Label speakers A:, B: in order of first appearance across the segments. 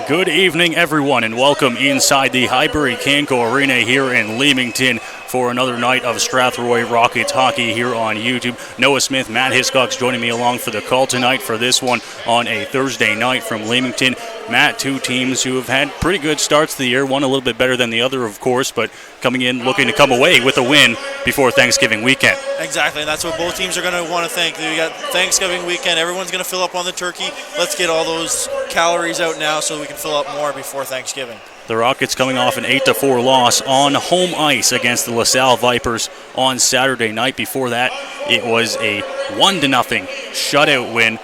A: Good evening, everyone, and welcome inside the Highbury-Canco Arena here in Leamington for another night of Strathroy Rockets hockey here on YouTube. Noah Smith, Matt Hiscox joining me along for the call tonight for this one on a Thursday night from Leamington. Matt, two teams who have had pretty good starts to the year, one a little bit better than the other, of course, but coming in looking to come away with a win before Thanksgiving weekend.
B: Exactly, and that's what both teams are going to want to think. We got Thanksgiving weekend, everyone's going to fill up on the turkey. Let's get all those calories out now so we can fill up more before Thanksgiving.
A: The Rockets coming off an 8-4 loss on home ice against the LaSalle Vipers on Saturday night. Before that, it was a 1-0 shutout win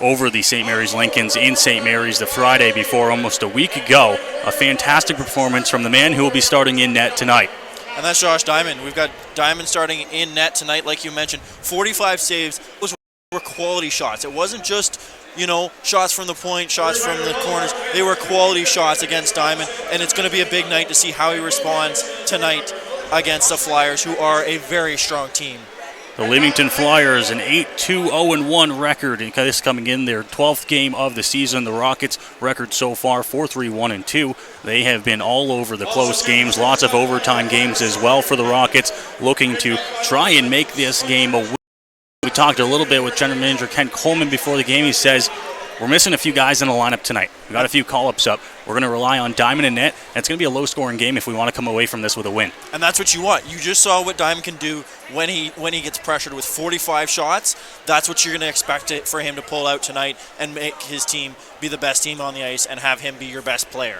A: over the St. Mary's Lincolns in St. Mary's the Friday before, almost a week ago. A fantastic performance from the man who will be starting in net tonight.
B: And that's Josh Diamond. We've got Diamond starting in net tonight, like you mentioned. 45 saves. Those were quality shots. It wasn't just, shots from the point, shots from the corners. They were quality shots against Diamond, and it's going to be a big night to see how he responds tonight against the Flyers, who are a very strong team.
A: The Leamington Flyers, an 8-2-0-1 record. This coming in their 12th game of the season. The Rockets' record so far, 4-3-1-2. They have been all over the close games, lots of overtime games as well for the Rockets, looking to try and make this game a win. We talked a little bit with General Manager Ken Coleman before the game. He says, we're missing a few guys in the lineup tonight. We got a few call-ups up. We're going to rely on Diamond and net, and it's going to be a low-scoring game if we want to come away from this with a win.
B: And that's what you want. You just saw what Diamond can do when he gets pressured with 45 shots. That's what you're going to expect for him to pull out tonight and make his team be the best team on the ice and have him be your best player.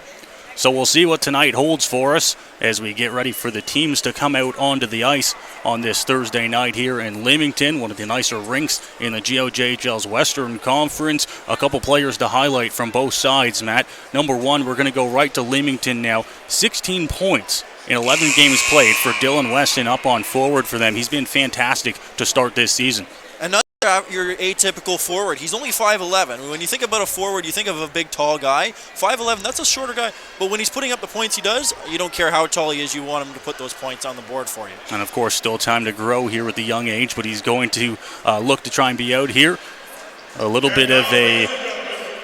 A: So we'll see what tonight holds for us as we get ready for the teams to come out onto the ice on this Thursday night here in Leamington, one of the nicer rinks in the GOJHL's Western Conference. A couple players to highlight from both sides, Matt. Number one, we're going to go right to Leamington now. 16 points in 11 games played for Dylan Weston up on forward for them. He's been fantastic to start this season.
B: And not your atypical forward. He's only 5'11". When you think about a forward, you think of a big, tall guy. 5'11", that's a shorter guy. But when he's putting up the points he does, you don't care how tall he is. You want him to put those points on the board for you.
A: And, of course, still time to grow here at the young age, but he's going to look to try and be out here. A little bit of a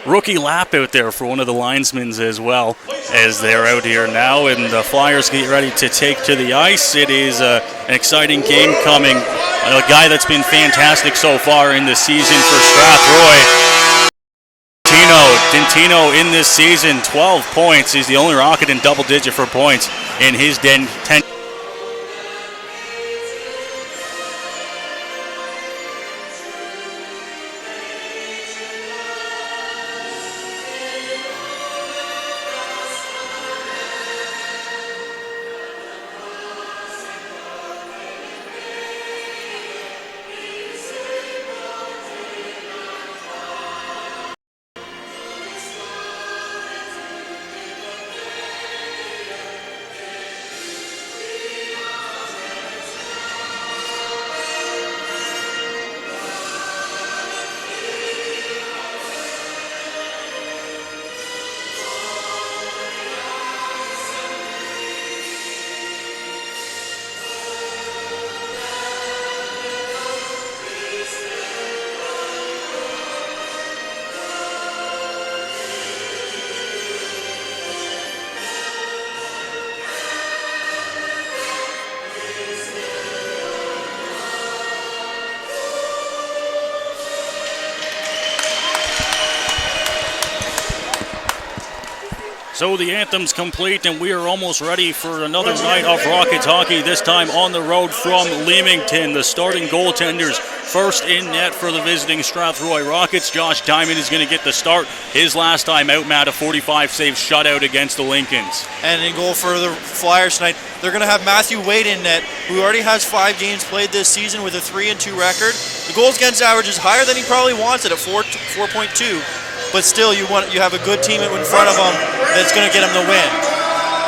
A: rookie lap out there for one of the linesmen as well as they're out here now, and the Flyers get ready to take to the ice. It is an exciting game coming. A guy that's been fantastic so far in the season for Strathroy. Dintino in this season, 12 points. He's the only Rocket in double digit for points in his 10. So the anthem's complete, and we are almost ready for another night of Rockets hockey, this time on the road from Leamington. The starting goaltenders first in net for the visiting Strathroy Rockets. Josh Diamond is going to get the start. His last time out, Matt, a 45-save shutout against the Lincolns.
B: And in goal for the Flyers tonight, they're going to have Matthew Wade in net, who already has 5 games played this season with a 3-2 record. The goals against average is higher than he probably wants it at 4.2. But still, you have a good team in front of them that's going to get them the win.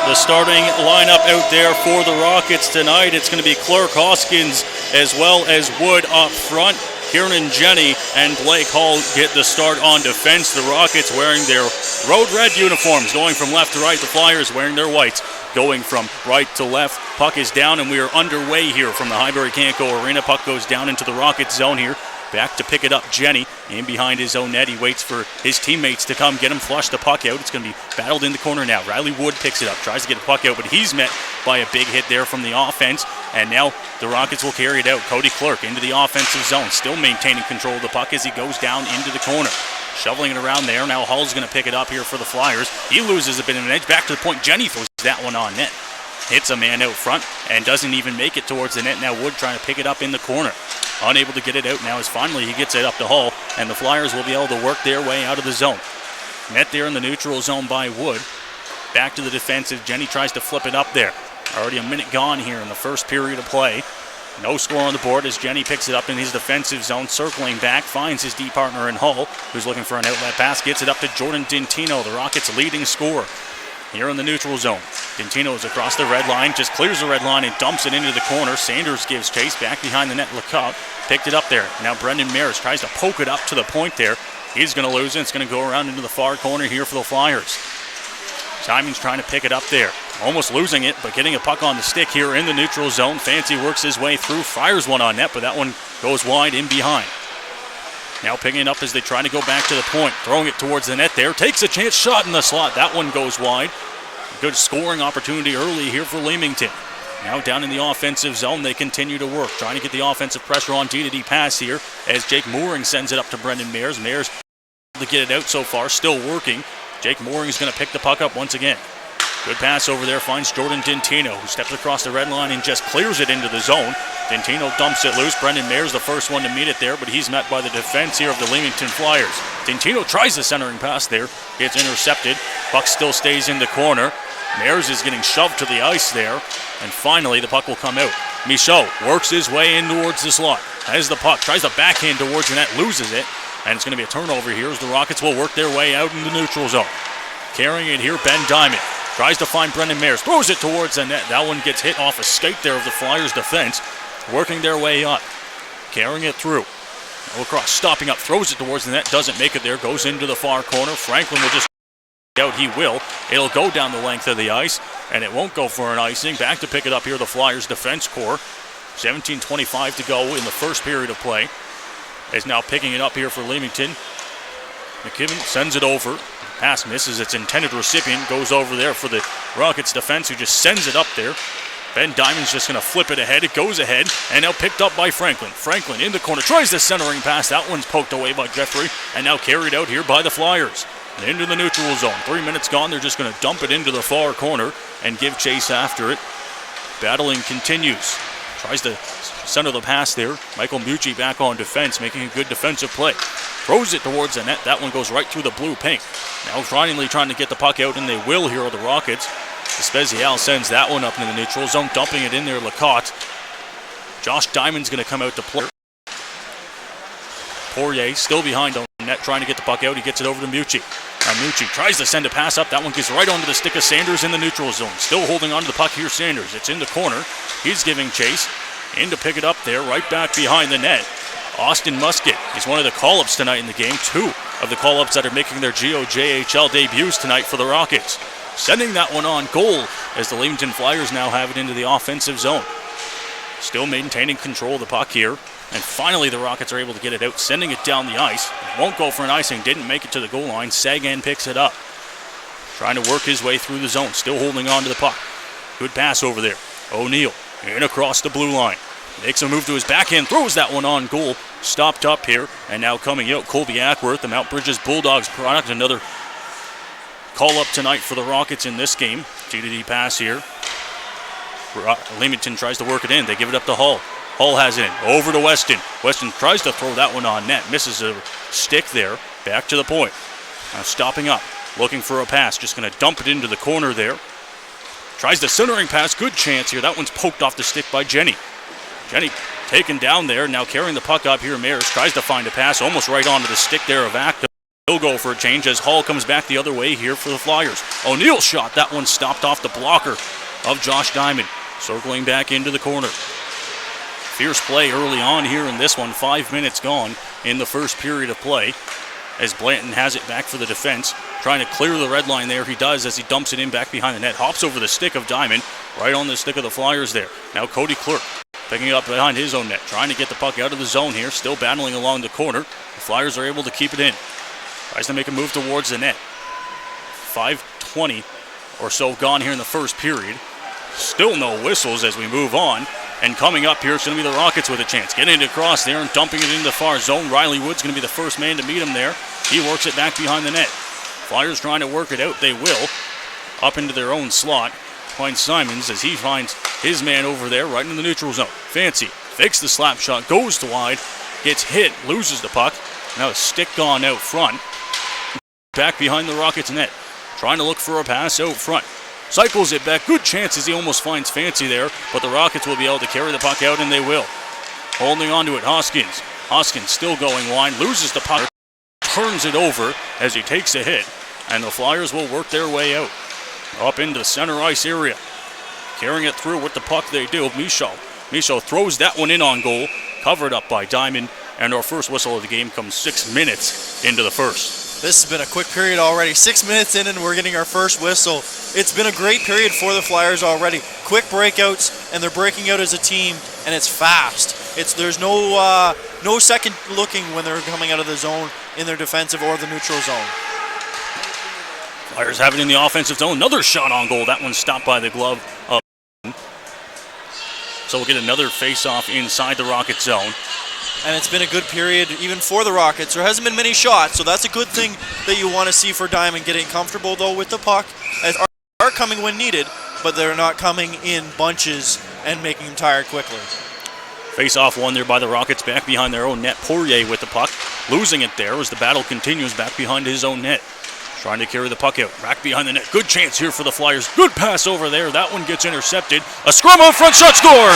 A: The starting lineup out there for the Rockets tonight, it's going to be Clark Hoskins as well as Wood up front. Kieran Jenny and Blake Hall get the start on defense. The Rockets wearing their road red uniforms, going from left to right. The Flyers wearing their whites, going from right to left. Puck is down, and we are underway here from the Highbury-Canco Arena. Puck goes down into the Rockets zone here. Back to pick it up, Jenny. In behind his own net. He waits for his teammates to come get him, flush the puck out. It's going to be battled in the corner now. Riley Wood picks it up, tries to get the puck out, but he's met by a big hit there from the offense. And now the Rockets will carry it out. Cody Clerk into the offensive zone, still maintaining control of the puck as he goes down into the corner. Shoveling it around there. Now Hull's going to pick it up here for the Flyers. He loses a bit of an edge. Back to the point. Jenny throws that one on net. Hits a man out front and doesn't even make it towards the net. Now Wood trying to pick it up in the corner. Unable to get it out now as finally he gets it up to Hull, and the Flyers will be able to work their way out of the zone. Met there in the neutral zone by Wood. Back to the defensive. Jenny tries to flip it up there. Already a minute gone here in the first period of play. No score on the board as Jenny picks it up in his defensive zone, circling back, finds his D partner in Hull, who's looking for an outlet pass, gets it up to Jordan Dintino, the Rockets' leading scorer. Here in the neutral zone. Dintino is across the red line, just clears the red line and dumps it into the corner. Sanders gives chase back behind the net. Lecoq picked it up there. Now Brendan Mares tries to poke it up to the point there. He's going to lose it. It's going to go around into the far corner here for the Flyers. Simon's trying to pick it up there. Almost losing it, but getting a puck on the stick here in the neutral zone. Fancy works his way through, fires one on net, but that one goes wide in behind. Now picking it up as they try to go back to the point. Throwing it towards the net there. Takes a chance, shot in the slot. That one goes wide. Good scoring opportunity early here for Leamington. Now down in the offensive zone, they continue to work. Trying to get the offensive pressure on D-to-D pass here as Jake Mooring sends it up to Brendan Mares. Mares to get it out so far, still working. Jake Mooring is going to pick the puck up once again. Good pass over there, finds Jordan Dintino, who steps across the red line and just clears it into the zone. Dintino dumps it loose. Brendan Mares the first one to meet it there, but he's met by the defense here of the Leamington Flyers. Dintino tries the centering pass there, gets intercepted. Puck still stays in the corner. Mares is getting shoved to the ice there, and finally the puck will come out. Michaud works his way in towards the slot. Has the puck, tries to backhand towards the net, loses it, and it's going to be a turnover here as the Rockets will work their way out in the neutral zone. Carrying it here, Ben Diamond. Tries to find Brendan Mares, throws it towards the net. That one gets hit off a skate there of the Flyers defense. Working their way up. Carrying it through. Across, stopping up, throws it towards the net, doesn't make it there, goes into the far corner. Franklin will just out, he will. It'll go down the length of the ice, and it won't go for an icing. Back to pick it up here, the Flyers defense core. 17:25 to go in the first period of play. Is now picking it up here for Leamington. McKibben sends it over. Pass misses its intended recipient, goes over there for the Rockets defense, who just sends it up there. Ben Diamond's just going to flip it ahead. It goes ahead, and now picked up by Franklin. Franklin in the corner, tries the centering pass. That one's poked away by Jeffrey, and now carried out here by the Flyers. And into the neutral zone. 3 minutes gone. They're just going to dump it into the far corner and give chase after it. Battling continues. Tries to center the pass there. Michael Mucci back on defense, making a good defensive play. Throws it towards the net. That one goes right through the blue-pink. Now finally trying to get the puck out, and they will here are the Rockets. Spezial sends that one up in the neutral zone, dumping it in there. Lecoq. Josh Diamond's going to come out to play. Poirier still behind on net, trying to get the puck out. He gets it over to Mucci. Now Mucci tries to send a pass up. That one gets right onto the stick of Sanders in the neutral zone. Still holding on to the puck here, Sanders. It's in the corner. He's giving chase. In to pick it up there, right back behind the net. Austin Musket is one of the call-ups tonight in the game. Two of the call-ups that are making their GOJHL debuts tonight for the Rockets. Sending that one on goal as the Leamington Flyers now have it into the offensive zone. Still maintaining control of the puck here. And finally the Rockets are able to get it out, sending it down the ice. Won't go for an icing, didn't make it to the goal line. Sagan picks it up. Trying to work his way through the zone, still holding on to the puck. Good pass over there. O'Neill in across the blue line. Makes a move to his backhand, throws that one on goal. Stopped up here, and now coming out, Colby Ackworth, the Mount Bridges Bulldogs product. Another call-up tonight for the Rockets in this game. T-to-D pass here. Leamington tries to work it in. They give it up to Hull. Hull has it in. Over to Weston. Weston tries to throw that one on net. Misses a stick there. Back to the point. Now stopping up. Looking for a pass. Just going to dump it into the corner there. Tries the centering pass. Good chance here. That one's poked off the stick by Jenny. Jenny taken down there. Now carrying the puck up here. Mares tries to find a pass. Almost right onto the stick there of Acta. He'll go for a change as Hull comes back the other way here for the Flyers. O'Neill shot. That one stopped off the blocker of Josh Diamond. Circling back into the corner. Fierce play early on here in this one. 5 minutes gone in the first period of play as Blanton has it back for the defense. Trying to clear the red line there. He does as he dumps it in back behind the net. Hops over the stick of Diamond. Right on the stick of the Flyers there. Now Cody Clerk picking it up behind his own net, trying to get the puck out of the zone here, still battling along the corner. The Flyers are able to keep it in. Tries to make a move towards the net. 5:20 or so gone here in the first period. Still no whistles as we move on. And coming up here, it's going to be the Rockets with a chance. Getting it across there and dumping it into the far zone. Riley Wood's going to be the first man to meet him there. He works it back behind the net. Flyers trying to work it out. They will. Up into their own slot. Finds Simons as he finds his man over there right in the neutral zone. Fancy fakes the slap shot, goes to wide, gets hit, loses the puck. Now a stick gone out front. Back behind the Rockets net. Trying to look for a pass out front. Cycles it back. Good chances. He almost finds Fancy there, but the Rockets will be able to carry the puck out, and they will. Holding on to it, Hoskins. Hoskins still going wide, loses the puck, turns it over as he takes a hit, and the Flyers will work their way out. Up into the center ice area. Carrying it through with the puck they do. Michaud throws that one in on goal, covered up by Diamond, and our first whistle of the game comes 6 minutes into the first.
B: This has been a quick period already. 6 minutes in and we're getting our first whistle. It's been a great period for the Flyers already. Quick breakouts, and they're breaking out as a team, and it's fast. There's no second looking when they're coming out of the zone in their defensive or the neutral zone.
A: Flyers have it in the offensive zone. Another shot on goal. That one's stopped by the glove. So we'll get another face-off inside the Rocket zone.
B: And it's been a good period even for the Rockets. There hasn't been many shots, so that's a good thing that you want to see for Diamond. Getting comfortable, though, with the puck, as are coming when needed, but they're not coming in bunches and making them tired quickly.
A: Face-off won there by the Rockets back behind their own net. Poirier with the puck, losing it there as the battle continues back behind his own net. Trying to carry the puck out, back behind the net. Good chance here for the Flyers. Good pass over there. That one gets intercepted. A scrum out front, shot scores!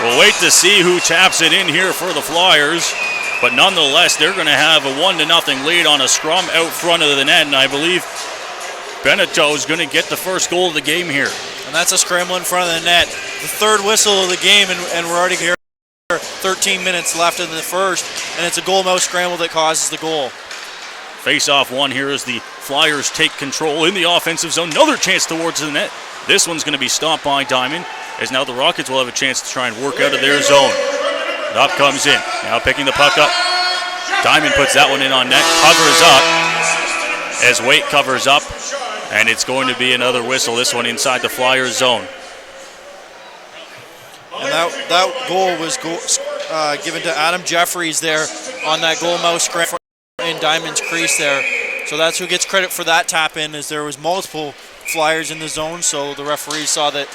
A: We'll wait to see who taps it in here for the Flyers, but nonetheless, they're going to have a 1-0 lead on a scrum out front of the net, and I believe Benito is going to get the first goal of the game here.
B: And that's a scramble in front of the net. The third whistle of the game, and we're already here. 13 minutes left in the first, and it's a goal-mouth scramble that causes the goal.
A: Face-off one here as the Flyers take control in the offensive zone. Another chance towards the net. This one's going to be stopped by Diamond, as now the Rockets will have a chance to try and work out of their zone. Up comes in. Now picking the puck up. Diamond puts that one in on net. Covers up as Waite covers up. And it's going to be another whistle. This one inside the Flyers zone.
B: And that goal was given to Adam Jeffries there on that goal-mouth scramble in Diamond's crease there. So that's who gets credit for that tap in, as there was multiple Flyers in the zone. So the referee saw that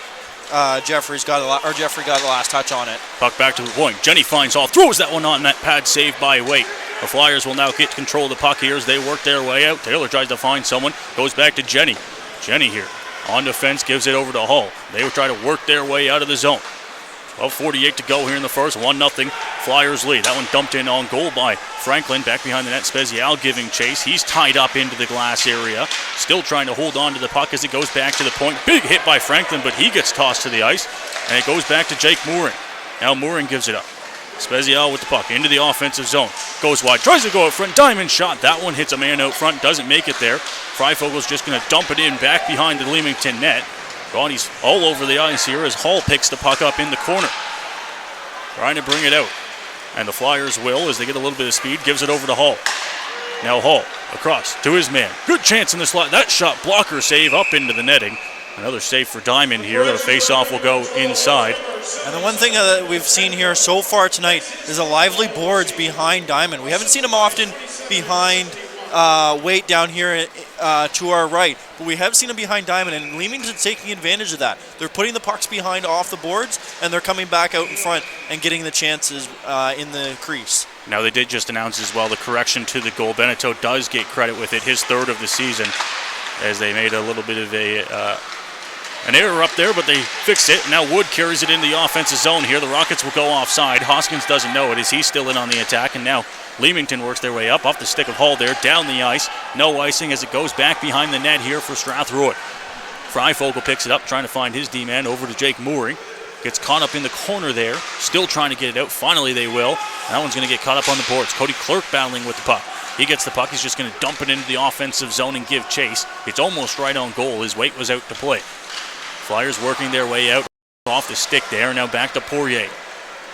B: Jeffrey got the last touch on it.
A: Puck back to the point. Jenny finds all, throws that one on that pad, saved by Waite. The Flyers will now get control of the puck here as they work their way out. Taylor tries to find someone, goes back to Jenny. Jenny here on defense, gives it over to Hull. They will try to work their way out of the zone. 12:48 to go here in the first. 1-0 Flyers lead. That one dumped in on goal by Franklin. Back behind the net, Spezial giving chase. He's tied up into the glass area. Still trying to hold on to the puck as it goes back to the point. Big hit by Franklin, but he gets tossed to the ice. And it goes back to Jake Mooring. Now Mooring gives it up. Spezial with the puck into the offensive zone. Goes wide, tries to go out front. Diamond shot. That one hits a man out front. Doesn't make it there. Freifogel's just going to dump it in back behind the Leamington net. Ronnie's all over the ice here as Hull picks the puck up in the corner. Trying to bring it out. And the Flyers will, as they get a little bit of speed, gives it over to Hull. Now Hull across to his man. Good chance in the slot. That shot, blocker save up into the netting. Another save for Diamond here. The face-off will go inside.
B: And the one thing that we've seen here so far tonight is a lively boards behind Diamond. We haven't seen him often behind Waite down here to our right, but we have seen him behind Diamond, and Leamington's taking advantage of that. They're putting the pucks behind off the boards, and they're coming back out in front and getting the chances in the crease.
A: Now they did just announce as well the correction to the goal. Benito does get credit with it, his third of the season, as they made a little bit of an error up there, but they fixed it. Now Wood carries it in the offensive zone here. The Rockets will go offside. Hoskins doesn't know it as he's still in on the attack, and now Leamington works their way up off the stick of Hull there, down the ice. No icing as it goes back behind the net here for Strathroy. Freifogel picks it up, trying to find his D-man over to Jake Mooring. Gets caught up in the corner there. Still trying to get it out. Finally they will. And that one's going to get caught up on the boards. Cody Clerk battling with the puck. He gets the puck. He's just going to dump it into the offensive zone and give chase. It's almost right on goal. His weight was out to play. Flyers working their way out off the stick there. Now back to Poirier.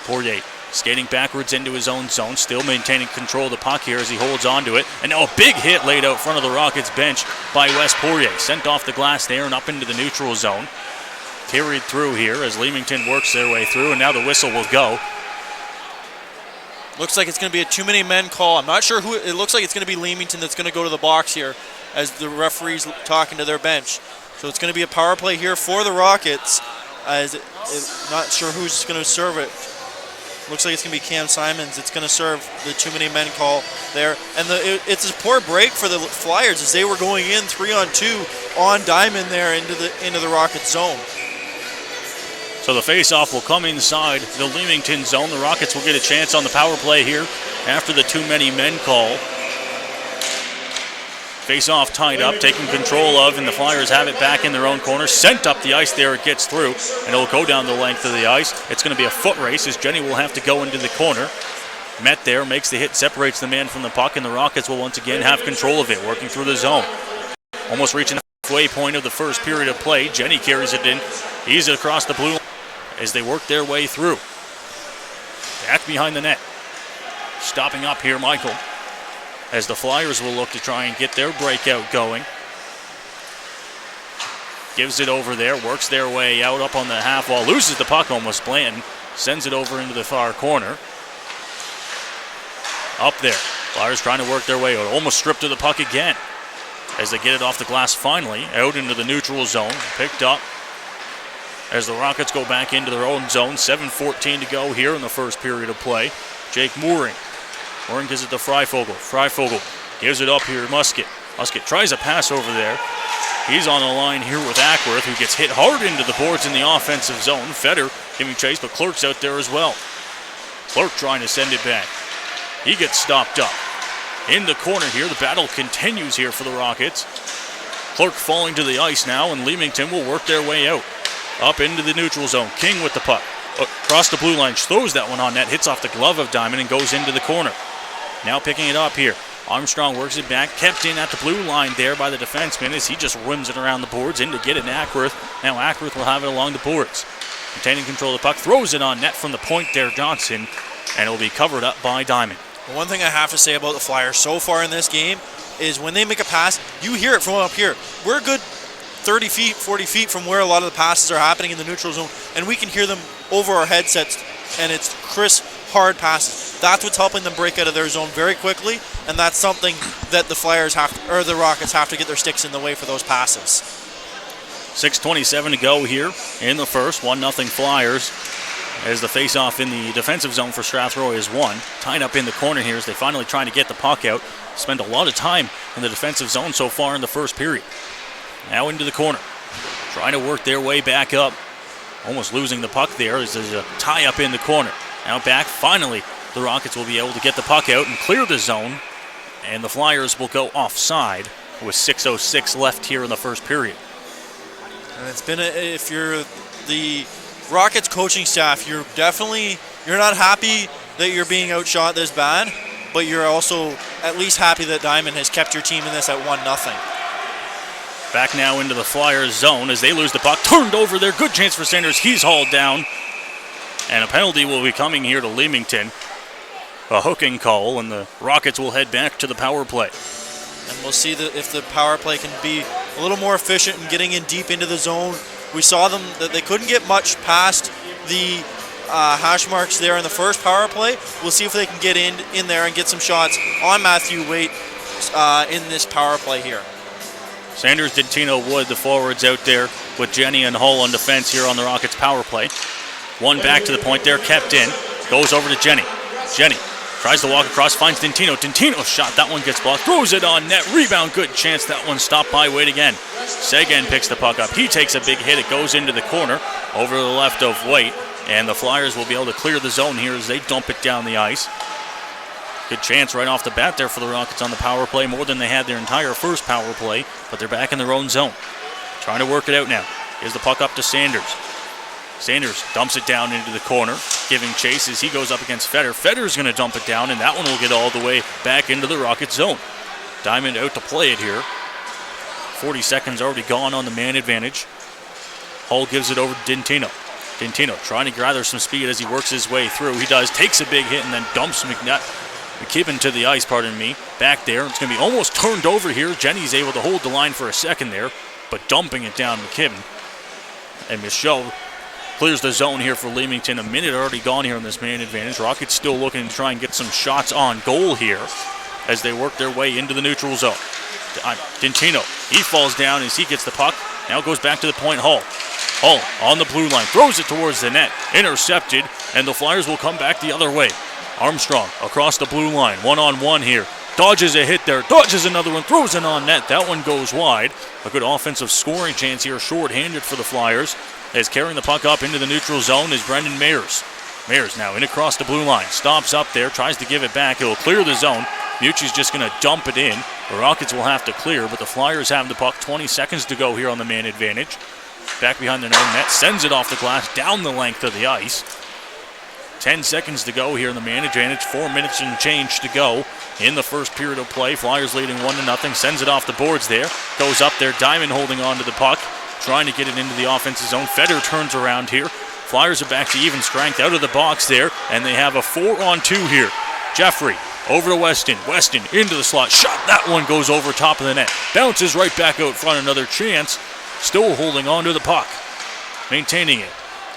A: Poirier skating backwards into his own zone. Still maintaining control of the puck here as he holds on to it. And now a big hit laid out front of the Rockets bench by Wes Poirier. Sent off the glass there and up into the neutral zone. Carried through here as Leamington works their way through. And now the whistle will go.
B: Looks like it's going to be a too many men call. I'm not sure who. It looks like it's going to be Leamington that's going to go to the box here as the referee's talking to their bench. So it's going to be a power play here for the Rockets. Not sure who's going to serve it. Looks like it's going to be Cam Simons. It's going to serve the too many men call there. And it's a poor break for the Flyers as they were going in 3-on-2 on Diamond there into the Rockets zone.
A: So the face-off will come inside the Leamington zone. The Rockets will get a chance on the power play here after the too many men call. Face-off tied up, taken control of, and the Flyers have it back in their own corner. Sent up the ice there, it gets through, and it'll go down the length of the ice. It's going to be a foot race as Jenny will have to go into the corner. Met there, makes the hit, separates the man from the puck, and the Rockets will once again have control of it, working through the zone. Almost reaching the halfway point of the first period of play. Jenny carries it in, eases it across the blue line as they work their way through. Back behind the net. Stopping up here, Michael, as the Flyers will look to try and get their breakout going. Gives it over there, works their way out up on the half wall, loses the puck almost. Blanton sends it over into the far corner. Up there, Flyers trying to work their way out, almost stripped of the puck again as they get it off the glass finally, out into the neutral zone, picked up as the Rockets go back into their own zone. 7:14 to go here in the first period of play. Jake Mooring gives it to Freifogel. Freifogel gives it up here, Musket. Musket tries a pass over there. He's on the line here with Ackworth, who gets hit hard into the boards in the offensive zone. Feder giving chase, but Clerk's out there as well. Clerk trying to send it back. He gets stopped up. In the corner here, the battle continues here for the Rockets. Clerk falling to the ice now, and Leamington will work their way out. Up into the neutral zone. King with the puck. Across the blue line, throws that one on net, hits off the glove of Diamond and goes into the corner. Now picking it up here. Armstrong works it back, kept in at the blue line there by the defenseman as he just rims it around the boards in to get it in Ackworth. Now Ackworth will have it along the boards. Retaining control of the puck, throws it on net from the point there, Johnson, and it'll be covered up by Diamond.
B: One thing I have to say about the Flyers so far in this game is when they make a pass, you hear it from up here. We're a good 30 feet, 40 feet from where a lot of the passes are happening in the neutral zone, and we can hear them over our headsets, and it's crisp, hard passes. That's what's helping them break out of their zone very quickly, and that's something that the Flyers the Rockets have to get their sticks in the way for those passes.
A: 6:27 to go here in the first. 1-0 Flyers as the face-off in the defensive zone for Strathroy is won. Tied up in the corner here as they finally trying to get the puck out. Spend a lot of time in the defensive zone so far in the first period. Now into the corner, trying to work their way back up. Almost losing the puck there as there's a tie-up in the corner. Now back, finally, the Rockets will be able to get the puck out and clear the zone, and the Flyers will go offside with 6:06 left here in the first period.
B: And it's been, if you're the Rockets coaching staff, you're not happy that you're being outshot this bad, but you're also at least happy that Diamond has kept your team in this at 1-0.
A: Back now into the Flyers zone as they lose the puck. Turned over there. Good chance for Sanders. He's hauled down. And a penalty will be coming here to Leamington. A hooking call, and the Rockets will head back to the power play.
B: And we'll see if the power play can be a little more efficient in getting in deep into the zone. We saw them that they couldn't get much past the hash marks there in the first power play. We'll see if they can get in there and get some shots on Matthew Waite in this power play here.
A: Sanders, Dentino, Wood, the forwards out there with Jenny and Hull on defense here on the Rockets power play. One back to the point there, kept in. Goes over to Jenny. Jenny tries to walk across, finds Dentino. Dentino's shot, that one gets blocked. Throws it on net, rebound, good chance. That one stopped by Waite again. Seguin picks the puck up. He takes a big hit. It goes into the corner over to the left of Waite. And the Flyers will be able to clear the zone here as they dump it down the ice. Good chance right off the bat there for the Rockets on the power play, more than they had their entire first power play, but they're back in their own zone. Trying to work it out now. Gives the puck up to Sanders. Sanders dumps it down into the corner, giving chase as he goes up against Fetter. Fetter's going to dump it down, and that one will get all the way back into the Rocket zone. Diamond out to play it here. 40 seconds already gone on the man advantage. Hull gives it over to Dintino. Dintino trying to gather some speed as he works his way through. He does, takes a big hit, and then dumps McKibben to the ice, back there. It's going to be almost turned over here. Jenny's able to hold the line for a second there, but dumping it down McKibben. And Michaud clears the zone here for Leamington. A minute already gone here on this man advantage. Rockets still looking to try and get some shots on goal here as they work their way into the neutral zone. Dintino, he falls down as he gets the puck. Now goes back to the point. Hull on the blue line, throws it towards the net. Intercepted, and the Flyers will come back the other way. Armstrong across the blue line, one-on-one here. Dodges a hit there, dodges another one, throws it on net. That one goes wide. A good offensive scoring chance here, short-handed for the Flyers. As carrying the puck up into the neutral zone is Brendan Mayers. Mayers now in across the blue line, stops up there, tries to give it back. He'll clear the zone. Mucci's just going to dump it in. The Rockets will have to clear, but the Flyers have the puck. 20 seconds to go here on the man advantage. Back behind their own net, sends it off the glass, down the length of the ice. 10 seconds to go here in the man advantage. 4 minutes and change to go in the first period of play. Flyers leading 1-0. Sends it off the boards there. Goes up there. Diamond holding on to the puck, trying to get it into the offensive zone. Fetter turns around here. Flyers are back to even strength out of the box there, and they have a 4-on-2 here. Jeffrey over to Weston. Weston into the slot. Shot. That one goes over top of the net. Bounces right back out front. Another chance. Still holding on to the puck. Maintaining it.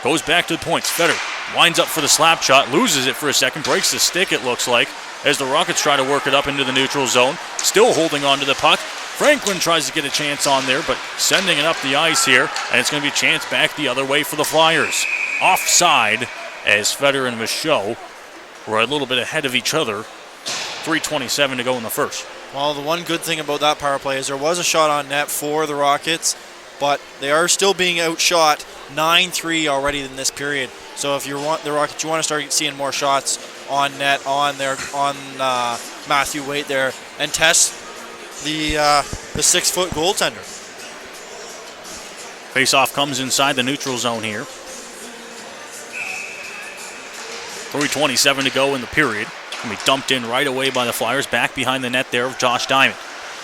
A: Goes back to the points. Fetter winds up for the slap shot. Loses it for a second. Breaks the stick, it looks like, as the Rockets try to work it up into the neutral zone. Still holding on to the puck. Franklin tries to get a chance on there, but sending it up the ice here, and it's going to be a chance back the other way for the Flyers. Offside, as Fetter and Michaud were a little bit ahead of each other. 3:27 to go in the first.
B: Well, the one good thing about that power play is there was a shot on net for the Rockets, but they are still being outshot 9-3 already in this period. So if you want the Rockets, you want to start seeing more shots on net on Matthew Waite there, and test the 6-foot goaltender.
A: Face-off comes inside the neutral zone here. 3:27 to go in the period. Going to be dumped in right away by the Flyers. Back behind the net there of Josh Diamond.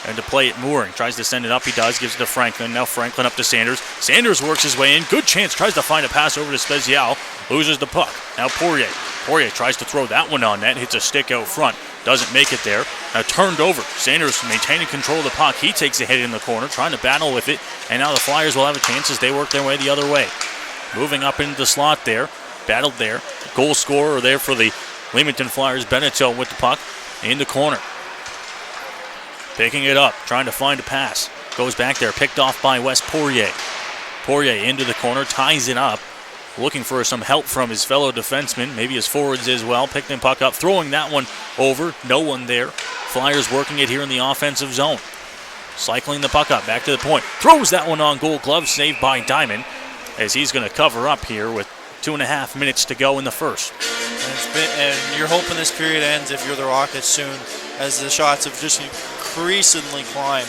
A: And to play it, Mooring tries to send it up. He does. Gives it to Franklin. Now Franklin up to Sanders. Sanders works his way in. Good chance. Tries to find a pass over to Spezial. Loses the puck. Now Poirier. Poirier tries to throw that one on net. Hits a stick out front. Doesn't make it there. Now turned over. Sanders maintaining control of the puck. He takes a hit in the corner. Trying to battle with it. And now the Flyers will have a chance as they work their way the other way. Moving up into the slot there. Battled there. Goal scorer there for the Leamington Flyers. Beneteau with the puck in the corner. Picking it up, trying to find a pass. Goes back there, picked off by Wes Poirier. Poirier into the corner, ties it up. Looking for some help from his fellow defensemen, maybe his forwards as well. Picking the puck up, throwing that one over. No one there. Flyers working it here in the offensive zone. Cycling the puck up, back to the point. Throws that one on goal, glove saved by Diamond, as he's going to cover up here with 2.5 minutes to go in the first.
B: And you're hoping this period ends if you're the Rockets soon, as the shots have just increasingly climbed.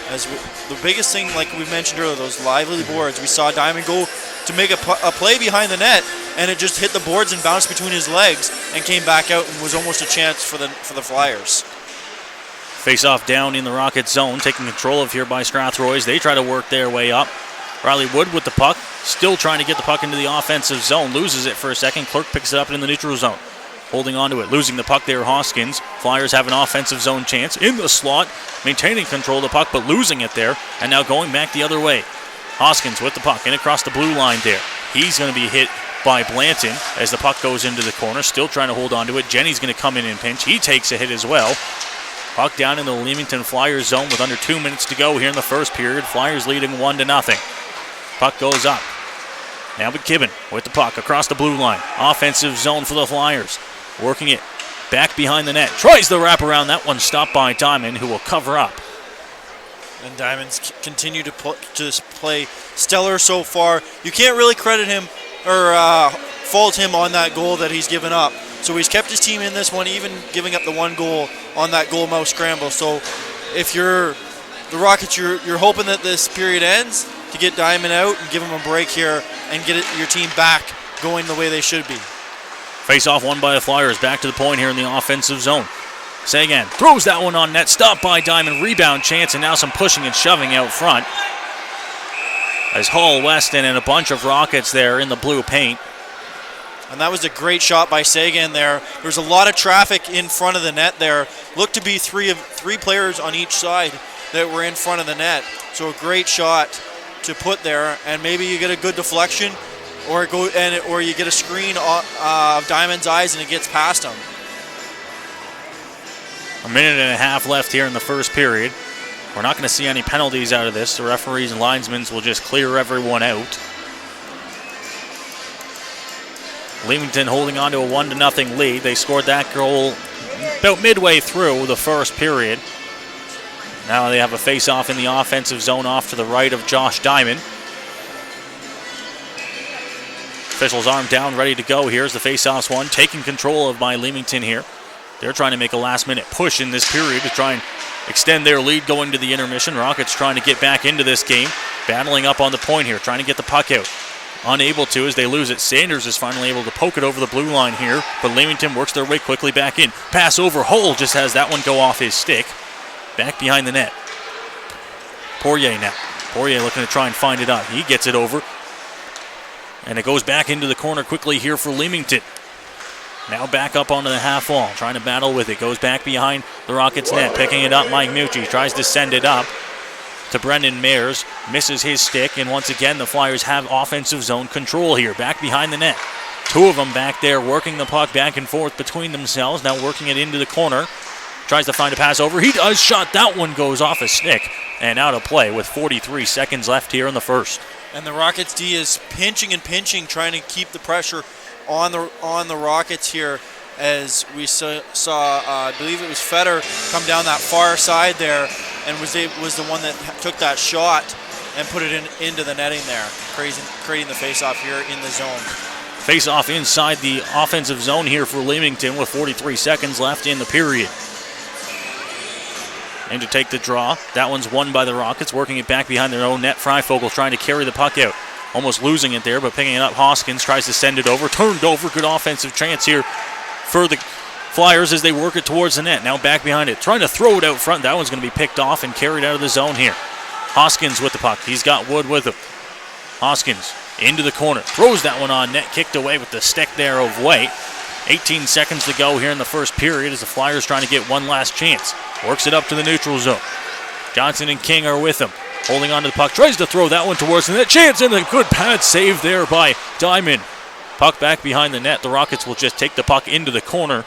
B: The biggest thing, like we mentioned earlier, those lively boards. We saw Diamond go to make a play behind the net, and it just hit the boards and bounced between his legs and came back out and was almost a chance for the Flyers.
A: Face-off down in the Rockets zone, taken control of here by Strathroy's. They try to work their way up. Riley Wood with the puck, still trying to get the puck into the offensive zone. Loses it for a second. Clerk picks it up in the neutral zone. Holding on to it, losing the puck there, Hoskins. Flyers have an offensive zone chance in the slot, maintaining control of the puck, but losing it there, and now going back the other way. Hoskins with the puck, in across the blue line there. He's going to be hit by Blanton as the puck goes into the corner, still trying to hold on to it. Jenny's going to come in and pinch. He takes a hit as well. Puck down in the Leamington Flyers zone with under 2 minutes to go here in the first period. Flyers leading 1-0. Puck goes up. Now McKibben with the puck across the blue line. Offensive zone for the Flyers. Working it back behind the net. Tries the wraparound. That one stopped by Diamond, who will cover up.
B: And Diamond's continue to play stellar so far. You can't really credit him or fault him on that goal that he's given up. So he's kept his team in this one, even giving up the one goal on that goal mouth scramble. So if you're the Rockets, you're hoping that this period ends, to get Diamond out and give them a break here and get your team back going the way they should be.
A: Face-off won by the Flyers. Back to the point here in the offensive zone. Sagan throws that one on net. Stopped by Diamond. Rebound chance, and now some pushing and shoving out front. As Hall, Weston, and a bunch of Rockets there in the blue paint.
B: And that was a great shot by Sagan there. There's a lot of traffic in front of the net there. Looked to be three players on each side that were in front of the net. So a great shot to put there, and maybe you get a good deflection, or you get a screen of Diamond's eyes and it gets past him.
A: A minute and a half left here in the first period. We're not going to see any penalties out of this. The referees and linesmen will just clear everyone out. Leamington holding on to a 1-0 lead. They scored that goal about midway through the first period. Now they have a face-off in the offensive zone off to the right of Josh Diamond. Official's arm down, ready to go. Here's the face-offs one, taking control of by Leamington here. They're trying to make a last-minute push in this period to try and extend their lead going to the intermission. Rockets trying to get back into this game, battling up on the point here, trying to get the puck out. Unable to as they lose it. Sanders is finally able to poke it over the blue line here, but Leamington works their way quickly back in. Pass over, Hull just has that one go off his stick. Back behind the net. Poirier now. Poirier looking to try and find it out. He gets it over. And it goes back into the corner quickly here for Leamington. Now back up onto the half wall, trying to battle with it. Goes back behind the Rockets' net, picking it up. Mike Mucci tries to send it up to Brendan Mayers. Misses his stick, and once again the Flyers have offensive zone control here. Back behind the net. Two of them back there working the puck back and forth between themselves. Now working it into the corner. Tries to find a pass over. He does shot. That one goes off a stick and out of play with 43 seconds left here in the first.
B: And the Rockets D is pinching and pinching, trying to keep the pressure on the Rockets here, as we saw I believe it was Feder come down that far side there and was the one that took that shot and put it into the netting there, creating the face-off here in the zone.
A: Face-off inside the offensive zone here for Leamington with 43 seconds left in the period. And to take the draw. That one's won by the Rockets, working it back behind their own net. Freifogel trying to carry the puck out. Almost losing it there, but picking it up. Hoskins tries to send it over. Turned over. Good offensive chance here for the Flyers as they work it towards the net. Now back behind it. Trying to throw it out front. That one's going to be picked off and carried out of the zone here. Hoskins with the puck. He's got Wood with him. Hoskins into the corner. Throws that one on net. Kicked away with the stick there of White. 18 seconds to go here in the first period as the Flyers trying to get one last chance. Works it up to the neutral zone. Johnson and King are with him. Holding on to the puck. Tries to throw that one towards the net. Chance and a good pad save there by Diamond. Puck back behind the net. The Rockets will just take the puck into the corner,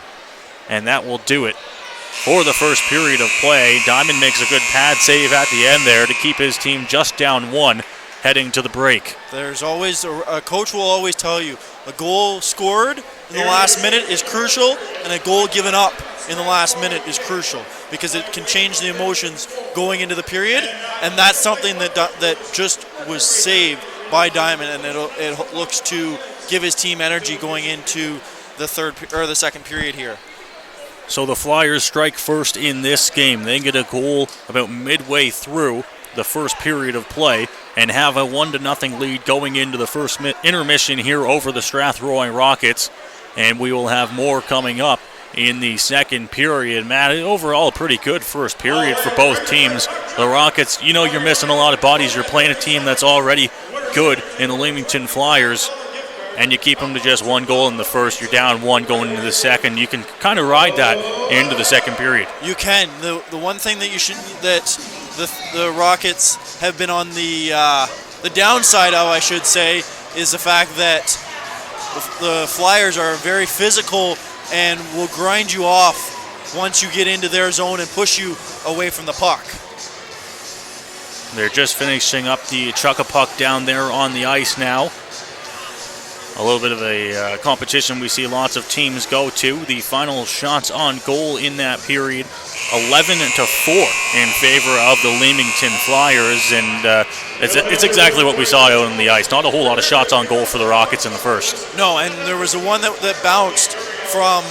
A: and that will do it for the first period of play. Diamond makes a good pad save at the end there to keep his team just down one heading to the break.
B: There's always a coach will always tell you a goal scored in the last minute is crucial, and a goal given up in the last minute is crucial, because it can change the emotions going into the period, and that's something that just was saved by Diamond, and it looks to give his team energy going into the second period here.
A: So the Flyers strike first in this game. They get a goal about midway through the first period of play and have a 1-0 lead going into the first intermission here over the Strathroy Rockets, and we will have more coming up in the second period. Matt, overall a pretty good first period for both teams. The Rockets, you're missing a lot of bodies. You're playing a team that's already good in the Leamington Flyers, and you keep them to just one goal in the first. You're down one going into the second. You can kind of ride that into the second period.
B: You can. The one thing that the Rockets have been on the downside of, I should say, is the fact that the Flyers are very physical and will grind you off once you get into their zone and push you away from the puck.
A: They're just finishing up the chuck-a-puck down there on the ice now. A little bit of a competition we see lots of teams go to. The final shots on goal in that period, 11-4 in favor of the Leamington Flyers, and it's exactly what we saw out on the ice. Not a whole lot of shots on goal for the Rockets in the first.
B: No, and there was one that bounced from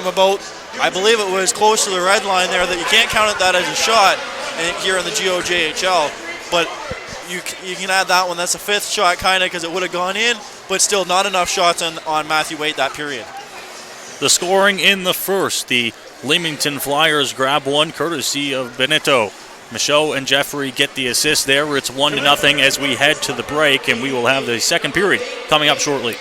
B: about, I believe it was close to the red line there, that you can't count that as a shot here in the GOJHL, but you can add that one. That's a fifth shot, kind of, because it would have gone in, but still not enough shots on Matthew Waite that period.
A: The scoring in the first, the Leamington Flyers grab one courtesy of Benito. Michaud and Jeffrey get the assist there. It's 1-0 as we head to the break, and we will have the second period coming up shortly.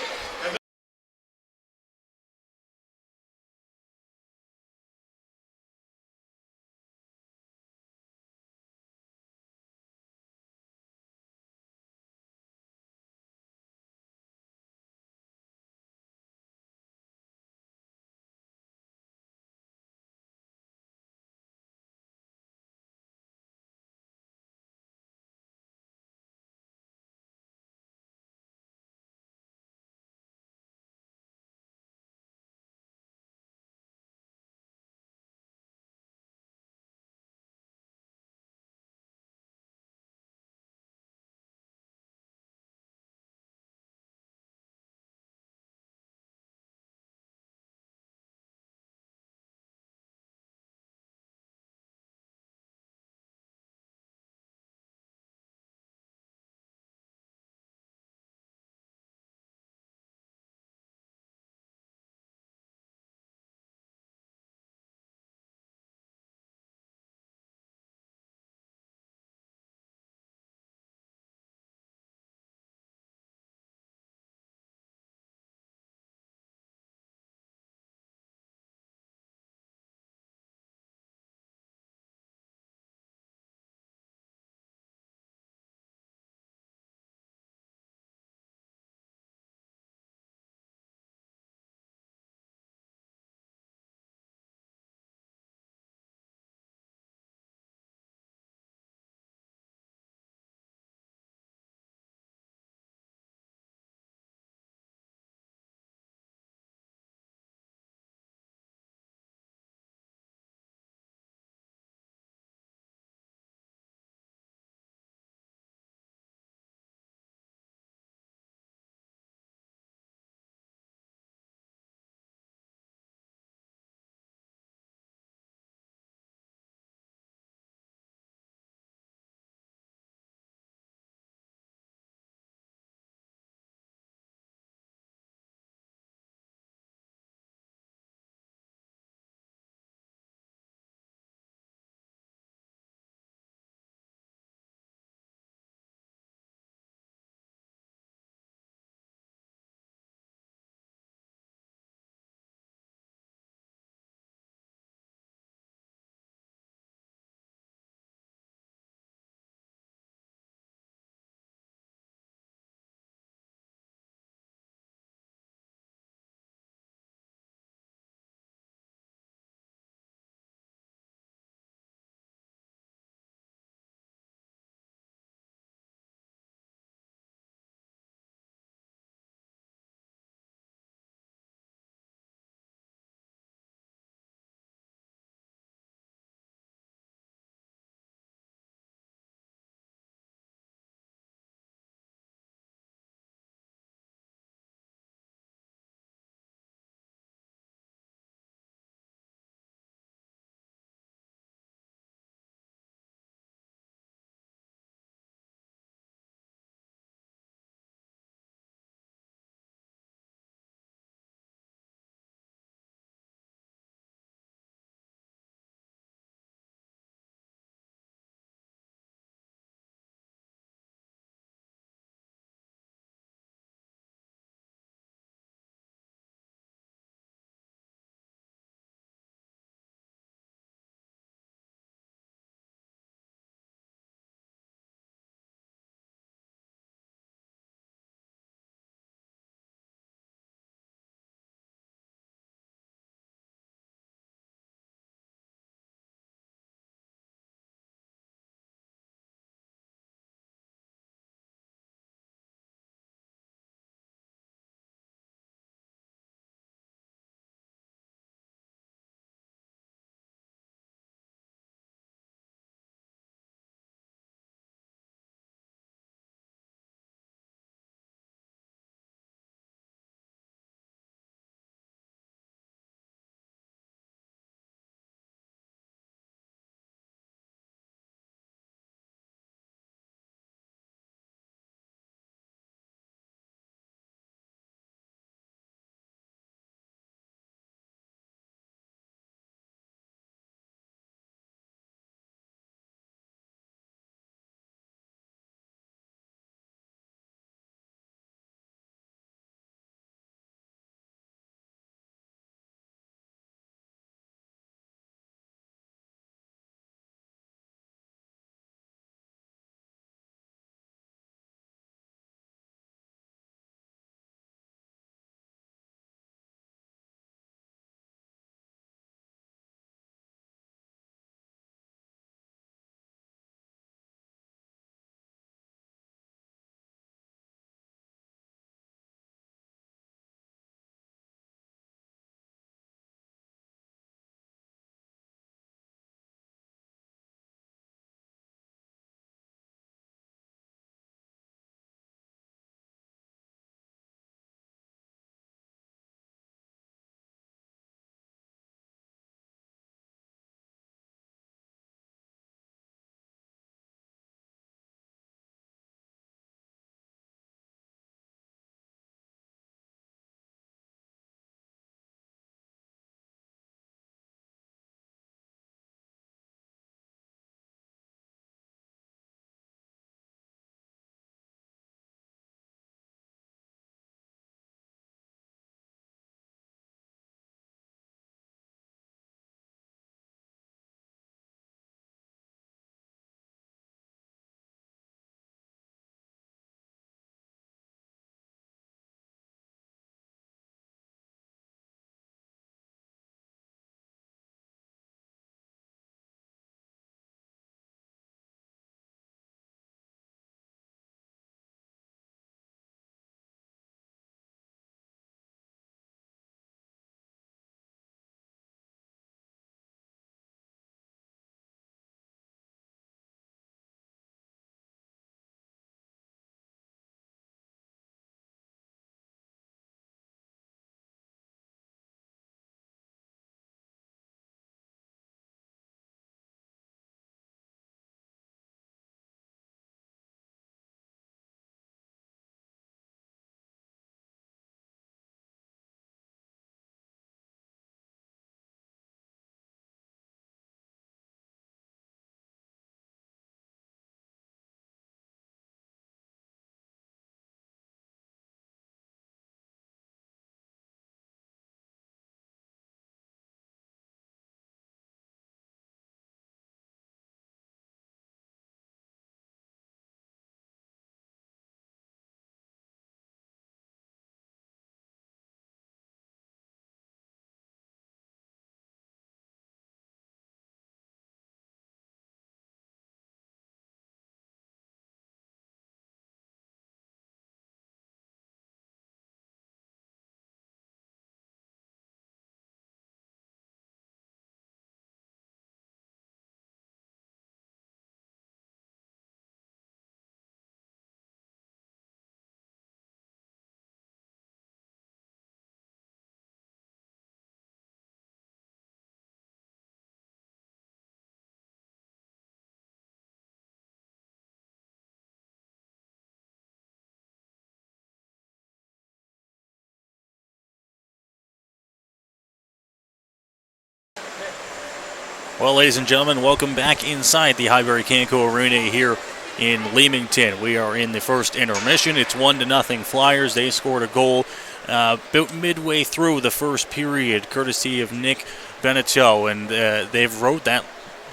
A: Well, ladies and gentlemen, welcome back inside the Highbury Canco Arena here in Leamington. We are in the first intermission. It's 1-0 Flyers. They scored a goal about midway through the first period, courtesy of Nick Beneteau, and they've rode that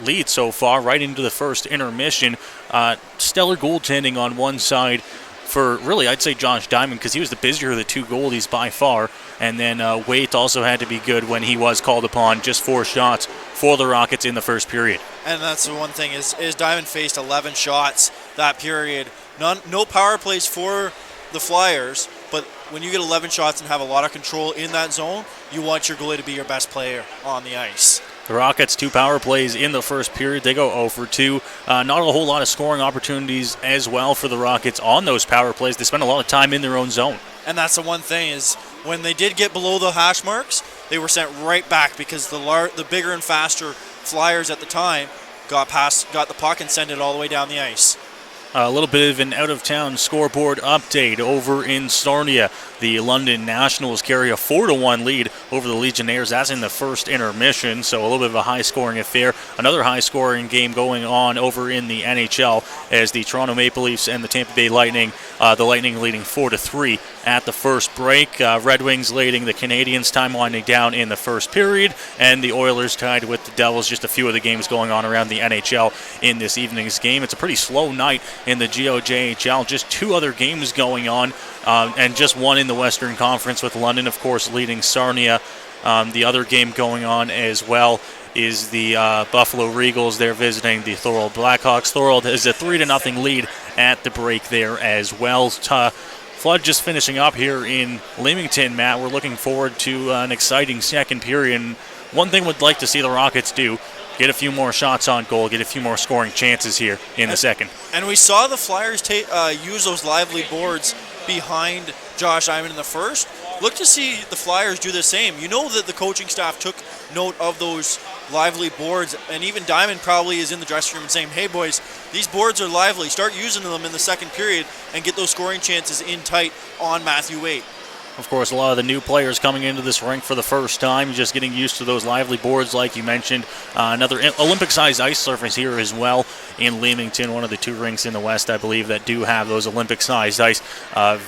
A: lead so far right into the first intermission. Stellar goaltending on one side for, really, I'd say Josh Diamond, because he was the busier of the two goalies by far. And then Waite also had to be good when he was called upon. Just 4 shots for the Rockets in the first period.
B: And that's the one thing is Diamond faced 11 shots that period. No power plays for the Flyers, but when you get 11 shots and have a lot of control in that zone, you want your goalie to be your best player on the ice.
A: The Rockets, 2 power plays in the first period. They go 0 for 2. Not a whole lot of scoring opportunities as well for the Rockets on those power plays. They spent a lot of time in their own zone.
B: And that's the one thing is when they did get below the hash marks, they were sent right back because the bigger and faster Flyers at the time got the puck and sent it all the way down the ice.
A: A little bit of an out-of-town scoreboard update over in Sarnia. The London Nationals carry a 4-1 lead over the Legionnaires. That's in the first intermission, so a little bit of a high-scoring affair. Another high-scoring game going on over in the NHL as the Toronto Maple Leafs and the Tampa Bay Lightning, the Lightning leading 4-3 at the first break. Red Wings leading the Canadiens, time winding down in the first period, and the Oilers tied with the Devils. Just a few of the games going on around the NHL in this evening's game. It's a pretty slow night in the GOJHL. Just 2 other games going on, and just one in the Western Conference with London, of course, leading Sarnia. The other game going on as well is the Buffalo Regals. They're visiting the Thorold Blackhawks. Thorold has a 3-0 lead at the break there as well. Flood just finishing up here in Leamington, Matt. We're looking forward to an exciting second period. And one thing we'd like to see the Rockets do, get a few more shots on goal, get a few more scoring chances here in the second.
B: And we saw the Flyers use those lively boards behind Josh Diamond in the first. Look to see the Flyers do the same. You know that the coaching staff took note of those lively boards, and even Diamond probably is in the dressing room and saying, hey boys, these boards are lively. Start using them in the second period and get those scoring chances in tight on Matthew Waite.
A: Of course, a lot of the new players coming into this rink for the first time, just getting used to those lively boards like you mentioned. Another Olympic-sized ice surface here as well in Leamington, one of the 2 rinks in the West, I believe, that do have those Olympic-sized ice.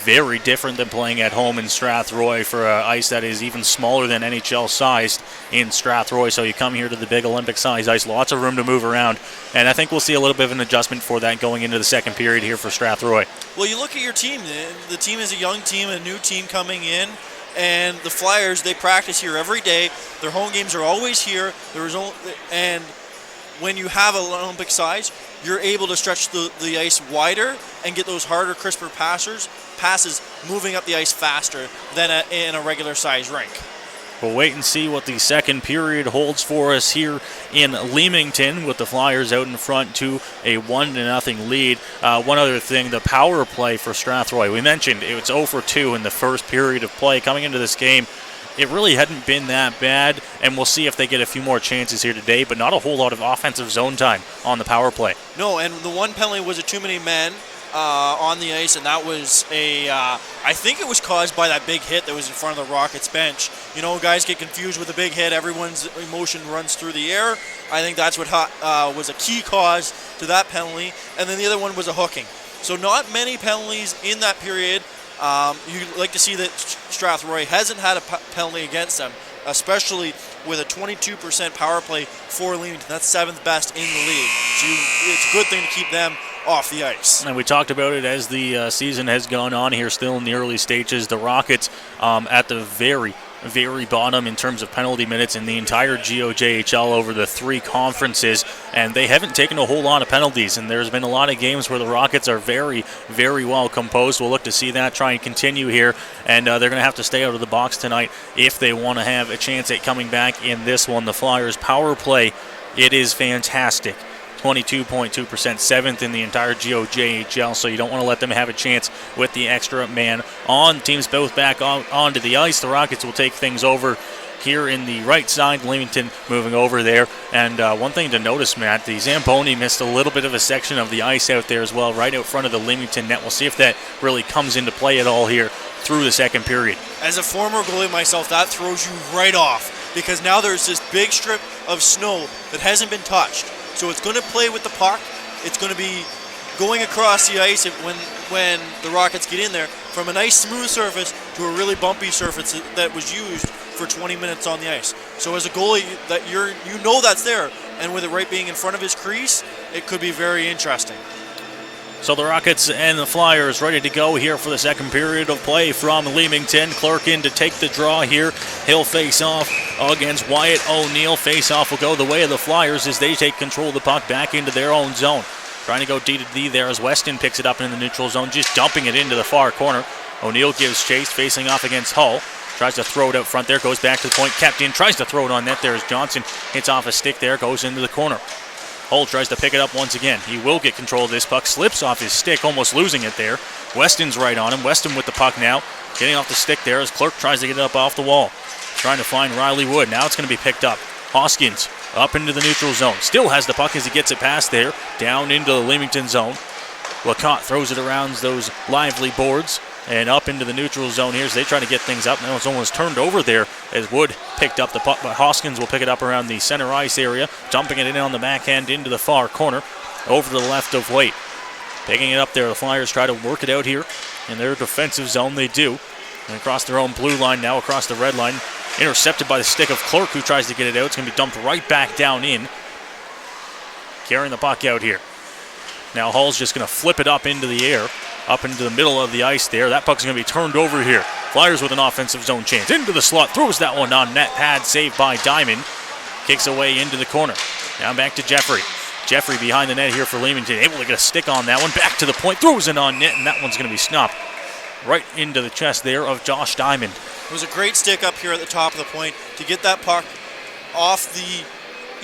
A: Very different than playing at home in Strathroy for ice that is even smaller than NHL-sized in Strathroy. So you come here to the big Olympic-sized ice, lots of room to move around, and I think we'll see a little bit of an adjustment for that going into the second period here for Strathroy.
B: Well, you look at your team. The team is a young team, a new team coming in, and the Flyers, they practice here every day. Their home games are always here. And when you have an Olympic size, you're able to stretch the ice wider and get those harder, crisper passes moving up the ice faster than in a regular size rink.
A: We'll wait and see what the second period holds for us here in Leamington with the Flyers out in front to a 1-0 lead. One other thing, the power play for Strathroy. We mentioned it was 0 for 2 in the first period of play. Coming into this game, it really hadn't been that bad, and we'll see if they get a few more chances here today, but not a whole lot of offensive zone time on the power play.
B: No, and the one penalty was a too many men on the ice, and that was I think it was caused by that big hit that was in front of the Rockets bench. You know, guys get confused with a big hit. Everyone's emotion runs through the air. I think that's what was a key cause to that penalty. And then the other one was a hooking. So not many penalties in that period. You'd like to see that Strathroy hasn't had a penalty against them, especially with a 22% power play for Leamington. That's 7th best in the league. So it's a good thing to keep them off the ice.
A: And we talked about it as the season has gone on here, still in the early stages. The Rockets at the very bottom in terms of penalty minutes in the entire GOJHL over the 3 conferences, and they haven't taken a whole lot of penalties, and there's been a lot of games where the Rockets are very well composed. We'll look to see that try and continue here, and they're going to have to stay out of the box tonight if they want to have a chance at coming back in this one. The Flyers power play, it is fantastic. 22.2%, 7th in the entire GOJHL, so you don't want to let them have a chance with the extra man on. Teams both back onto the ice. The Rockets will take things over here in the right side. Leamington moving over there. And one thing to notice, Matt, the Zamboni missed a little bit of a section of the ice out there as well, right out front of the Leamington net. We'll see if that really comes into play at all here through the second period.
B: As a former goalie myself, that throws you right off. because now there's this big strip of snow that hasn't been touched. So it's going to play with the puck. It's going to be going across the ice when the Rockets get in there, from a nice smooth surface to a really bumpy surface that was used for 20 minutes on the ice. So as a goalie, that you know that's there, and with it right being in front of his crease, it could be very interesting.
A: So the Rockets and the Flyers ready to go here for the second period of play from Leamington. Clark in to take the draw here. He'll face off against Wyatt O'Neill. Face off will go the way of the Flyers as they take control of the puck back into their own zone. Trying to go D to D there as Weston picks it up in the neutral zone, just dumping it into the far corner. O'Neill gives chase, facing off against Hull. Tries to throw it out front there, goes back to the point, kept in, tries to throw it on net there as Johnson hits off a stick there, goes into the corner. Hull tries to pick it up once again. He will get control of this puck, slips off his stick, almost losing it there. Weston's right on him. Weston with the puck now, getting off the stick there as Clark tries to get it up off the wall. Trying to find Riley Wood. Now it's going to be picked up. Hoskins up into the neutral zone. Still has the puck as he gets it past there, down into the Leamington zone. LeCotte throws it around those lively boards and up into the neutral zone here as they try to get things up. Now it's almost turned over there as Wood picked up the puck, but Hoskins will pick it up around the center ice area, dumping it in on the backhand into the far corner, over to the left of Waite. Picking it up there, the Flyers try to work it out here in their defensive zone. They do. And across their own blue line, now across the red line, intercepted by the stick of Clark, who tries to get it out. It's going to be dumped right back down in. Carrying the puck out here. Now Hull's just going to flip it up into the air, up into the middle of the ice there. That puck's going to be turned over here. Flyers with an offensive zone chance. Into the slot, throws that one on net pad, saved by Diamond. Kicks away into the corner. Now back to Jeffrey. Jeffrey behind the net here for Leamington. Able to get a stick on that one. Back to the point, throws it on net, and that one's going to be stopped right into the chest there of Josh Diamond.
B: It was a great stick up here at the top of the point to get that puck off the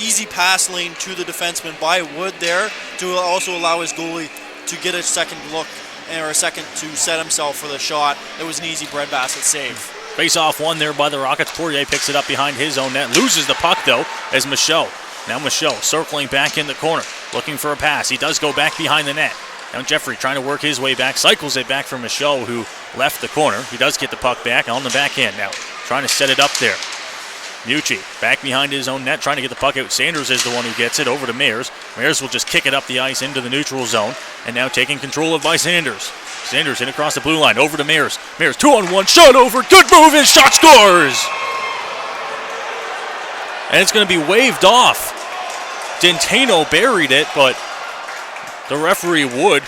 B: easy pass lane to the defenseman by Wood there, to also allow his goalie to get a second look or a second to set himself for the shot. It was an easy breadbasket save.
A: Face-off one there by the Rockets. Poirier picks it up behind his own net. Loses the puck, though, as Michaud. Now Michaud circling back in the corner, looking for a pass. He does go back behind the net. Now Jeffrey trying to work his way back. Cycles it back from Michaud, who left the corner. He does get the puck back on the backhand now. Trying to set it up there. Mucci back behind his own net, trying to get the puck out. Sanders is the one who gets it over to Mayers. Mayers will just kick it up the ice into the neutral zone, and now taken control of by Sanders. Sanders in across the blue line, over to Mayers. Mayers 2-on-1, shot over, good move, and shot scores! And it's going to be waved off. Dentano buried it, but the referee Wood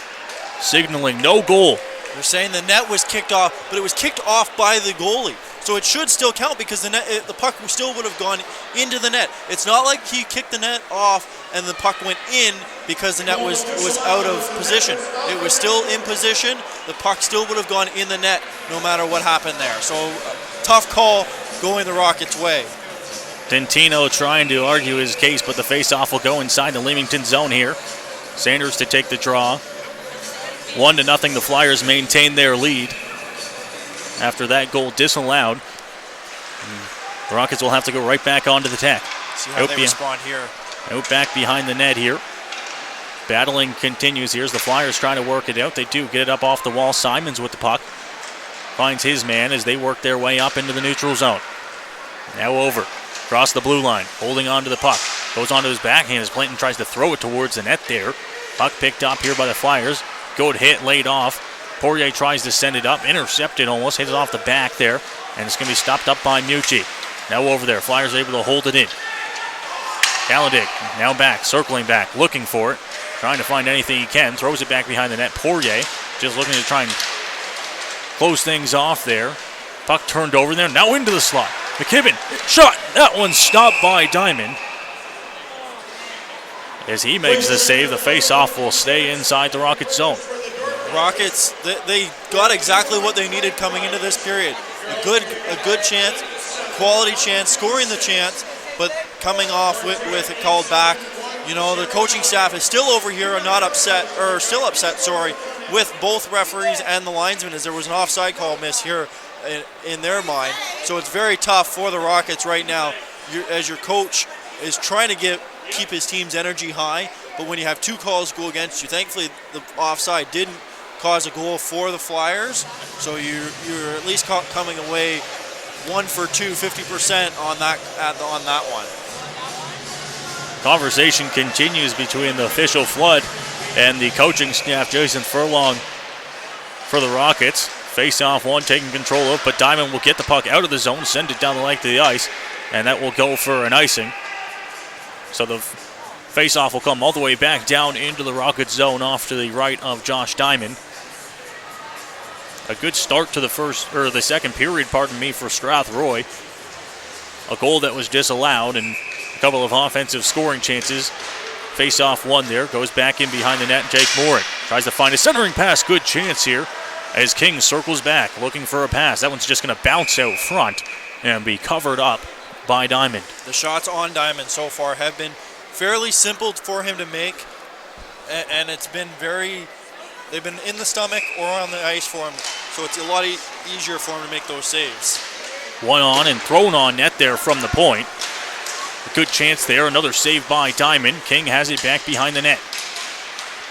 A: signaling no goal.
B: They're saying the net was kicked off, but it was kicked off by the goalie. So it should still count because the puck still would have gone into the net. It's not like he kicked the net off and the puck went in because the net was out of position. It was still in position. The puck still would have gone in the net no matter what happened there. So tough call going the Rockets' way.
A: Dentino trying to argue his case, but the face-off will go inside the Leamington zone here. Sanders to take the draw. 1-0, the Flyers maintain their lead after that goal disallowed. The Rockets will have to go right back onto the attack.
B: See how they respond here.
A: Out back behind the net here. Battling continues here as the Flyers trying to work it out. They do get it up off the wall. Simons with the puck. Finds his man as they work their way up into the neutral zone. Now over. Across the blue line. Holding on to the puck. Goes onto his backhand as Clinton tries to throw it towards the net there. Puck picked up here by the Flyers. Good hit laid off. Poirier tries to send it up. Intercepted almost. Hits it off the back there. And it's going to be stopped up by Mucci. Now over there. Flyers able to hold it in. Kaladic now back. Circling back. Looking for it. Trying to find anything he can. Throws it back behind the net. Poirier just looking to try and close things off there. Puck turned over there. Now into the slot. McKibben. Shot. That one's stopped by Diamond. As he makes the save, the face-off will stay inside the Rockets zone.
B: Rockets, they got exactly what they needed coming into this period. A good chance, quality chance, scoring the chance, but coming off with it called back. You know, the coaching staff is still over here and still upset, with both referees and the linesmen, as there was an offside call miss here in their mind. So it's very tough for the Rockets right now, as your coach is trying to keep his team's energy high, but when you have two calls go against you, thankfully the offside didn't cause a goal for the Flyers, so you're at least coming away 1 for 2, 50% on that one.
A: Conversation continues between the official Flood and the coaching staff. Jason Furlong for the Rockets. Face-off one, taking control of, but Diamond will get the puck out of the zone, send it down the length of the ice, and that will go for an icing. So the face-off will come all the way back down into the Rockets zone off to the right of Josh Diamond. A good start to the second period, for Strathroy. A goal that was disallowed and a couple of offensive scoring chances. Face-off one there, goes back in behind the net. Jake Moorick tries to find a centering pass. Good chance here as King circles back looking for a pass. That one's just going to bounce out front and be covered up by Diamond.
B: The shots on Diamond so far have been fairly simple for him to make, and it's been they've been in the stomach or on the ice for him, so it's a lot easier for him to make those saves.
A: One on and thrown on net there from the point. A good chance there, another save by Diamond. King has it back behind the net.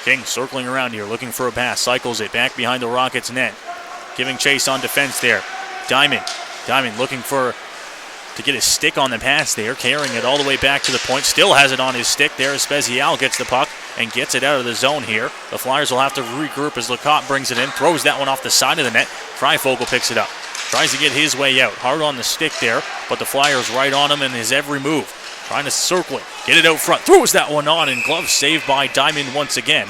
A: King circling around here, looking for a pass, cycles it back behind the Rockets net. Giving chase on defense there. Diamond looking to get his stick on the pass there, carrying it all the way back to the point. Still has it on his stick there as Spezial gets the puck and gets it out of the zone here. The Flyers will have to regroup as Lecoq brings it in, throws that one off the side of the net. Freifogel picks it up, tries to get his way out. Hard on the stick there, but the Flyers right on him in his every move. Trying to circle it, get it out front, throws that one on, and glove saved by Diamond once again.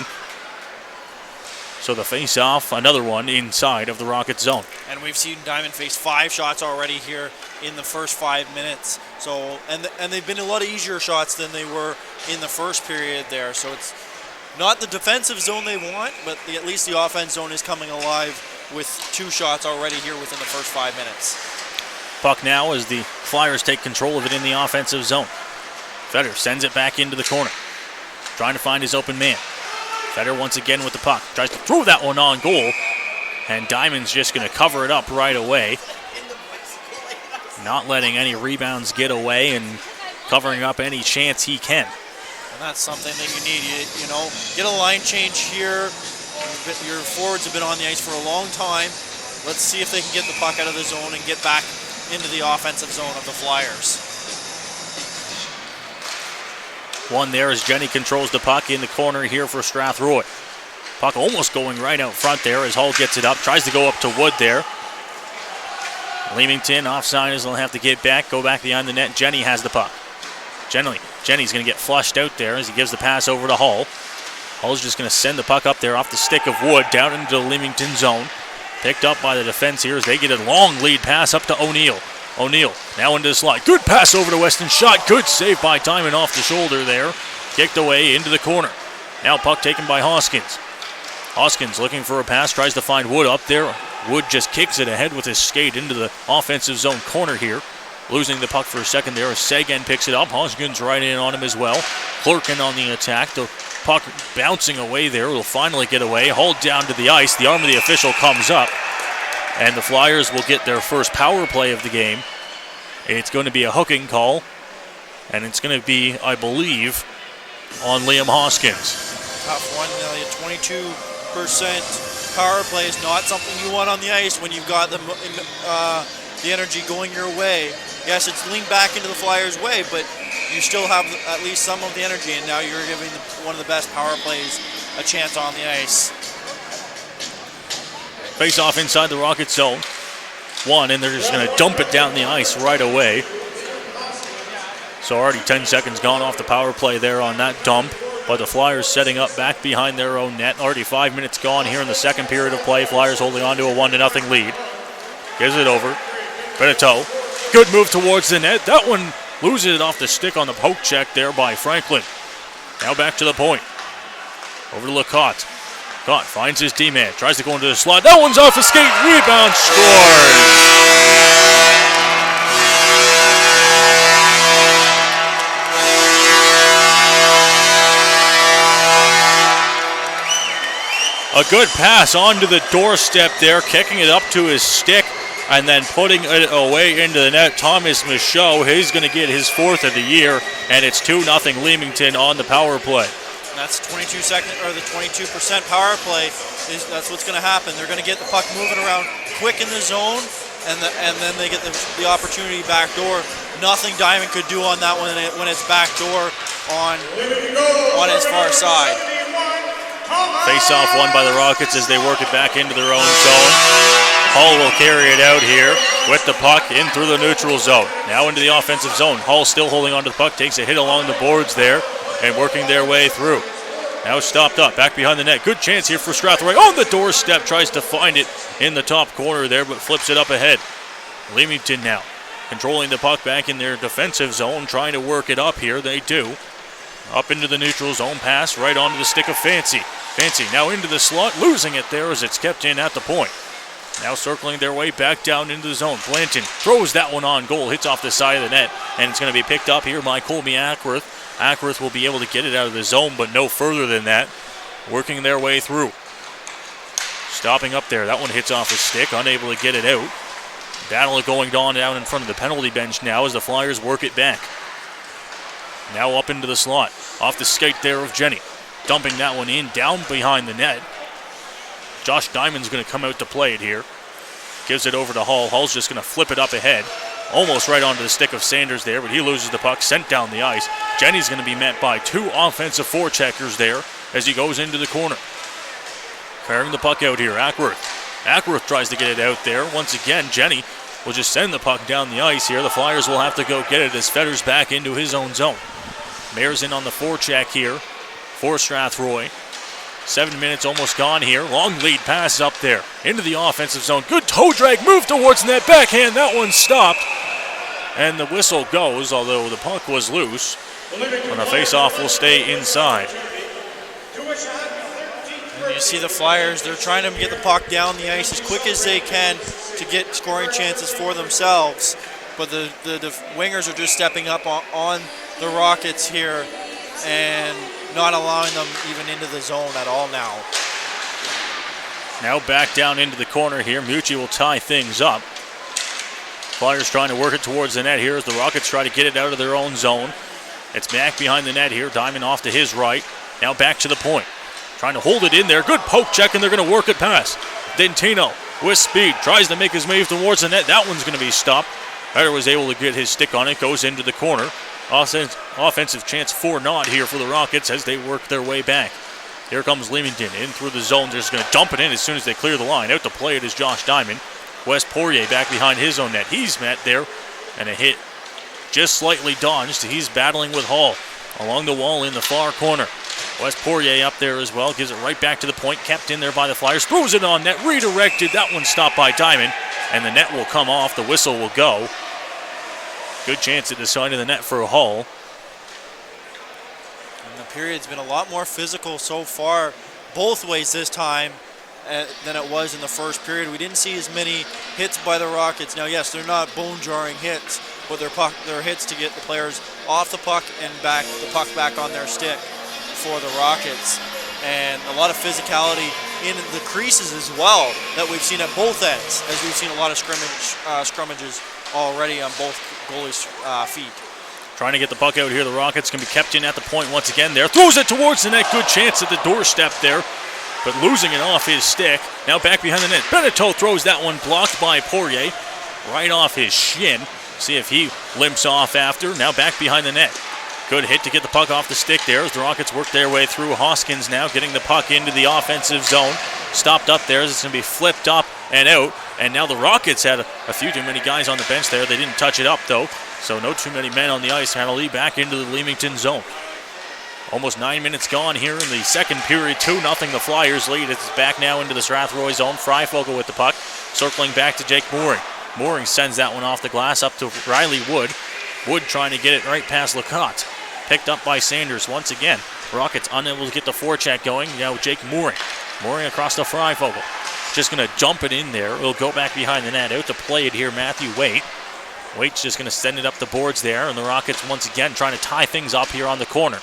A: So the face-off, another one inside of the Rockets zone.
B: And we've seen Diamond face 5 shots already here in the first 5 minutes. So and they've been a lot easier shots than they were in the first period there. So it's not the defensive zone they want, but at least the offense zone is coming alive with 2 shots already here within the first 5 minutes.
A: Puck now as the Flyers take control of it in the offensive zone. Feder sends it back into the corner, trying to find his open man. Feder once again with the puck, tries to throw that one on goal, and Diamond's just going to cover it up right away. Not letting any rebounds get away and covering up any chance he can.
B: And that's something that you need. You know, get a line change here. Your forwards have been on the ice for a long time. Let's see if they can get the puck out of the zone and get back into the offensive zone of the Flyers.
A: One there as Jenny controls the puck in the corner here for Strathroy. Puck almost going right out front there as Hull gets it up. Tries to go up to Wood there. Leamington offsiders will have to get back, go back behind the net. Jenny has the puck. Jenny's going to get flushed out there as he gives the pass over to Hull. Hull's just going to send the puck up there off the stick of Wood down into the Leamington zone. Picked up by the defense here as they get a long lead pass up to O'Neill. O'Neill now into the slot. Good pass over to Weston. Shot. Good save by Diamond off the shoulder there. Kicked away into the corner. Now puck taken by Hoskins. Hoskins looking for a pass. Tries to find Wood up there. Wood just kicks it ahead with his skate into the offensive zone corner here. Losing the puck for a second there as Sagan picks it up. Hoskins right in on him as well. Clerkin on the attack. The puck bouncing away there. Will finally get away. Hauled down to the ice. The arm of the official comes up. And the Flyers will get their first power play of the game. It's going to be a hooking call. And it's going to be, I believe, on Liam Hoskins.
B: Tough one. 22% power play is not something you want on the ice when you've got the energy going your way. Yes, it's leaned back into the Flyers' way, but you still have at least some of the energy, and now you're giving one of the best power plays a chance on the ice.
A: Face off inside the Rockets zone. One, and they're just going to dump it down the ice right away. So already 10 seconds gone off the power play there on that dump. But the Flyers setting up back behind their own net. Already 5 minutes gone here in the second period of play. Flyers holding on to a 1-0 lead. Gives it over. Beneteau. Good move towards the net. That one loses it off the stick on the poke check there by Franklin. Now back to the point. Over to Lecoq. Lecoq finds his D-man. Tries to go into the slot. That one's off a skate. Rebound. Scores. A good pass onto the doorstep there, kicking it up to his stick and then putting it away into the net. Thomas Michaud, he's going to get his 4th of the year, and it's 2-0 Leamington on the power play.
B: And that's the 22% power play. That's what's going to happen. They're going to get the puck moving around quick in the zone, and then they get the opportunity backdoor. Nothing Diamond could do on that one when it's backdoor on his far side.
A: Face-off won by the Rockets as they work it back into their own zone. Hull will carry it out here with the puck in through the neutral zone. Now into the offensive zone. Hull still holding on to the puck, takes a hit along the boards there and working their way through. Now stopped up, back behind the net. Good chance here for Strathroy. On the doorstep, tries to find it in the top corner there, but flips it up ahead. Leamington now controlling the puck back in their defensive zone, trying to work it up here. They do. Up into the neutral zone, pass right onto the stick of Fancy. Fancy now into the slot, losing it there as it's kept in at the point. Now circling their way back down into the zone. Blanton throws that one on goal, hits off the side of the net, and it's going to be picked up here by Colby Ackworth. Ackworth will be able to get it out of the zone, but no further than that. Working their way through. Stopping up there. That one hits off a stick, unable to get it out. Battle going on down in front of the penalty bench now as the Flyers work it back. Now up into the slot. Off the skate there of Jenny. Dumping that one in, down behind the net. Josh Diamond's going to come out to play it here. Gives it over to Hull. Hull's just going to flip it up ahead. Almost right onto the stick of Sanders there, but he loses the puck, sent down the ice. Jenny's going to be met by two offensive forecheckers there as he goes into the corner. Carrying the puck out here, Ackworth. Ackworth tries to get it out there. Once again, Jenny will just send the puck down the ice here. The Flyers will have to go get it as Fetter's back into his own zone. Mayor's in on the forecheck here for Strathroy. 7 minutes almost gone here. Long lead pass up there into the offensive zone. Good toe drag move towards net. Backhand. That one stopped. And the whistle goes, although the puck was loose. And the face-off will stay inside.
B: And you see the Flyers, they're trying to get the puck down the ice as quick as they can to get scoring chances for themselves. But the wingers are just stepping up on the Rockets here and not allowing them even into the zone at all now.
A: Now back down into the corner here. Mucci will tie things up. Flyers trying to work it towards the net here as the Rockets try to get it out of their own zone. It's back behind the net here. Diamond off to his right. Now back to the point. Trying to hold it in there. Good poke check, and they're going to work it past. Dentino with speed. Tries to make his move towards the net. That one's going to be stopped. Ryder was able to get his stick on it. Goes into the corner. Offensive chance for naught here for the Rockets as they work their way back. Here comes Leamington in through the zone. They're just going to dump it in as soon as they clear the line. Out to play it is Josh Diamond. Wes Poirier back behind his own net. He's met there, and a hit just slightly dodged. He's battling with Hall along the wall in the far corner. Wes Poirier up there as well. Gives it right back to the point. Kept in there by the Flyers. Throws it on net. Redirected. That one stopped by Diamond, and the net will come off. The whistle will go. Good chance at the side of the net for Hull.
B: And the period's been a lot more physical so far, both ways this time, than it was in the first period. We didn't see as many hits by the Rockets. Now, yes, they're not bone-jarring hits, but they're hits to get the players off the puck and back the puck back on their stick for the Rockets. And a lot of physicality in the creases as well that we've seen at both ends, as we've seen a lot of scrummages already on both goalies' feet.
A: Trying to get the puck out here. The Rockets can be kept in at the point once again there. Throws it towards the net. Good chance at the doorstep there, but losing it off his stick. Now back behind the net. Beneteau throws that one, blocked by Poirier. Right off his shin. See if he limps off after. Now back behind the net. Good hit to get the puck off the stick there as the Rockets work their way through. Hoskins now getting the puck into the offensive zone. Stopped up there as it's going to be flipped up and out. And now the Rockets had a few too many guys on the bench there. They didn't touch it up though. So no too many men on the ice. Penalty back into the Leamington zone. Almost 9 minutes gone here in the second period. 2-0 the Flyers lead. It's back now into the Strathroy zone. Freifogel with the puck. Circling back to Jake Mooring. Mooring sends that one off the glass up to Riley Wood. Wood trying to get it right past Lecotte. Picked up by Sanders once again. Rockets unable to get the forecheck going. Now Jake Mooring. Mooring across to Freifogel. Just going to dump it in there. It'll go back behind the net. Out to play it here, Matthew Waite. Waite's just going to send it up the boards there. And the Rockets once again trying to tie things up here on the corner.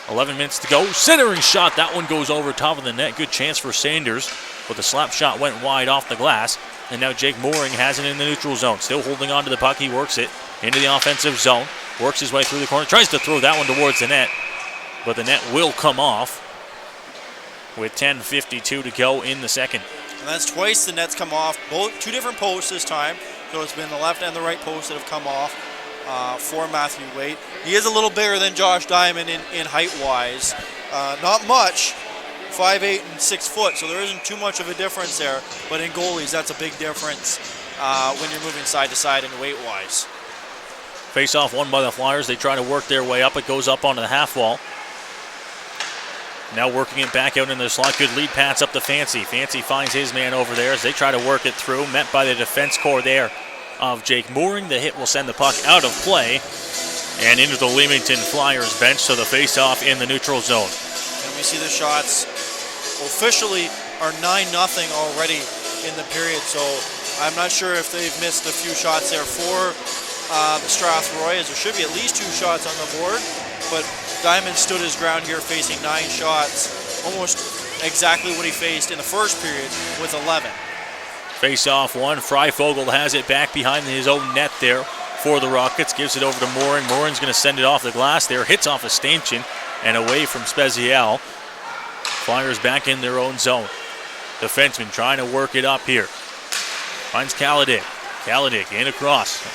A: 11 minutes to go. Centering shot. That one goes over top of the net. Good chance for Sanders. But the slap shot went wide off the glass. And now Jake Mooring has it in the neutral zone. Still holding on to the puck. He works it into the offensive zone. Works his way through the corner. Tries to throw that one towards the net. But the net will come off with 10:52 to go in the second.
B: And that's twice the net's come off, two different posts this time. So it's been the left and the right post that have come off for Matthew Waite. He is a little bigger than Josh Diamond in height-wise. Not much, 5'8" and 6 foot, so there isn't too much of a difference there. But in goalies, that's a big difference when you're moving side to side and weight-wise.
C: Face-off won by the Flyers. They try to work their way up. It goes up onto the half wall. Now working it back out in the slot. Good lead pass up to Fancy. Fancy finds his man over there as they try to work it through. Met by the defense core there of Jake Mooring. The hit will send the puck out of play and into the Leamington Flyers bench. So the face-off in the neutral zone.
B: And we see the shots officially are 9-0 already in the period. So I'm not sure if they've missed a few shots there for the Strathroy, as there should be at least 2 shots on the board. But Diamond stood his ground here, facing 9 shots, almost exactly what he faced in the first period with 11.
C: Face-off one. Freifogel has it back behind his own net there for the Rockets. Gives it over to Mooring. Mooring's going to send it off the glass there. Hits off a stanchion and away from Spezial. Flyers back in their own zone. Defenseman trying to work it up here. Finds Kaladick. Kaladick in across.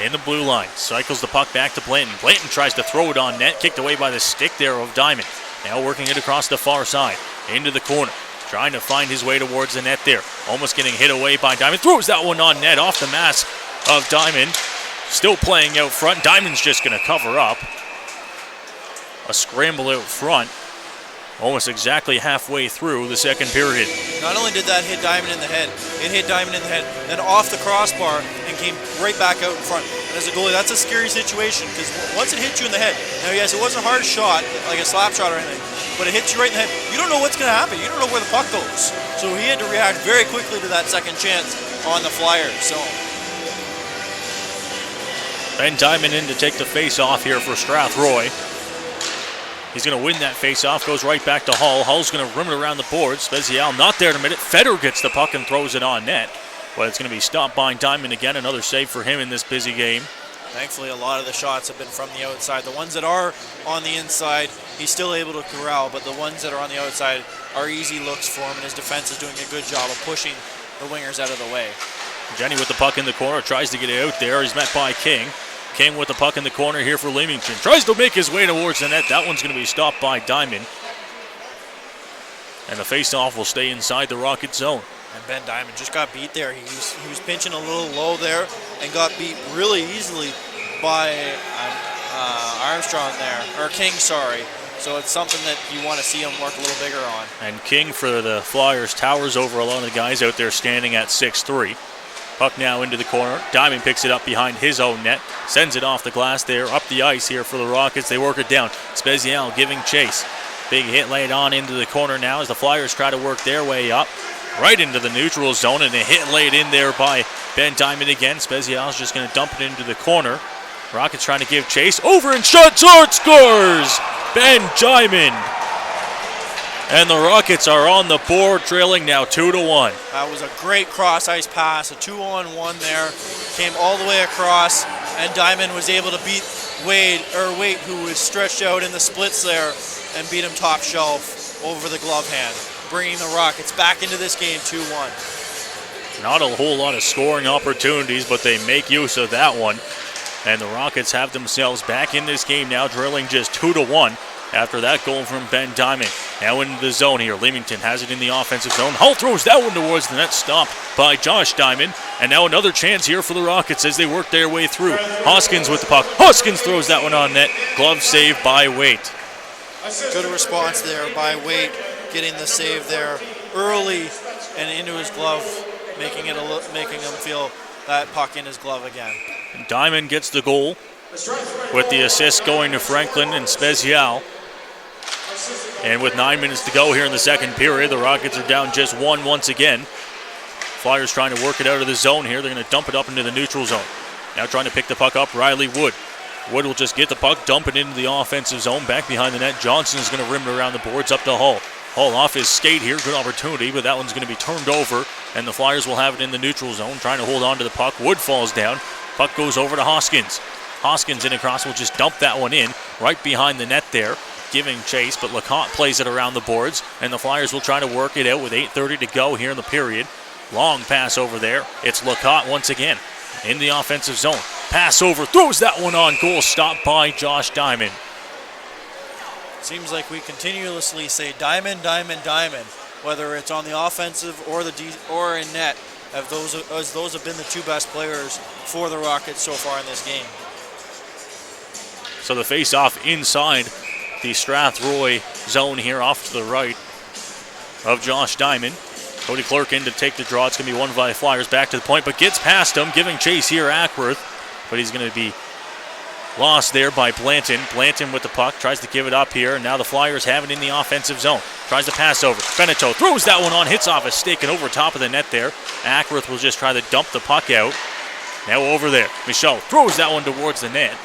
C: In the blue line. Cycles the puck back to Blanton. Blanton tries to throw it on net. Kicked away by the stick there of Diamond. Now working it across the far side. Into the corner. Trying to find his way towards the net there. Almost getting hit away by Diamond. Throws that one on net off the mask of Diamond. Still playing out front. Diamond's just going to cover up. A scramble out front. Almost exactly halfway through the second period.
B: Not only did that hit Diamond in the head, it hit Diamond in the head, then off the crossbar and came right back out in front. And as a goalie, that's a scary situation because once it hits you in the head, now yes, it wasn't a hard shot, like a slap shot or anything, but it hits you right in the head. You don't know what's going to happen. You don't know where the puck goes. So he had to react very quickly to that second chance on the Flyers. So
C: Ben Diamond in to take the face off here for Strathroy. He's going to win that face-off, goes right back to Hull. Hull's going to rim it around the board. Spezial not there in a minute. Feder gets the puck and throws it on net. But it's going to be stopped by Diamond again. Another save for him in this busy game.
B: Thankfully, a lot of the shots have been from the outside. The ones that are on the inside, he's still able to corral, but the ones that are on the outside are easy looks for him, and his defense is doing a good job of pushing the wingers out of the way.
C: Jenny with the puck in the corner, tries to get it out there. He's met by King. King with the puck in the corner here for Leamington. Tries to make his way towards the net. That one's going to be stopped by Diamond. And the face-off will stay inside the Rocket zone.
B: And Ben Diamond just got beat there. He was pinching a little low there and got beat really easily by Armstrong there, or King, sorry. So it's something that you want to see him work a little bigger on.
C: And King for the Flyers towers over a lot of the guys out there standing at 6'3". Puck now into the corner. Diamond picks it up behind his own net. Sends it off the glass there, up the ice here for the Rockets. They work it down. Spezial giving chase. Big hit laid on into the corner now as the Flyers try to work their way up. Right into the neutral zone, and a hit laid in there by Ben Diamond again. Spezial's just going to dump it into the corner. Rockets trying to give chase. Over and shot, scores! Ben Diamond. And the Rockets are on the board, trailing now 2-1.
B: That was a great cross-ice pass, a 2-on-1 there. Came all the way across, and Diamond was able to beat Waite, who was stretched out in the splits there, and beat him top shelf over the glove hand, bringing the Rockets back into this game 2-1.
C: Not a whole lot of scoring opportunities, but they make use of that one. And the Rockets have themselves back in this game now, trailing just 2-1. After that goal from Ben Diamond. Now into the zone here. Leamington has it in the offensive zone. Hull throws that one towards the net. Stopped by Josh Diamond. And now another chance here for the Rockets as they work their way through. Hoskins with the puck. Hoskins throws that one on net. Glove save by Waite.
B: Good response there by Waite, getting the save there early and into his glove, making him feel that puck in his glove again.
C: And Diamond gets the goal with the assist going to Franklin and Spezial. And with 9 minutes to go here in the second period, the Rockets are down just one once again. Flyers trying to work it out of the zone here. They're going to dump it up into the neutral zone. Now trying to pick the puck up, Riley Wood. Wood will just get the puck, dump it into the offensive zone, back behind the net. Johnson is going to rim it around the boards up to Hull. Hull off his skate here, good opportunity, but that one's going to be turned over, and the Flyers will have it in the neutral zone, trying to hold on to the puck. Wood falls down. Puck goes over to Hoskins. Hoskins in across will just dump that one in, right behind the net there, giving chase, but LeConte plays it around the boards, and the Flyers will try to work it out with 8:30 to go here in the period. Long pass over there. It's Lacotte once again in the offensive zone. Pass over, throws that one on goal, stopped by Josh Diamond.
B: Seems like we continuously say Diamond, Diamond, Diamond, whether it's on the offensive or or in net, as those have been the two best players for the Rockets so far in this game.
C: So the face-off inside the Strathroy zone here, off to the right of Josh Diamond. Cody Clerk in to take the draw. It's going to be won by Flyers, back to the point, but gets past him, giving chase here, Ackworth. But he's going to be lost there by Blanton. Blanton with the puck, tries to give it up here, and now the Flyers have it in the offensive zone. Tries to pass over. Beneteau throws that one on, hits off a stick and over top of the net there. Ackworth will just try to dump the puck out. Now over there. Michaud throws that one towards the net.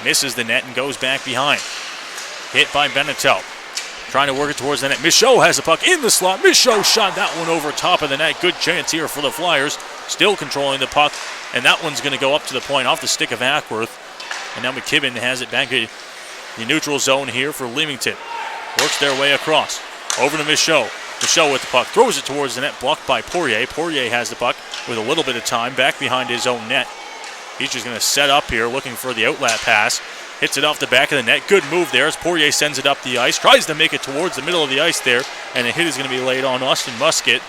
C: Misses the net and goes back behind. Hit by Beneteau. Trying to work it towards the net. Michaud has the puck in the slot. Michaud shot that one over top of the net. Good chance here for the Flyers. Still controlling the puck. And that one's going to go up to the point off the stick of Ackworth. And now McKibben has it back in the neutral zone here for Leamington. Works their way across. Over to Michaud. Michaud with the puck. Throws it towards the net. Blocked by Poirier. Poirier has the puck with a little bit of time back behind his own net. He's just going to set up here looking for the outlet pass. Hits it off the back of the net. Good move there as Poirier sends it up the ice. Tries to make it towards the middle of the ice there. And a hit is going to be laid on Austin Musket.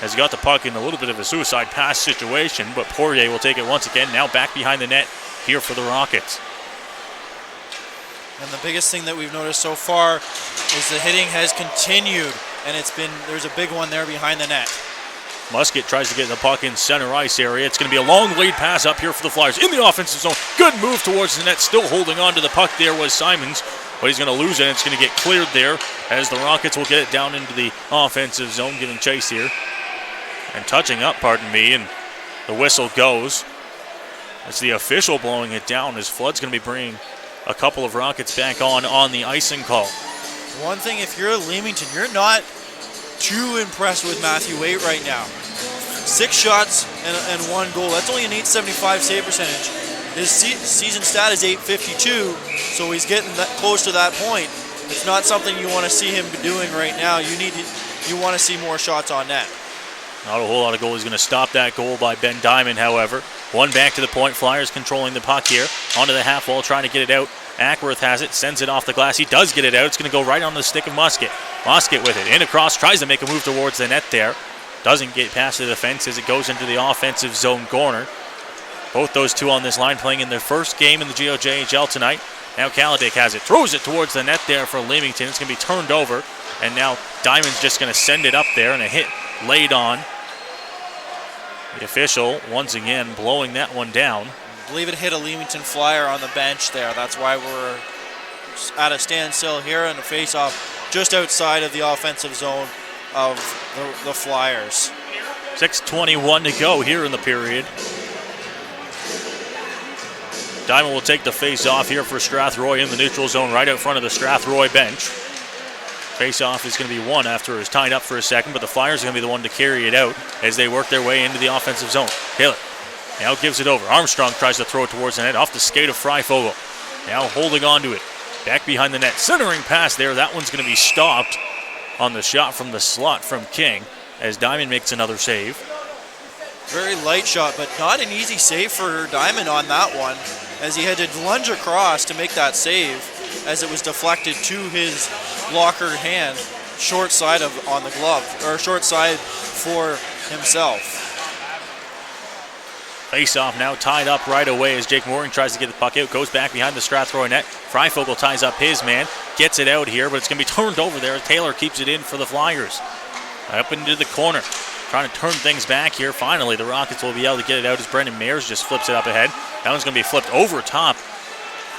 C: Has got the puck in a little bit of a suicide pass situation. But Poirier will take it once again. Now back behind the net here for the Rockets.
B: And the biggest thing that we've noticed so far is the hitting has continued. And there's a big one there behind the net.
C: Musket tries to get the puck in center ice area. It's going to be a long lead pass up here for the Flyers in the offensive zone. Good move towards the net. Still holding on to the puck there was Simons, but he's going to lose it. It's going to get cleared there as the Rockets will get it down into the offensive zone, giving chase here. And touching up, and the whistle goes. It's the official blowing it down as Flood's going to be bringing a couple of Rockets back on the icing call.
B: One thing, if you're Leamington, you're not too impressed with Matthew Waite right now. 6 shots and 1 goal. That's only an .875 save percentage. His season stat is .852, so he's getting that close to that point. It's not something you want to see him doing right now. You want to see more shots on net.
C: Not a whole lot of goals. He's going to stop that goal by Ben Diamond, however. One back to the point. Flyers controlling the puck here. Onto the half wall, trying to get it out. Ackworth has it, sends it off the glass. He does get it out. It's going to go right on the stick of Musket. Musket with it, in across, tries to make a move towards the net there. Doesn't get past the defense as it goes into the offensive zone corner. Both those two on this line playing in their first game in the GOJHL tonight. Now Kaladick has it, throws it towards the net there for Leamington. It's going to be turned over, and now Diamond's just going to send it up there, and a hit laid on. The official, once again, blowing that one down.
B: I believe it hit a Leamington Flyer on the bench there. That's why we're at a standstill here in the face-off just outside of the offensive zone of the Flyers.
C: 6:21 to go here in the period. Diamond will take the face-off here for Strathroy in the neutral zone right out front of the Strathroy bench. Face-off is going to be won after it was tied up for a second, but the Flyers are going to be the one to carry it out as they work their way into the offensive zone. Taylor now gives it over. Armstrong tries to throw it towards the net off the skate of Freifogel. Now holding on to it. Back behind the net. Centering pass there. That one's going to be stopped on the shot from the slot from King as Diamond makes another save.
B: Very light shot, but not an easy save for Diamond on that one, as he had to lunge across to make that save as it was deflected to his blocker hand, short side on the glove, or short side for himself.
C: Face-off now tied up right away as Jake Mooring tries to get the puck out. Goes back behind the Strathroy net. Freifogel ties up his man. Gets it out here, but it's going to be turned over there. Taylor keeps it in for the Flyers. Up into the corner. Trying to turn things back here. Finally, the Rockets will be able to get it out as Brendan Mayers just flips it up ahead. That one's going to be flipped over top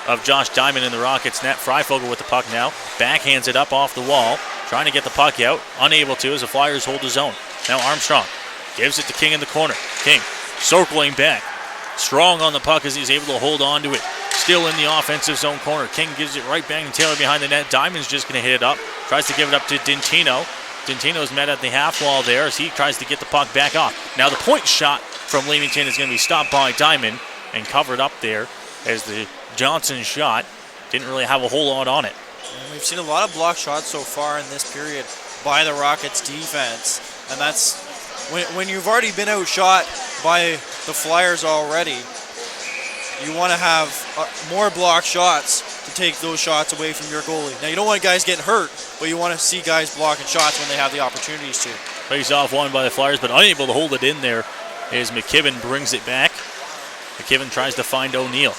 C: of Josh Diamond in the Rockets net. Freifogel with the puck now. Backhands it up off the wall. Trying to get the puck out. Unable to as the Flyers hold the zone. Now Armstrong gives it to King in the corner. King circling back. Strong on the puck as he's able to hold on to it. Still in the offensive zone corner. King gives it right back to Taylor behind the net. Diamond's just going to hit it up. Tries to give it up to Dintino. Dintino's met at the half wall there as he tries to get the puck back off. Now the point shot from Leamington is going to be stopped by Diamond and covered up there as the Johnson shot didn't really have a whole lot on it.
B: And we've seen a lot of block shots so far in this period by the Rockets defense, and that's when you've already been outshot by the Flyers already, you want to have more block shots to take those shots away from your goalie. Now, you don't want guys getting hurt, but you want to see guys blocking shots when they have the opportunities to.
C: Face off won by the Flyers, but unable to hold it in there as McKibben brings it back. McKibben tries to find O'Neill.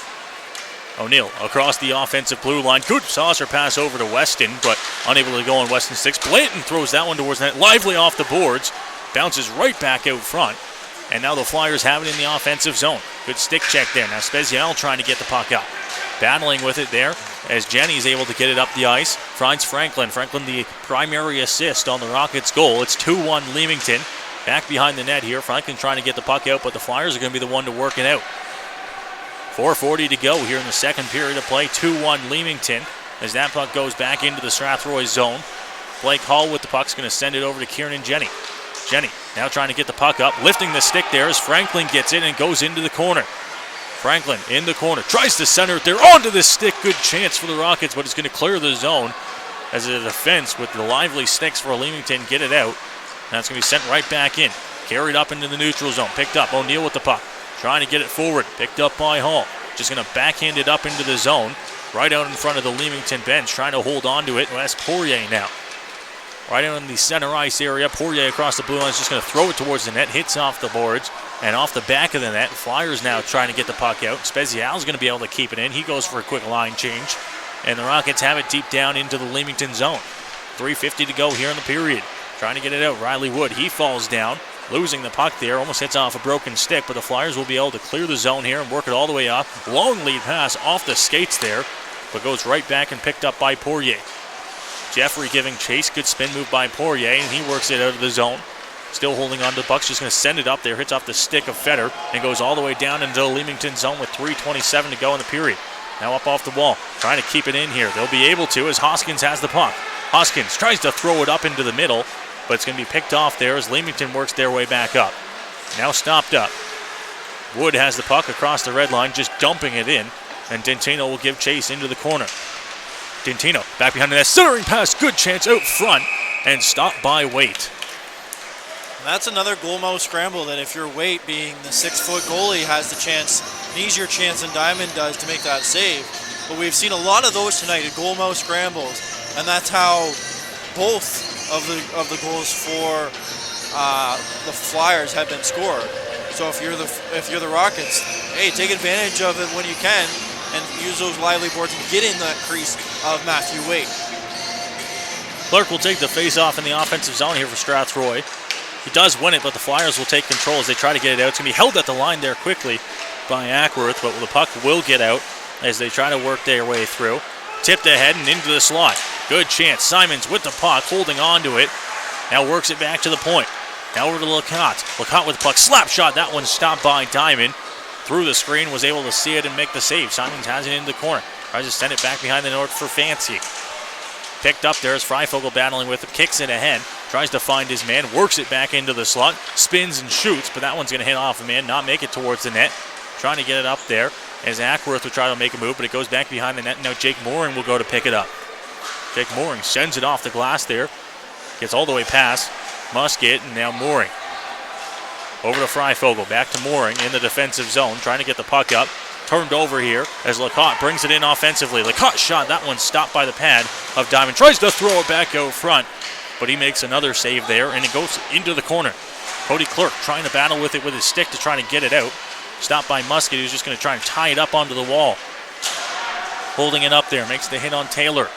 C: O'Neill across the offensive blue line. Good saucer pass over to Weston, but unable to go on Weston's sticks. Blanton throws that one towards the net. Lively off the boards. Bounces right back out front. And now the Flyers have it in the offensive zone. Good stick check there. Now Spezial trying to get the puck up. Battling with it there as Jenny's able to get it up the ice. Finds Franklin. Franklin the primary assist on the Rockets' goal. It's 2-1 Leamington. Back behind the net here. Franklin trying to get the puck out, but the Flyers are going to be the one to work it out. 4:40 to go here in the second period of play. 2-1 Leamington as that puck goes back into the Strathroy zone. Blake Hall with the puck's going to send it over to Kieran Jenny. Jenny now trying to get the puck up. Lifting the stick there as Franklin gets it and goes into the corner. Franklin in the corner. Tries to center it there onto the stick. Good chance for the Rockets, but it's going to clear the zone as a defense with the lively sticks for Leamington. Get it out. That's going to be sent right back in. Carried up into the neutral zone. Picked up. O'Neill with the puck. Trying to get it forward. Picked up by Hall. Just going to backhand it up into the zone. Right out in front of the Leamington bench. Trying to hold on to it. Well, that's Poirier now. Right out in the center ice area. Poirier across the blue line is just going to throw it towards the net. Hits off the boards and off the back of the net. Flyers now trying to get the puck out. Spezial's going to be able to keep it in. He goes for a quick line change. And the Rockets have it deep down into the Leamington zone. 3:50 to go here in the period. Trying to get it out. Riley Wood, he falls down. Losing the puck there. Almost hits off a broken stick, but the Flyers will be able to clear the zone here and work it all the way up. Long lead pass off the skates there, but goes right back and picked up by Poirier. Jeffrey giving chase. Good spin move by Poirier, and he works it out of the zone. Still holding on to the puck. Just going to send it up there. Hits off the stick of Fetter and goes all the way down into the Leamington zone with 3:27 to go in the period. Now up off the wall. Trying to keep it in here. They'll be able to as Hoskins has the puck. Hoskins tries to throw it up into the middle, but it's going to be picked off there as Leamington works their way back up. Now stopped up. Wood has the puck across the red line, just dumping it in, and Dentino will give chase into the corner. Dentino back behind the net, centering pass, good chance out front, and stopped by Waite.
B: That's another goal mouth scramble that if you're Waite, being the 6-foot goalie, has the chance, an easier chance than Diamond does to make that save. But we've seen a lot of those tonight, goal mouth scrambles, and that's how both of the goals for the Flyers have been scored. So if you're the Rockets, hey, take advantage of it when you can and use those lively boards and get in that crease of Matthew Waite.
C: Clark will take the face-off in the offensive zone here for Strathroy. He does win it, but the Flyers will take control as they try to get it out. It's going to be held at the line there quickly by Ackworth, but the puck will get out as they try to work their way through. Tipped ahead and into the slot. Good chance. Simons with the puck, holding on to it. Now works it back to the point. Now over to Lecotte. Lecotte with the puck. Slap shot. That one stopped by Diamond. Through the screen, was able to see it and make the save. Simons has it into the corner. Tries to send it back behind the north for Fancy. Picked up there as Freifogel battling with it. Kicks it ahead. Tries to find his man. Works it back into the slot. Spins and shoots, but that one's going to hit off a man. Not make it towards the net. Trying to get it up there as Ackworth will try to make a move, but it goes back behind the net. Now Jake Mooring will go to pick it up. Jake Mooring sends it off the glass there. Gets all the way past Musket, and now Mooring. Over to Freifogel, back to Mooring in the defensive zone, trying to get the puck up. Turned over here as Lecotte brings it in offensively. Lecotte shot, that one stopped by the pad of Diamond. Tries to throw it back out front, but he makes another save there, and it goes into the corner. Cody Clark trying to battle with it with his stick to try to get it out. Stopped by Musket, who's just going to try and tie it up onto the wall. Holding it up there, makes the hit on Taylor.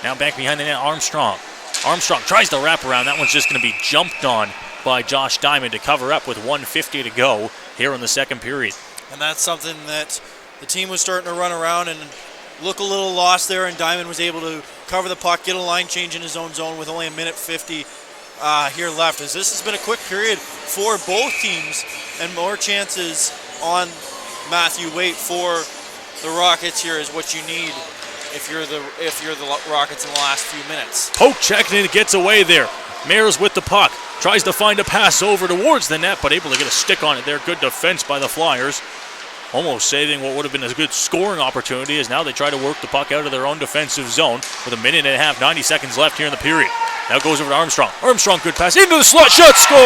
C: Now back behind the net, Armstrong. Armstrong tries to wrap around. That one's just going to be jumped on by Josh Diamond to cover up with 1:50 to go here in the second period.
B: And that's something that the team was starting to run around and look a little lost there, and Diamond was able to cover the puck, get a line change in his own zone with only 1:50 here left. As this has been a quick period for both teams, and more chances on Matthew Waite for the Rockets here is what you need if you're the Rockets in the last few minutes.
C: Poke checking and it gets away there. Mayers with the puck. Tries to find a pass over towards the net, but able to get a stick on it there. Good defense by the Flyers. almost saving what would have been a good scoring opportunity as now they try to work the puck out of their own defensive zone with a minute and a half, 90 seconds left here in the period. Now goes over to Armstrong. Armstrong, good pass into the slot, shot, scores!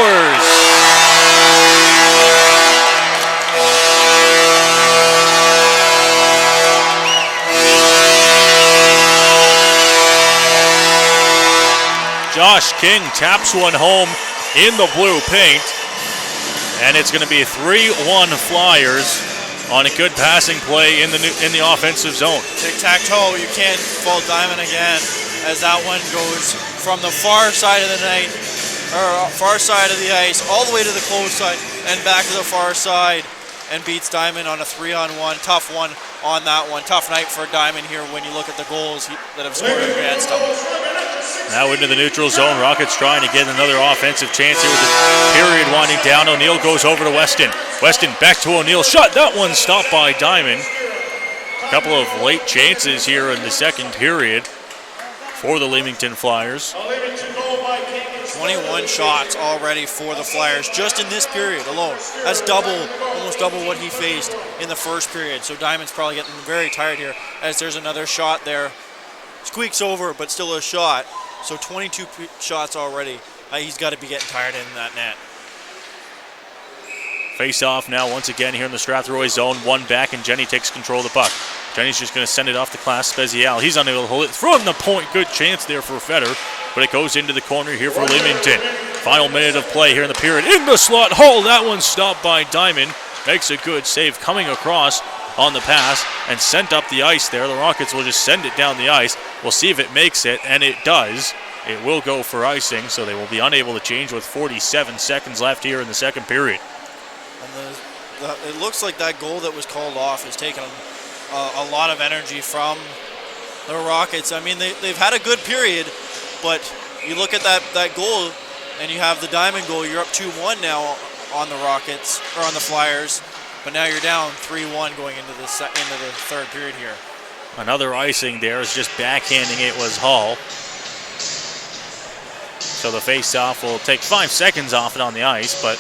C: Josh King taps one home in the blue paint, and it's going to be 3-1 Flyers on a good passing play in the offensive zone.
B: Tic-tac-toe, you can't fault Diamond again as that one goes from the far side of the night, or far side of the ice, all the way to the close side and back to the far side, and beats Diamond on a 3-on-1. Tough one on that one. Tough night for Diamond here when you look at the goals that have scored against him.
C: Now into the neutral zone. Rockets trying to get another offensive chance here with the period winding down. O'Neill goes over to Weston. Weston back to O'Neill. Shot. That one stopped by Diamond. A couple of late chances here in the second period for the Leamington Flyers.
B: 21 shots already for the Flyers just in this period alone. That's almost double what he faced in the first period. So Diamond's probably getting very tired here as there's another shot there. Squeaks over, but still a shot. So 22 shots already. He's got to be getting tired in that net.
C: Face off now once again here in the Strathroy zone. One back and Jenny takes control of the puck. Jenny's just going to send it off to Class Spezial. He's unable to hold it from the point. Good chance there for Fetter, but it goes into the corner here for Leamington. Final minute of play here in the period. In the slot. Hole. That one stopped by Diamond. Makes a good save coming across on the pass and sent up the ice there. The Rockets will just send it down the ice. We'll see if it makes it, and it does. It will go for icing, so they will be unable to change with 47 seconds left here in the second period.
B: And it looks like that goal that was called off has taken a lot of energy from the Rockets. I mean, they've had a good period, but you look at that goal and you have the Diamond goal. You're up 2-1 now on the Rockets, or on the Flyers. But now you're down 3-1 going into the third period here.
C: Another icing there is just backhanding it was Hall. So the face-off will take 5 seconds off it on the ice, but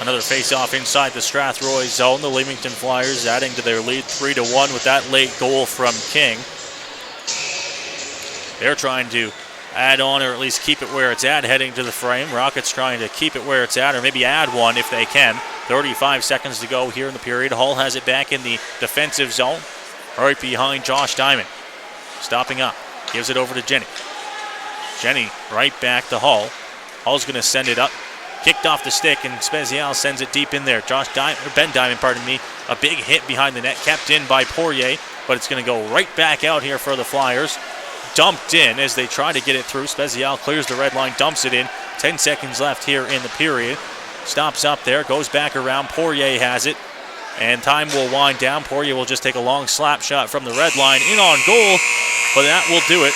C: another face-off inside the Strathroy zone. The Leamington Flyers adding to their lead 3-1 with that late goal from King. They're trying to add on or at least keep it where it's at heading to the frame. Rockets trying to keep it where it's at or maybe add one if they can. 35 seconds to go here in the period. Hall has it back in the defensive zone, right behind Josh Diamond. Stopping up, gives it over to Jenny. Jenny right back to Hall. Hall's going to send it up. Kicked off the stick, and Spezial sends it deep in there. Ben Diamond, a big hit behind the net, kept in by Poirier, but it's going to go right back out here for the Flyers. Dumped in as they try to get it through. Spezial clears the red line, dumps it in. 10 seconds left here in the period. Stops up there, goes back around. Poirier has it, and time will wind down. Poirier will just take a long slap shot from the red line in on goal, but that will do it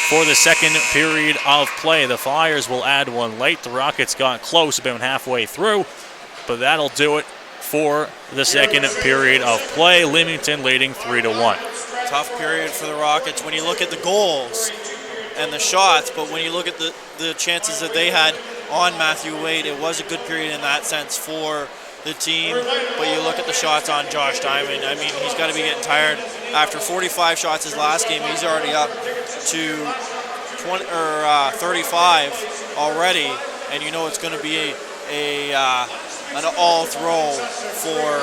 C: for the second period of play. The Flyers will add one late. The Rockets got close about halfway through, but that'll do it for the second period of play. Leamington leading 3-1.
B: Tough period for the Rockets when you look at the goals and the shots, but when you look at the chances that they had on Matthew Wade, it was a good period in that sense for the team, but you look at the shots on Josh Diamond. I mean, he's got to be getting tired. After 45 shots his last game, he's already up to 35 already, and you know it's going to be an all-throw for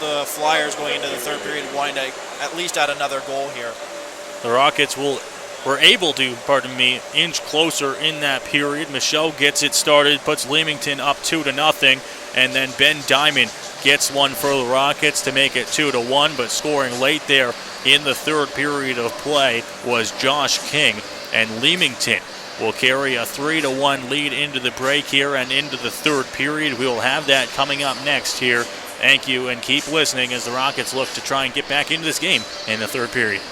B: the Flyers going into the third period, wanting to at least add another goal here.
C: The Rockets were able to, inch closer in that period. Michelle gets it started, puts Leamington up 2-0, and then Ben Diamond gets one for the Rockets to make it 2-1, but scoring late there in the third period of play was Josh King, and Leamington will carry a 3-1 lead into the break here and into the third period. We will have that coming up next here. Thank you, and keep listening as the Rockets look to try and get back into this game in the third period.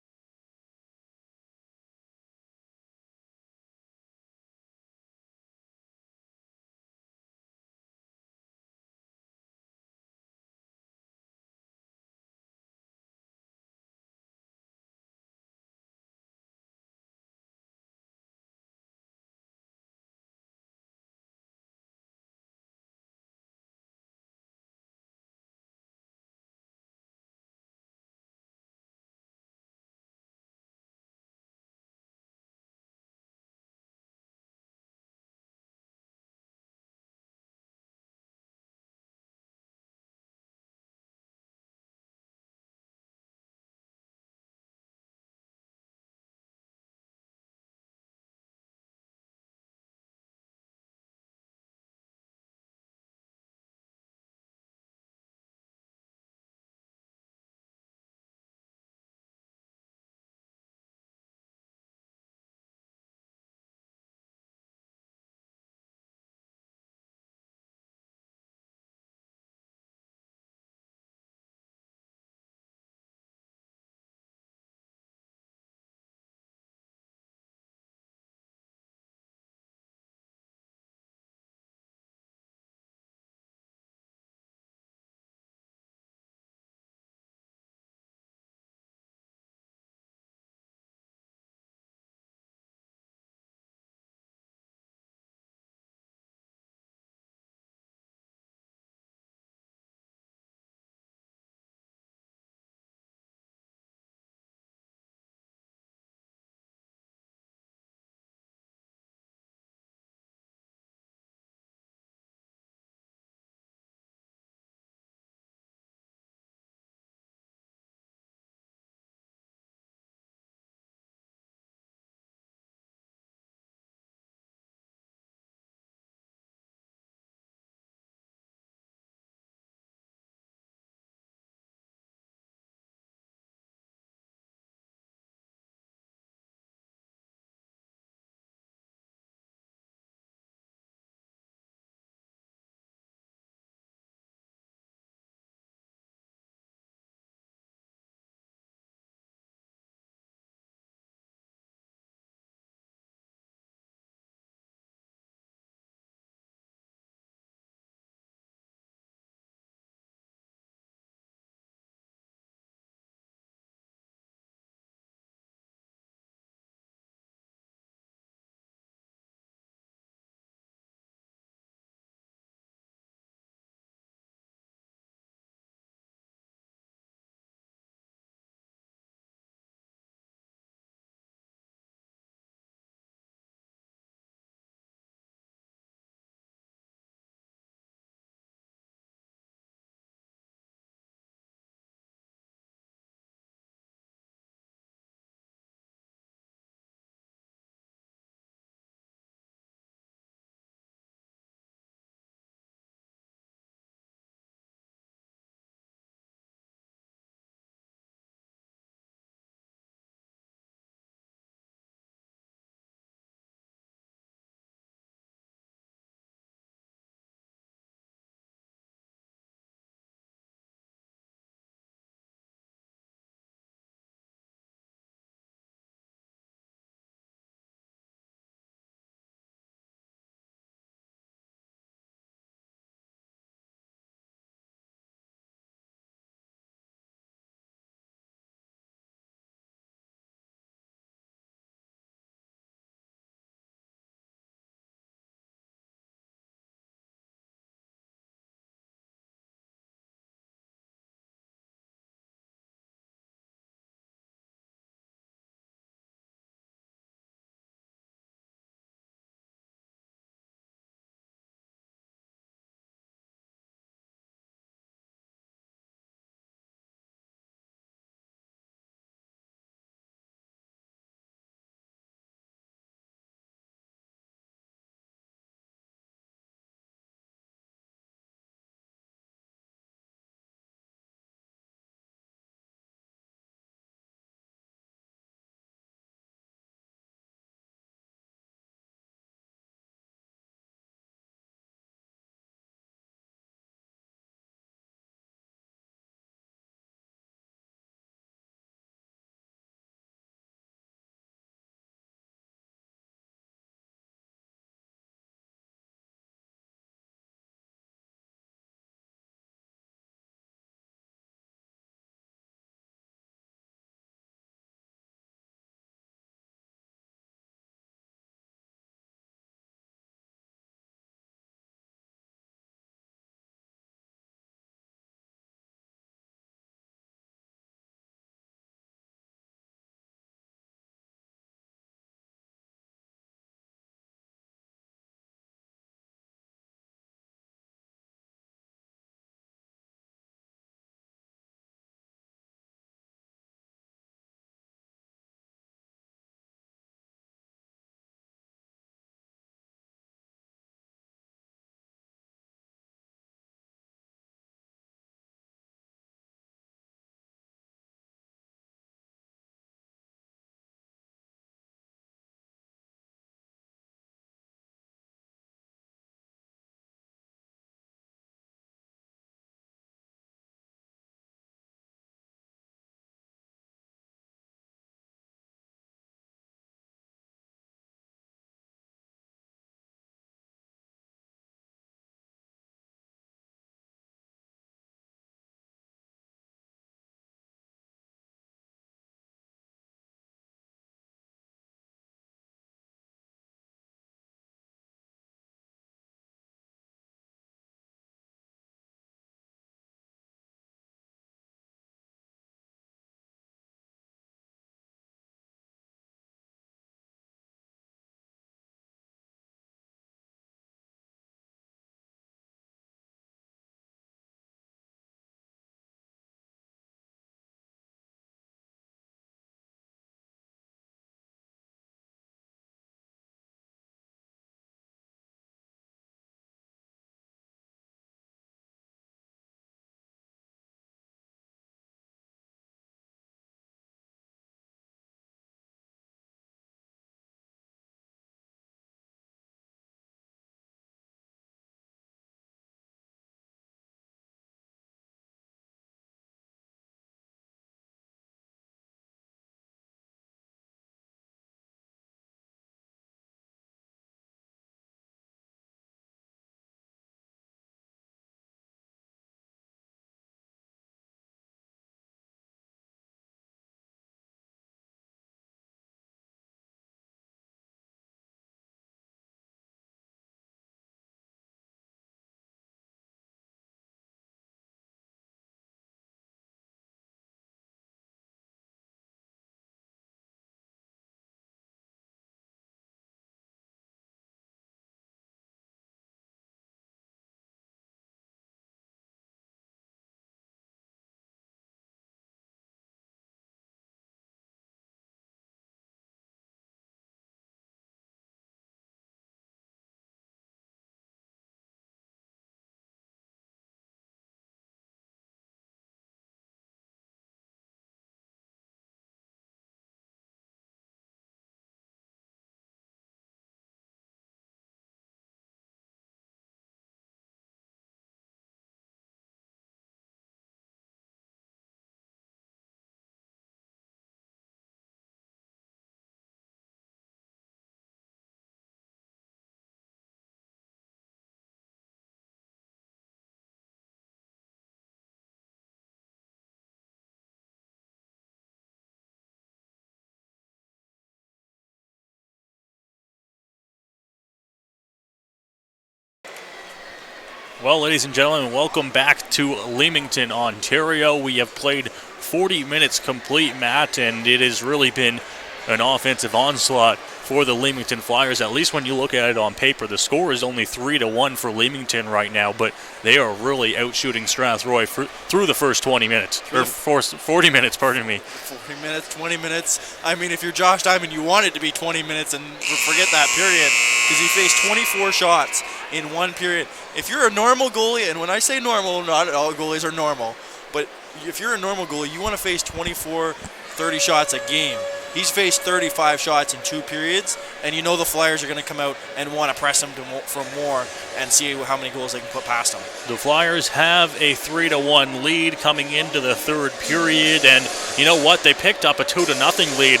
C: Well, ladies and gentlemen, welcome back to Leamington, Ontario. We have played 40 minutes complete, Matt, and it has really been an offensive onslaught for the Leamington Flyers. At least when you look at it on paper, the score is only 3-1 for Leamington right now, but they are really outshooting Strathroy through the first 20 minutes, or 40 minutes, pardon me.
B: 40 minutes, 20 minutes. I mean, if you're Josh Diamond, you want it to be 20 minutes and forget that period, because he faced 24 shots in one period. If you're a normal goalie, and when I say normal, not all goalies are normal, but if you're a normal goalie, you want to face 24, 30 shots a game. He's faced 35 shots in 2 periods, and you know the Flyers are going to come out and want to press him for more and see how many goals they can put past him.
C: The Flyers have a 3-1 lead coming into the third period, and you know what? They picked up a 2-0 lead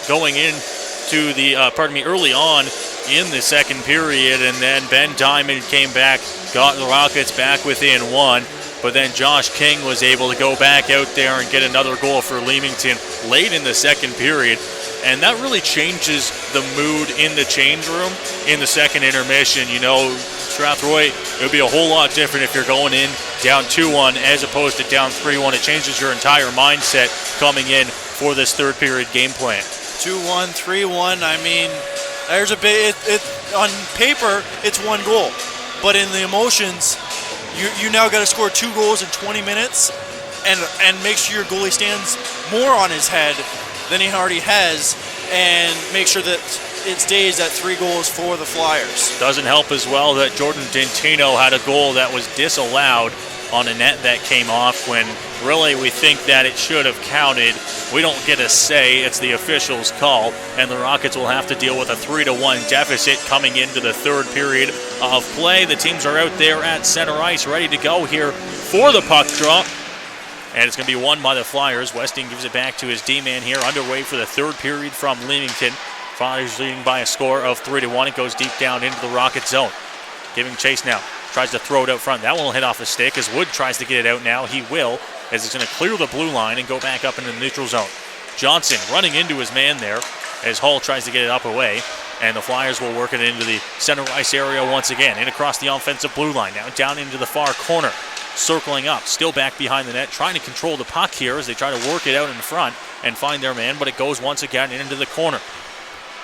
C: going into the, early on in the second period, and then Ben Diamond came back, got the Rockets back within 1. But then Josh King was able to go back out there and get another goal for Leamington late in the second period. And that really changes the mood in the change room in the second intermission. You know, Strathroy, it would be a whole lot different if you're going in down 2-1 as opposed to down 3-1. It changes your entire mindset coming in for this third period game plan.
B: 2-1, 3-1, I mean, there's a bit, on paper, it's 1 goal. But in the emotions, you now got to score 2 goals in 20 minutes and make sure your goalie stands more on his head than he already has and make sure that it stays at 3 goals for the Flyers.
C: Doesn't help as well that Jordan Dentino had a goal that was disallowed on a net that came off when really we think that it should have counted. We don't get a say. It's the officials' call, and the Rockets will have to deal with a 3-1 deficit coming into the third period of play. The teams are out there at center ice ready to go here for the puck drop, and it's going to be won by the Flyers. Westing gives it back to his D-man here, underway for the third period from Leamington. Flyers leading by a score of 3-1. It goes deep down into the Rocket zone. Giving chase now. Tries to throw it out front. That one will hit off the stick as Wood tries to get it out now. He will, as he's going to clear the blue line and go back up into the neutral zone. Johnson running into his man there as Hall tries to get it up away. And the Flyers will work it into the center ice area once again. In across the offensive blue line. Now down into the far corner. Circling up. Still back behind the net. Trying to control the puck here as they try to work it out in front and find their man. But it goes once again into the corner.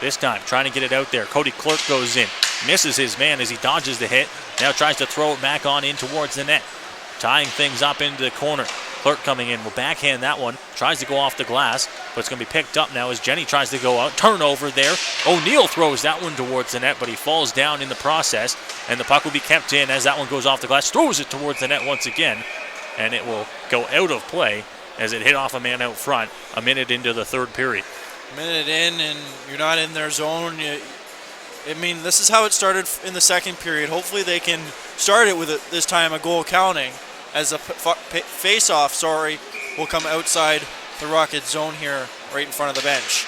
C: This time trying to get it out there. Cody Clerk goes in. Misses his man as he dodges the hit. Now tries to throw it back on in towards the net. Tying things up into the corner. Clerk coming in will backhand that one. Tries to go off the glass, but it's going to be picked up now as Jenny tries to go out. Turnover there. O'Neill throws that one towards the net, but he falls down in the process. And the puck will be kept in as that one goes off the glass. Throws it towards the net once again. And it will go out of play as it hit off a man out front a minute into the third period.
B: A minute in and you're not in their zone. I mean, this is how it started in the second period. Hopefully they can start it with this time a goal counting as a face-off, will come outside the Rockets zone here right in front of the bench.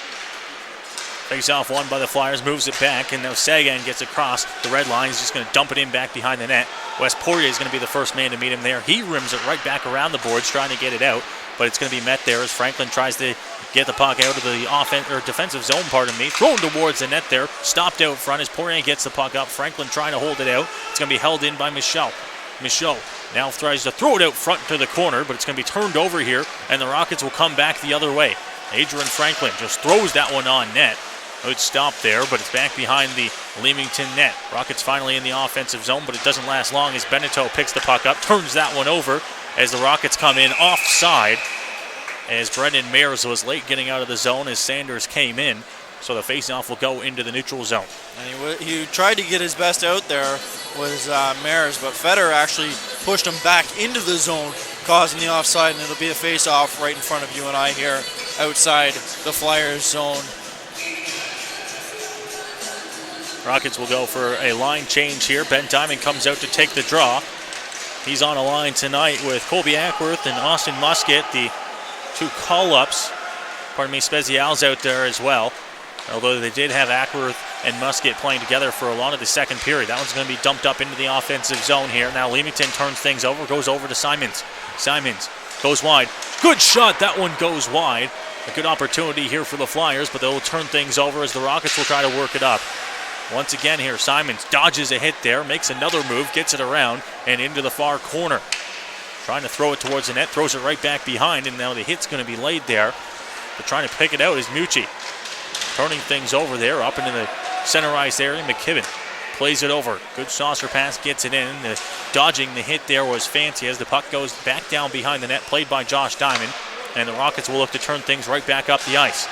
C: Face-off won by the Flyers, moves it back, and now Sagan gets across the red line. He's just going to dump it in back behind the net. Wes Poirier is going to be the first man to meet him there. He rims it right back around the boards, trying to get it out, but it's going to be met there as Franklin tries to get the puck out of the defensive zone, thrown towards the net there, stopped out front as Poirier gets the puck up. Franklin trying to hold it out. It's going to be held in by Michaud. Michaud now tries to throw it out front to the corner, but it's going to be turned over here, and the Rockets will come back the other way. Adrian Franklin just throws that one on net. Good stop there, but it's back behind the Leamington net. Rockets finally in the offensive zone, but it doesn't last long as Benito picks the puck up, turns that one over as the Rockets come in offside, as Brendan Mayers was late getting out of the zone as Sanders came in. So the faceoff will go into the neutral zone.
B: And he tried to get his best out there was Mayers, but Feder actually pushed him back into the zone, causing the offside, and it'll be a faceoff right in front of you and I here outside the Flyers zone.
C: Rockets will go for a line change here. Ben Diamond comes out to take the draw. He's on a line tonight with Colby Ackworth and Austin Musket, the 2 call-ups. Spezial's out there as well. Although they did have Ackworth and Musket playing together for a lot of the second period. That one's going to be dumped up into the offensive zone here. Now Leamington turns things over, goes over to Simons. Simons goes wide. Good shot. That one goes wide. A good opportunity here for the Flyers, but they'll turn things over as the Rockets will try to work it up. Once again here, Simons dodges a hit there, makes another move, gets it around and into the far corner. Trying to throw it towards the net, throws it right back behind, and now the hit's going to be laid there. But trying to pick it out is Mucci. Turning things over there, up into the center ice area. McKibben plays it over. Good saucer pass, gets it in. Dodging the hit there was fancy as the puck goes back down behind the net, played by Josh Diamond. And the Rockets will look to turn things right back up the ice.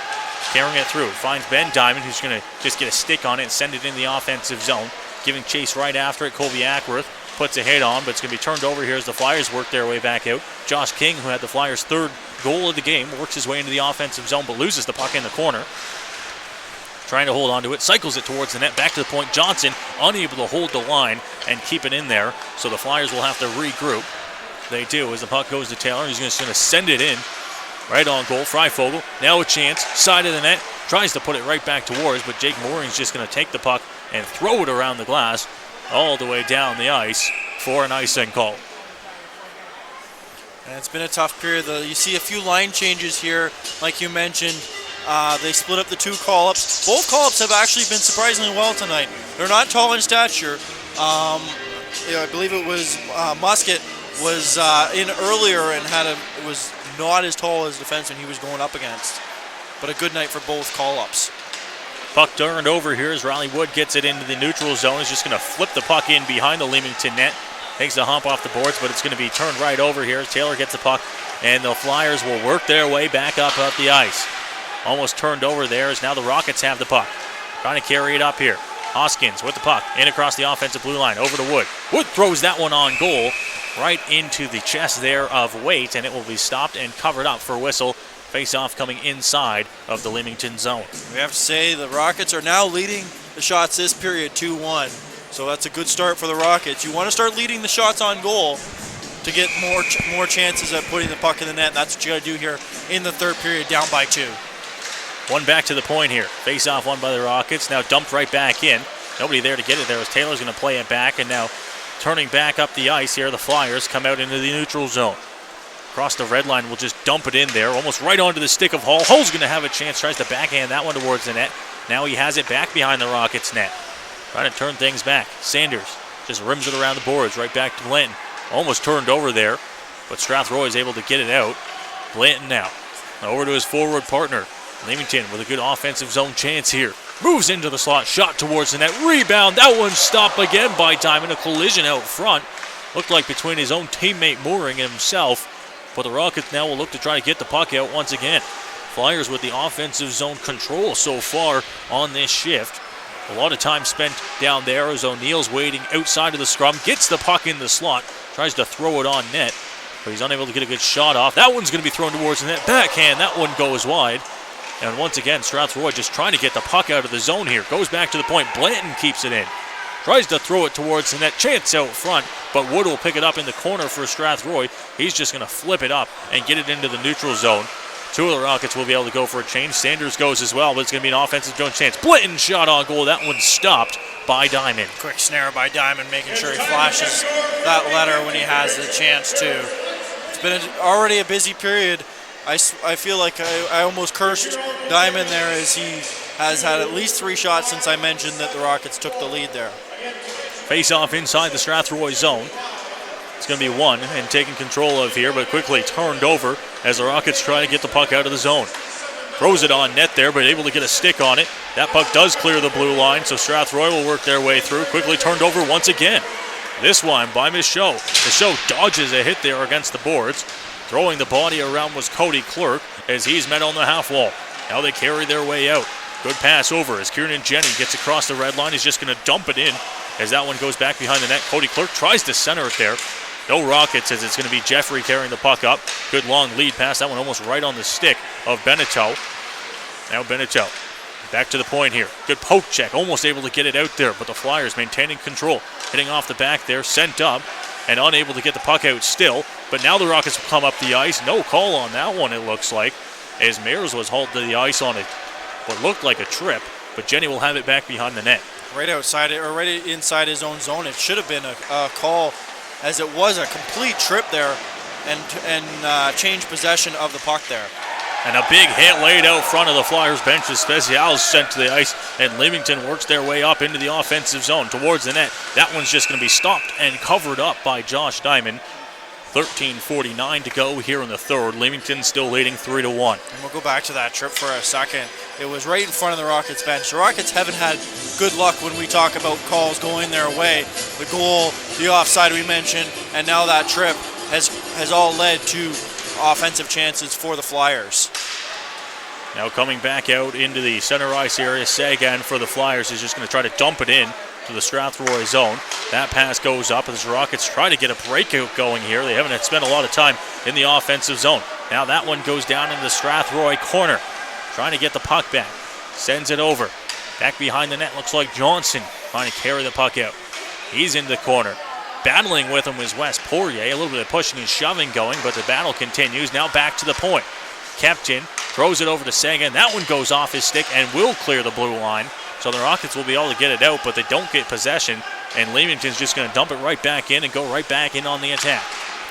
C: Carrying it through, finds Ben Diamond, who's going to just get a stick on it and send it in the offensive zone. Giving chase right after it, Colby Ackworth puts a hit on, but it's going to be turned over here as the Flyers work their way back out. Josh King, who had the Flyers' third goal of the game, works his way into the offensive zone, but loses the puck in the corner. Trying to hold on to it, cycles it towards the net, back to the point. Johnson unable to hold the line and keep it in there, so the Flyers will have to regroup. They do as the puck goes to Taylor. He's just going to send it in. Right on goal, Freifogel, now a chance, side of the net, tries to put it right back towards, but Jake Mooring's just going to take the puck and throw it around the glass all the way down the ice for an icing call.
B: And it's been a tough period. You see a few line changes here, like you mentioned. They split up the two call-ups. Both call-ups have actually been surprisingly well tonight. They're not tall in stature. I believe it was Musket was in earlier and was not as tall as the defenseman he was going up against. But a good night for both call-ups.
C: Puck turned over here as Riley Wood gets it into the neutral zone. He's just going to flip the puck in behind the Leamington net. Takes the hump off the boards, but it's going to be turned right over here as Taylor gets the puck, and the Flyers will work their way back up the ice. Almost turned over there as now the Rockets have the puck. Trying to carry it up here. Hoskins with the puck, in across the offensive blue line, over to Wood. Wood throws that one on goal, right into the chest there of Waite, and it will be stopped and covered up for whistle. Face-off coming inside of the Leamington zone.
B: We have to say the Rockets are now leading the shots this period 2-1. So that's a good start for the Rockets. You want to start leading the shots on goal to get more chances at putting the puck in the net. And that's what you got to do here in the third period, down by 2.
C: One back to the point here. Face-off won by the Rockets. Now dumped right back in. Nobody there to get it there as Taylor's going to play it back. And now turning back up the ice here, the Flyers come out into the neutral zone. Across the red line, we'll just dump it in there, almost right onto the stick of Hall. Hall's going to have a chance, tries to backhand that one towards the net. Now he has it back behind the Rockets' net. Trying to turn things back. Sanders just rims it around the boards, right back to Blanton. Almost turned over there, but Strathroy is able to get it out. Blanton now over to his forward partner. Leamington with a good offensive zone chance here. Moves into the slot, shot towards the net, rebound. That one stopped again by Diamond. A collision out front. Looked like between his own teammate Mooring and himself. But the Rockets now will look to try to get the puck out once again. Flyers with the offensive zone control so far on this shift. A lot of time spent down there as O'Neill's waiting outside of the scrum. Gets the puck in the slot. Tries to throw it on net. But he's unable to get a good shot off. That one's going to be thrown towards the net. Backhand. That one goes wide. And once again, Strathroy just trying to get the puck out of the zone here. Goes back to the point. Blanton keeps it in. Tries to throw it towards the net. Chance out front, but Wood will pick it up in the corner for Strathroy. He's just going to flip it up and get it into the neutral zone. Two of the Rockets will be able to go for a change. Sanders goes as well, but it's going to be an offensive zone chance. Blanton shot on goal. That one's stopped by Diamond.
B: Quick snare by Diamond, making sure he flashes that letter when he has the chance to. It's been already a busy period. I feel like I almost cursed Diamond there as he has had at least 3 shots since I mentioned that the Rockets took the lead there.
C: Face-off inside the Strathroy zone. It's going to be one and taken control of here, but quickly turned over as the Rockets try to get the puck out of the zone. Throws it on net there, but able to get a stick on it. That puck does clear the blue line, so Strathroy will work their way through. Quickly turned over once again. This one by Michaud. Michaud dodges a hit there against the boards. Throwing the body around was Cody Clerk as he's met on the half wall. Now they carry their way out. Good pass over as Kieran Jenny gets across the red line. He's just going to dump it in as that one goes back behind the net. Cody Clerk tries to center it there. No Rockets as it's going to be Jeffrey carrying the puck up. Good long lead pass. That one almost right on the stick of Beneteau. Now Beneteau back to the point here. Good poke check. Almost able to get it out there, but the Flyers maintaining control. Hitting off the back there. Sent up and unable to get the puck out still. But now the Rockets will come up the ice. No call on that one, it looks like, as Mears was hauled to the ice on it. What looked like a trip, but Jenny will have it back behind the net.
B: Right outside it, or right inside his own zone. It should have been a call, as it was a complete trip there and change possession of the puck there.
C: And a big hit laid out front of the Flyers bench as Spezial is sent to the ice, and Leamington works their way up into the offensive zone towards the net. That one's just going to be stopped and covered up by Josh Diamond. 13:49 to go here in the third. Leamington still leading 3-1.
B: And we'll go back to that trip for a second. It was right in front of the Rockets bench. The Rockets haven't had good luck when we talk about calls going their way. The goal, the offside we mentioned, and now that trip has all led to offensive chances for the Flyers.
C: Now coming back out into the center ice area, Sagan for the Flyers is just going to try to dump it in to the Strathroy zone. That pass goes up as the Rockets try to get a breakout going here. They haven't spent a lot of time in the offensive zone. Now that one goes down in the Strathroy corner. Trying to get the puck back. Sends it over. Back behind the net looks like Johnson trying to carry the puck out. He's in the corner. Battling with him is Wes Poirier. A little bit of pushing and shoving going, but the battle continues. Now back to the point. Kepton throws it over to Sagan. That one goes off his stick and will clear the blue line. So the Rockets will be able to get it out, but they don't get possession. And Leamington's just going to dump it right back in and go right back in on the attack.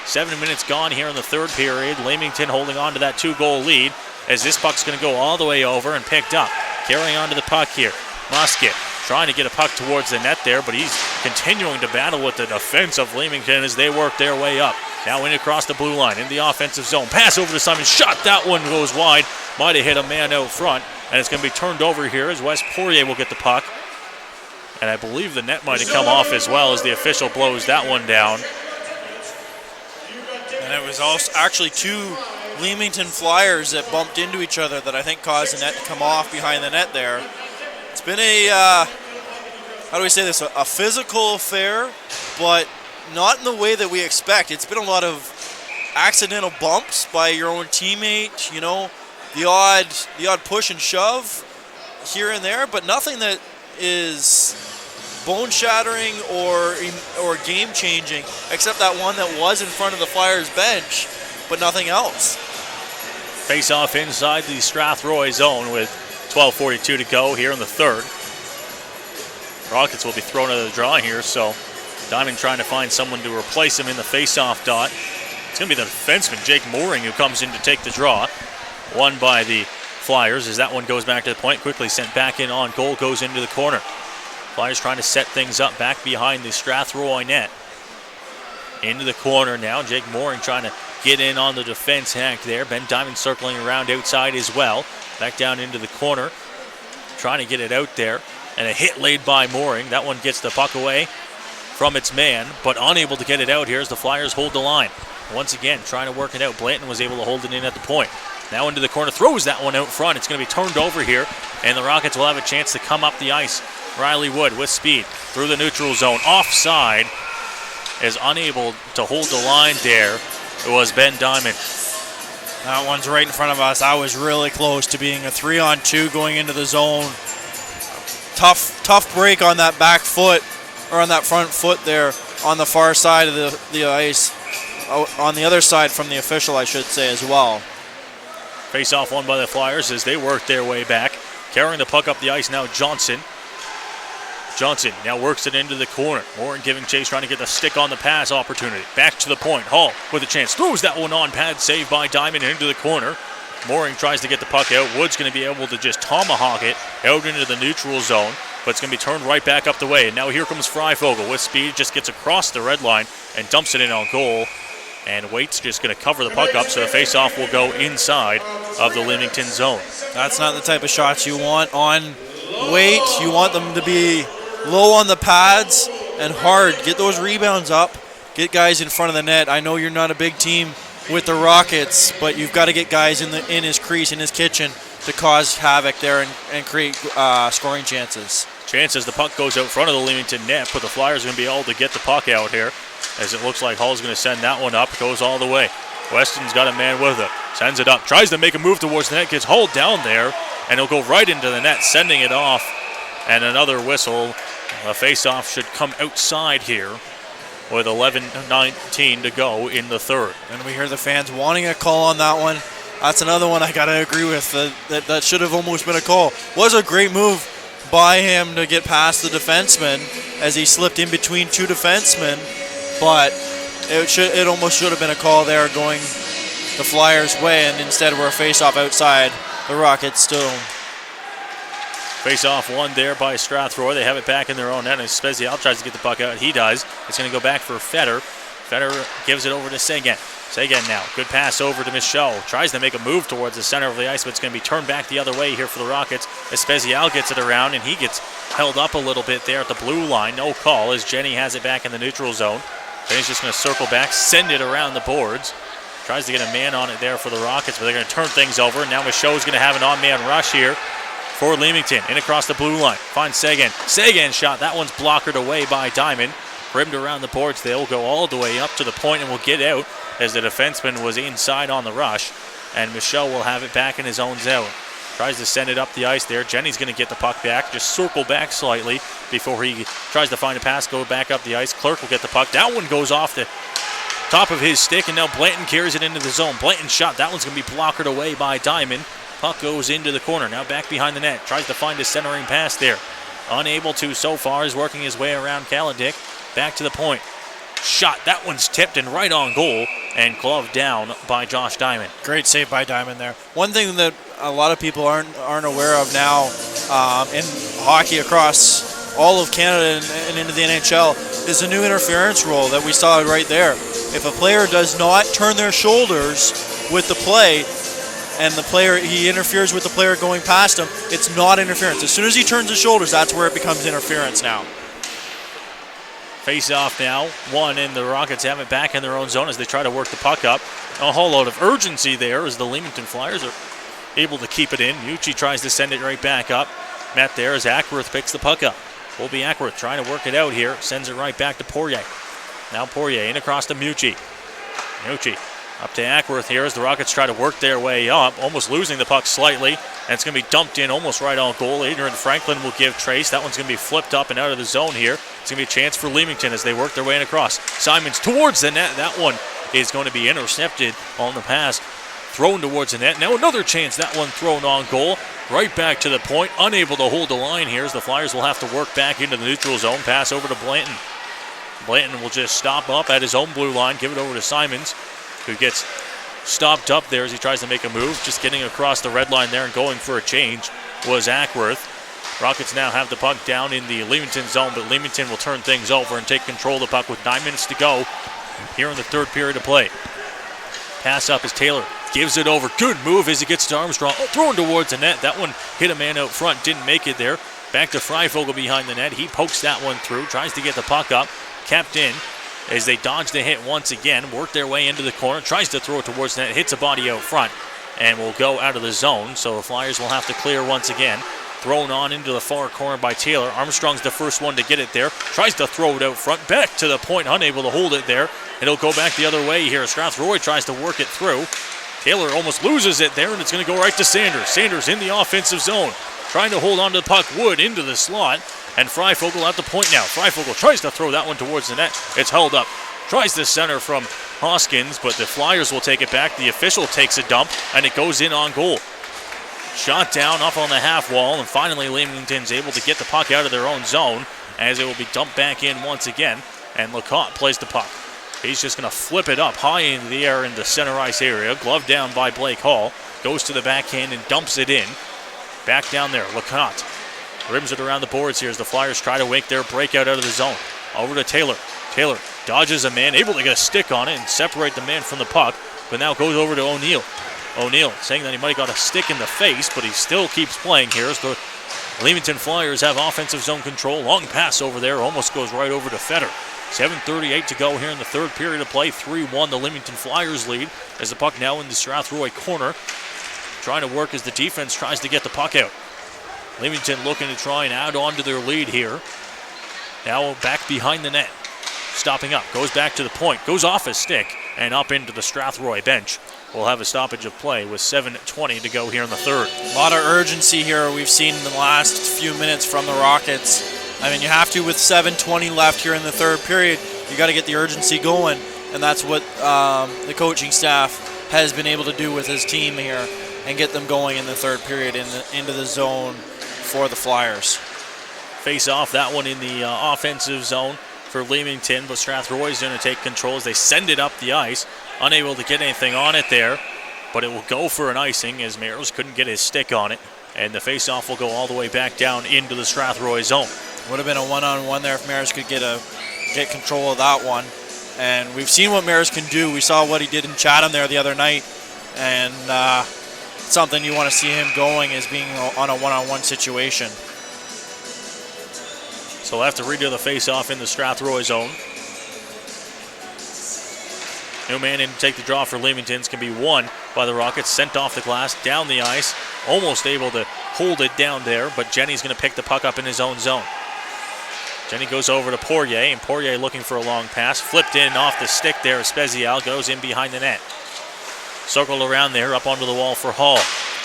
C: 7 minutes gone here in the third period. Leamington holding on to that 2-goal lead as this puck's going to go all the way over and picked up. Carrying on to the puck here. Musket trying to get a puck towards the net there, but he's continuing to battle with the defense of Leamington as they work their way up. Now in across the blue line in the offensive zone. Pass over to Simon. Shot. That one goes wide. Might have hit a man out front. And it's going to be turned over here as Wes Poirier will get the puck. And I believe the net might have come off as well as the official blows that one down.
B: And it was also actually two Leamington Flyers that bumped into each other that I think caused the net to come off behind the net there. It's been a, how do we say this, a physical affair, but not in the way that we expect. It's been a lot of accidental bumps by your own teammate, you know, the odd push and shove here and there, but nothing that is bone-shattering or game-changing, except that one that was in front of the Flyers bench, but nothing else.
C: Face-off inside the Strathroy zone with 12:42 to go here in the third. Rockets will be thrown out of the draw here, so Diamond trying to find someone to replace him in the face-off dot. It's going to be the defenseman, Jake Mooring, who comes in to take the draw. Won by the Flyers as that one goes back to the point. Quickly sent back in on goal, goes into the corner. Flyers trying to set things up back behind the Strathroy net. Into the corner now. Jake Mooring trying to get in on the defense hack there. Ben Diamond circling around outside as well. Back down into the corner. Trying to get it out there. And a hit laid by Mooring. That one gets the puck away from its man, but unable to get it out here as the Flyers hold the line. Once again, trying to work it out. Blanton was able to hold it in at the point. Now into the corner, throws that one out front. It's going to be turned over here, and the Rockets will have a chance to come up the ice. Riley Wood with speed through the neutral zone. Offside, is unable to hold the line there. It was Ben Diamond.
B: That one's right in front of us. I was really close to being a 3-on-2 going into the zone. Tough break on that back foot, or on that front foot there on the far side of the ice. On the other side from the official, I should say, as well.
C: Face-off won by the Flyers as they work their way back. Carrying the puck up the ice now, Johnson. Johnson now works it into the corner. Mooring giving chase, trying to get the stick on the pass opportunity. Back to the point. Hall with a chance. Throws that one on pad. Saved by Diamond into the corner. Mooring tries to get the puck out. Wood's going to be able to just tomahawk it out into the neutral zone. But it's going to be turned right back up the way. And now here comes Freifogel with speed. Just gets across the red line and dumps it in on goal. And Waite's just going to cover the puck up, so the face-off will go inside of the Leamington zone.
B: That's not the type of shots you want on Waite. You want them to be low on the pads and hard. Get those rebounds up. Get guys in front of the net. I know you're not a big team with the Rockets, but you've got to get guys in his crease, in his kitchen, to cause havoc there and create scoring chances.
C: The puck goes out front of the Leamington net, but the Flyers are going to be able to get the puck out here, as it looks like Hall's going to send that one up. Goes all the way. Weston's got a man with it. Sends it up. Tries to make a move towards the net. Gets hauled down there, and he'll go right into the net, sending it off. And another whistle. A face-off should come outside here with 11:19 to go in the third.
B: And we hear the fans wanting a call on that one. That's another one I got to agree with. That should have almost been a call. Was a great move by him to get past the defenseman as he slipped in between two defensemen, but it almost should have been a call there going the Flyers' way, and instead we're a face-off outside the Rockets still.
C: Face-off one there by Strathroy. They have it back in their own net, and Spezial tries to get the puck out. He does. It's going to go back for Fetter. Fetter gives it over to Seguin. Seguin now. Good pass over to Michaud. Tries to make a move towards the center of the ice, but it's going to be turned back the other way here for the Rockets. Spezial gets it around, and he gets held up a little bit there at the blue line. No call as Jenny has it back in the neutral zone. Then he's just going to circle back, send it around the boards. Tries to get a man on it there for the Rockets, but they're going to turn things over. Now Michaud's going to have an on-man rush here for Leamington. In across the blue line. Finds Seguin. Seguin shot. That one's blockered away by Diamond. Rimmed around the boards. They'll go all the way up to the point and will get out as the defenseman was inside on the rush. And Michaud will have it back in his own zone. Tries to send it up the ice there. Jenny's going to get the puck back. Just circle back slightly before he tries to find a pass. Go back up the ice. Clerk will get the puck. That one goes off the top of his stick, and now Blanton carries it into the zone. Blanton's shot. That one's going to be blockered away by Diamond. Puck goes into the corner. Now back behind the net. Tries to find a centering pass there. Unable to so far. Is working his way around Kaladick. Back to the point. Shot. That one's tipped and right on goal and gloved down by Josh Diamond.
B: Great save by Diamond there. One thing that a lot of people aren't aware of now in hockey across all of Canada and into the NHL is the new interference rule that we saw right there. If a player does not turn their shoulders with the play, and he interferes with the player going past him, it's not interference. As soon as he turns his shoulders, that's where it becomes interference now.
C: Face off now, one, and the Rockets have it back in their own zone as they try to work the puck up. A whole lot of urgency there as the Leamington Flyers are able to keep it in. Mucci tries to send it right back up. Met there as Ackworth picks the puck up. Colby Ackworth trying to work it out here, sends it right back to Poirier. Now Poirier in across to Mucci. Mucci up to Ackworth here as the Rockets try to work their way up, almost losing the puck slightly, and it's going to be dumped in almost right on goal. Adrian Franklin will give Trace. That one's going to be flipped up and out of the zone here. It's going to be a chance for Leamington as they work their way in across. Simons towards the net. That one is going to be intercepted on the pass, thrown towards the net. Now another chance. That one thrown on goal. Right back to the point. Unable to hold the line here as the Flyers will have to work back into the neutral zone. Pass over to Blanton. Blanton will just stop up at his own blue line. Give it over to Simons, who gets stopped up there as he tries to make a move. Just getting across the red line there and going for a change was Ackworth. Rockets now have the puck down in the Leamington zone, but Leamington will turn things over and take control of the puck with 9 minutes to go here in the third period of play. Pass up as Taylor gives it over. Good move as he gets to Armstrong. Thrown towards the net. That one hit a man out front. Didn't make it there. Back to Freifogel behind the net. He pokes that one through. Tries to get the puck up. Kept in as they dodge the hit once again. Work their way into the corner. Tries to throw it towards the net. Hits a body out front and will go out of the zone. So the Flyers will have to clear once again. Thrown on into the far corner by Taylor. Armstrong's the first one to get it there. Tries to throw it out front. Back to the point. Unable to hold it there. It'll go back the other way here. Strathroy tries to work it through. Taylor almost loses it there, and it's going to go right to Sanders. Sanders in the offensive zone. Trying to hold on to the puck. Wood into the slot. And Freifogel at the point now. Freifogel tries to throw that one towards the net. It's held up. Tries to center from Hoskins, but the Flyers will take it back. The official takes a dump, and it goes in on goal. Shot down up on the half wall, and finally Leamington's able to get the puck out of their own zone as it will be dumped back in once again, and LeCotte plays the puck. He's just going to flip it up high into the air in the center ice area. Gloved down by Blake Hall. Goes to the backhand and dumps it in. Back down there, LeCotte rims it around the boards here as the Flyers try to make their breakout out of the zone. Over to Taylor. Taylor dodges a man, able to get a stick on it and separate the man from the puck, but now goes over to O'Neill. O'Neill saying that he might have got a stick in the face, but he still keeps playing here as the Leamington Flyers have offensive zone control. Long pass over there, almost goes right over to Fetter. 7:38 to go here in the third period of play. 3-1 the Leamington Flyers lead as the puck now in the Strathroy corner. Trying to work as the defense tries to get the puck out. Leamington looking to try and add on to their lead here. Now back behind the net. Stopping up, goes back to the point, goes off his stick and up into the Strathroy bench. We'll have a stoppage of play with 7:20 to go here in the third.
B: A lot of urgency here we've seen in the last few minutes from the Rockets. I mean, you have to with 7:20 left here in the third period. You got to get the urgency going, and that's what the coaching staff has been able to do with his team here and get them going in the third period into the zone for the Flyers.
C: Face off, that one in the offensive zone. for Leamington, but Strathroy's going to take control as they send it up the ice. Unable to get anything on it there, but it will go for an icing as Mears couldn't get his stick on it. And the faceoff will go all the way back down into the Strathroy zone.
B: Would have been a one-on-one there if Mears could get control of that one. And we've seen what Mears can do. We saw what he did in Chatham there the other night. And something you want to see him going is being on a one-on-one situation.
C: So we'll have to redo the faceoff in the Strathroy zone. New man in to take the draw for Leamington's can be won by the Rockets. Sent off the glass, down the ice. Almost able to hold it down there, but Jenny's going to pick the puck up in his own zone. Jenny goes over to Poirier, and Poirier looking for a long pass. Flipped in off the stick there. Spezial goes in behind the net. Circled around there, up onto the wall for Hall.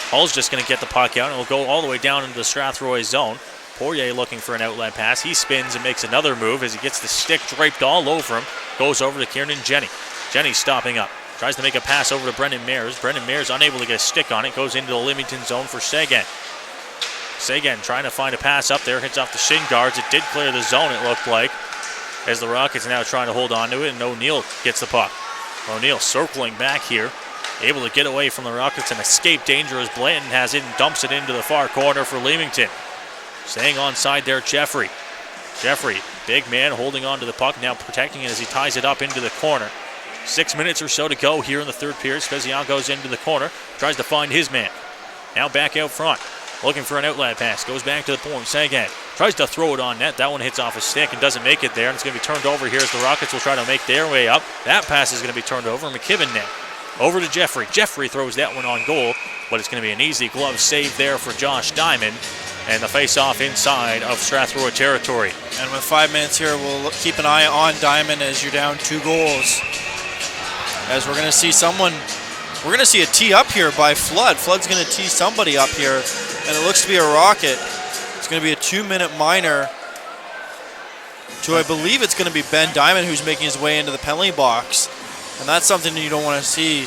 C: Hall's just going to get the puck out, and will go all the way down into the Strathroy zone. Poirier looking for an outlet pass. He spins and makes another move as he gets the stick draped all over him. Goes over to Kieran Jenny. Jenny stopping up. Tries to make a pass over to Brendan Mears. Brendan Mears unable to get a stick on it. Goes into the Leamington zone for Sagan. Sagan trying to find a pass up there. Hits off the shin guards. It did clear the zone, it looked like, as the Rockets now trying to hold on to it, and O'Neill gets the puck. O'Neill circling back here. Able to get away from the Rockets and escape danger as Blanton has it and dumps it into the far corner for Leamington. Staying onside there, Jeffrey. Jeffrey, big man, holding on to the puck, now protecting it as he ties it up into the corner. 6 minutes or so to go here in the third period. Spezial goes into the corner, tries to find his man. Now back out front, looking for an outlet pass. Goes back to the point. Sagan tries to throw it on net. That one hits off a stick and doesn't make it there. And it's going to be turned over here as the Rockets will try to make their way up. That pass is going to be turned over. McKibben now over to Jeffrey. Jeffrey throws that one on goal, but it's going to be an easy glove save there for Josh Diamond. And the face-off inside of Strathroy territory.
B: And with 5 minutes here, we'll keep an eye on Diamond as you're down 2 goals. As we're going to see a tee up here by Flood. Flood's going to tee somebody up here, and it looks to be a Rocket. It's going to be a 2-minute minor to, I believe it's going to be Ben Diamond, who's making his way into the penalty box. And that's something you don't want to see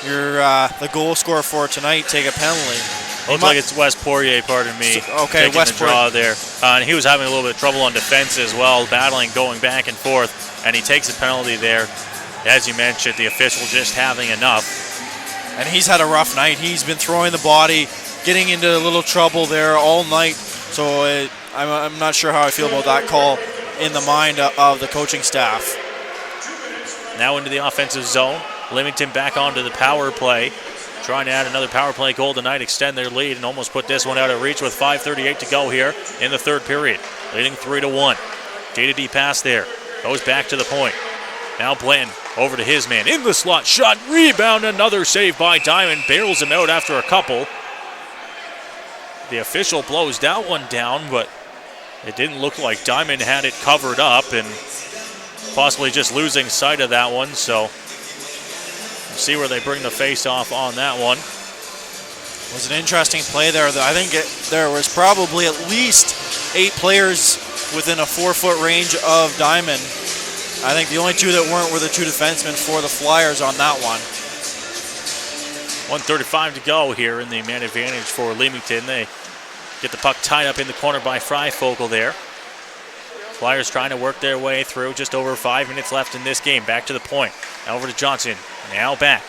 B: the goal scorer for tonight take a penalty.
C: Looks like it's Wes Poirier, pardon me.
B: Okay,
C: Wes Poirier. Draw there. And he was having a little bit of trouble on defense as well, battling, going back and forth, and he takes a penalty there. As you mentioned, the official just having enough.
B: And he's had a rough night. He's been throwing the body, getting into a little trouble there all night. So I'm not sure how I feel about that call in the mind of the coaching staff.
C: Now into the offensive zone. Leamington back onto the power play. Trying to add another power play goal tonight, extend their lead, and almost put this one out of reach with 5:38 to go here in the third period. Leading 3-1. D-to-D pass there. Goes back to the point. Now Blanton over to his man. In the slot, shot, rebound, another save by Diamond. Barrels him out after a couple. The official blows that one down, but it didn't look like Diamond had it covered up, and possibly just losing sight of that one. So we'll see where they bring the face-off on that one.
B: It was an interesting play there. I think there was probably at least 8 players within a 4-foot range of Diamond. I think the only 2 that weren't were the 2 defensemen for the Flyers on that one.
C: 1:35 to go here in the man advantage for Leamington. They get the puck tied up in the corner by Freifogel there. Flyers trying to work their way through. Just over 5 minutes left in this game. Back to the point. Now over to Johnson. Now back.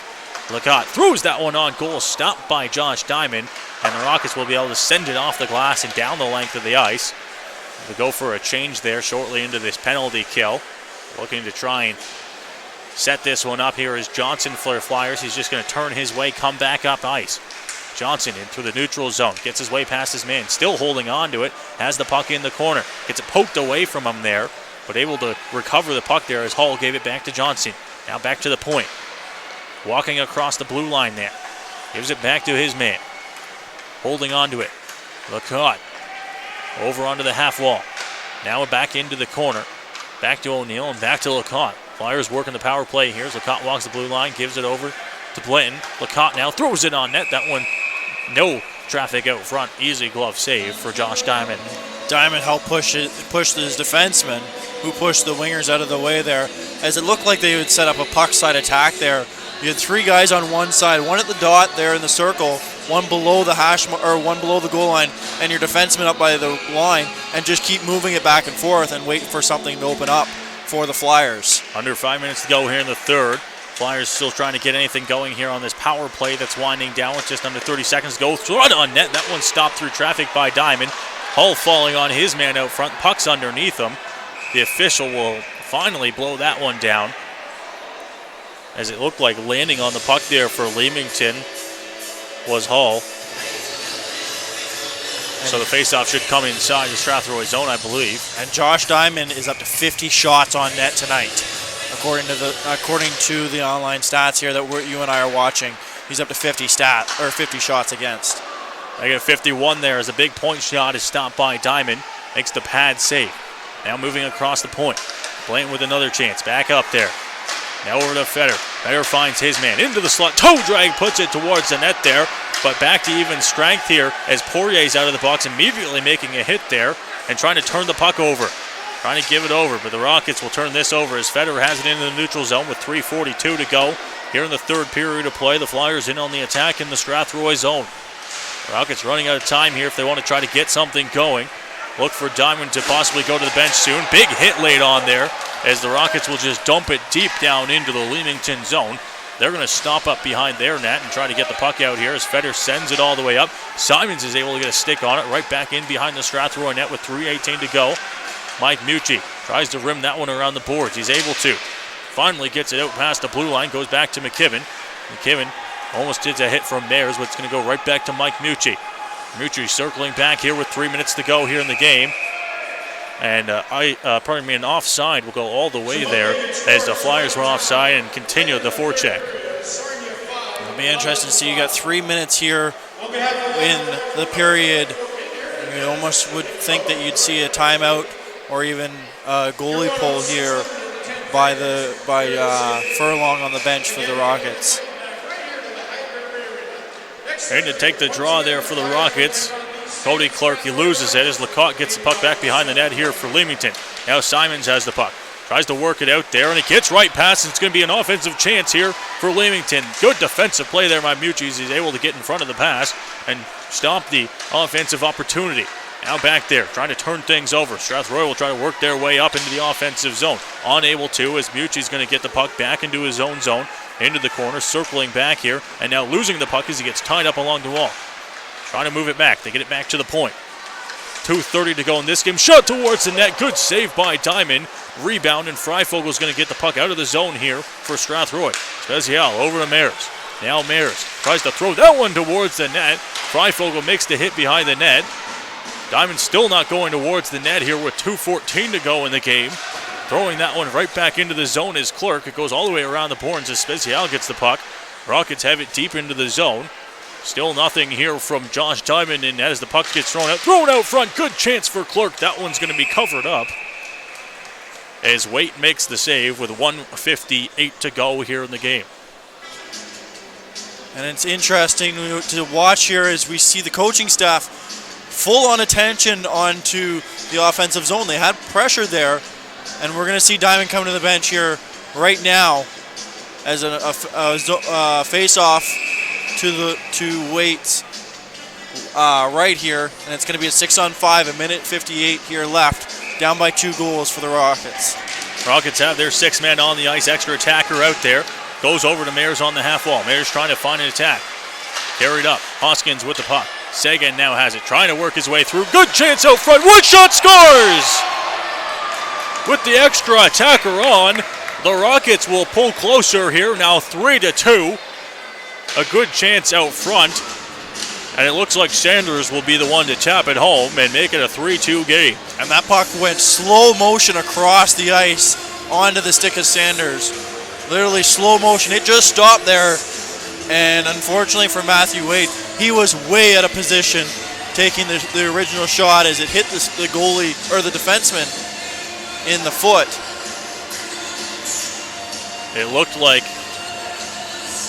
C: Lecotte throws that one on goal. Stopped by Josh Diamond. And the Rockets will be able to send it off the glass and down the length of the ice. They'll go for a change there shortly into this penalty kill. Looking to try and set this one up here is Johnson for Flyers. He's just going to turn his way, come back up ice. Johnson into the neutral zone. Gets his way past his man. Still holding on to it. Has the puck in the corner. Gets it poked away from him there, but able to recover the puck there as Hall gave it back to Johnson. Now back to the point. Walking across the blue line there. Gives it back to his man. Holding on to it. Lecotte over onto the half wall. Now back into the corner. Back to O'Neill and back to Lecotte. Flyers working the power play here as Lecotte walks the blue line, gives it over to Blanton. Lecotte now throws it on net. That one, no traffic out front. Easy glove save for Josh Diamond.
B: Diamond helped push his defenseman, who pushed the wingers out of the way there, as it looked like they would set up a puck side attack there. You had 3 guys on one side, one at the dot there in the circle, one below the or one below the goal line, and your defenseman up by the line, and just keep moving it back and forth and wait for something to open up for the Flyers.
C: Under 5 minutes to go here in the third. Flyers still trying to get anything going here on this power play that's winding down with just under 30 seconds to go. Run on net. That one stopped through traffic by Diamond. Hull falling on his man out front. Puck's underneath him. The official will finally blow that one down, as it looked like landing on the puck there for Leamington was Hull. So the faceoff should come inside the Strathroy zone, I believe.
B: And Josh Diamond is up to 50 shots on net tonight, according to the online stats here that you and I are watching. He's up to 50 shots against.
C: I get 51 there as a big point shot is stopped by Diamond. Makes the pad save. Now moving across the point. Blanton with another chance. Back up there. Now over to Fetter. Fetter finds his man into the slot. Toe drag puts it towards the net there. But back to even strength here as Poirier's out of the box, immediately making a hit there and trying to turn the puck over. Trying to give it over, but the Rockets will turn this over as Fetter has it into the neutral zone with 3:42 to go. Here in the third period of play, the Flyers in on the attack in the Strathroy zone. The Rockets running out of time here if they want to try to get something going. Look for Diamond to possibly go to the bench soon. Big hit laid on there as the Rockets will just dump it deep down into the Leamington zone. They're going to stop up behind their net and try to get the puck out here as Fetter sends it all the way up. Simons is able to get a stick on it right back in behind the Strathroy net with 3:18 to go. Mike Mucci tries to rim that one around the boards. He's able to. Finally gets it out past the blue line. Goes back to McKibben. McKibben almost gets a hit from Mayers, but it's going to go right back to Mike Mucci. Mucci circling back here with 3 minutes to go here in the game. And an offside will go all the way there as the Flyers were offside and continue the forecheck.
B: It'll be interesting to see. You got 3 minutes here in the period. You almost would think that you'd see a timeout or even a goalie pull here by Furlong on the bench for the Rockets.
C: And to take the draw there for the Rockets. Cody Clark, he loses it as Lecoq gets the puck back behind the net here for Leamington. Now Simons has the puck. Tries to work it out there, and it gets right past. It's going to be an offensive chance here for Leamington. Good defensive play there by Mucci. He's able to get in front of the pass and stop the offensive opportunity. Now back there, trying to turn things over. Strathroy will try to work their way up into the offensive zone. Unable to, as Mucci's going to get the puck back into his own zone, into the corner, circling back here, and now losing the puck as he gets tied up along the wall. Trying to move it back. They get it back to the point. 2:30 to go in this game. Shot towards the net. Good save by Diamond. Rebound, and Freifogel's going to get the puck out of the zone here for Strathroy. Spezial over to Mayers. Now Mayers tries to throw that one towards the net. Freifogel makes the hit behind the net. Diamond still not going towards the net here with 2:14 to go in the game. Throwing that one right back into the zone is Clark. It goes all the way around the boards as Spezial gets the puck. Rockets have it deep into the zone. Still nothing here from Josh Diamond, and as the puck gets thrown out front. Good chance for Clark. That one's going to be covered up as Waite makes the save with 1:58 to go here in the game.
B: And it's interesting to watch here as we see the coaching staff full on attention onto the offensive zone. They had pressure there, and we're going to see Diamond come to the bench here right now as a face-off to Waite's right here, and it's going to be a 6-on-5, 1:58 here left, down by 2 goals for the Rockets.
C: Rockets have their 6-man on the ice, extra attacker out there, goes over to Mayers on the half wall. Mayers trying to find an attack, carried up. Hoskins with the puck. Sagan now has it, trying to work his way through. Good chance out front. One shot, scores! With the extra attacker on, the Rockets will pull closer here, now 3-2. A good chance out front, and it looks like Sanders will be the one to tap it home and make it a 3-2 game.
B: And that puck went slow motion across the ice onto the stick of Sanders. Literally slow motion. It just stopped there, and unfortunately for Matthew Waite, he was way out of position taking the original shot as it hit the goalie or the defenseman in the foot.
C: It looked like,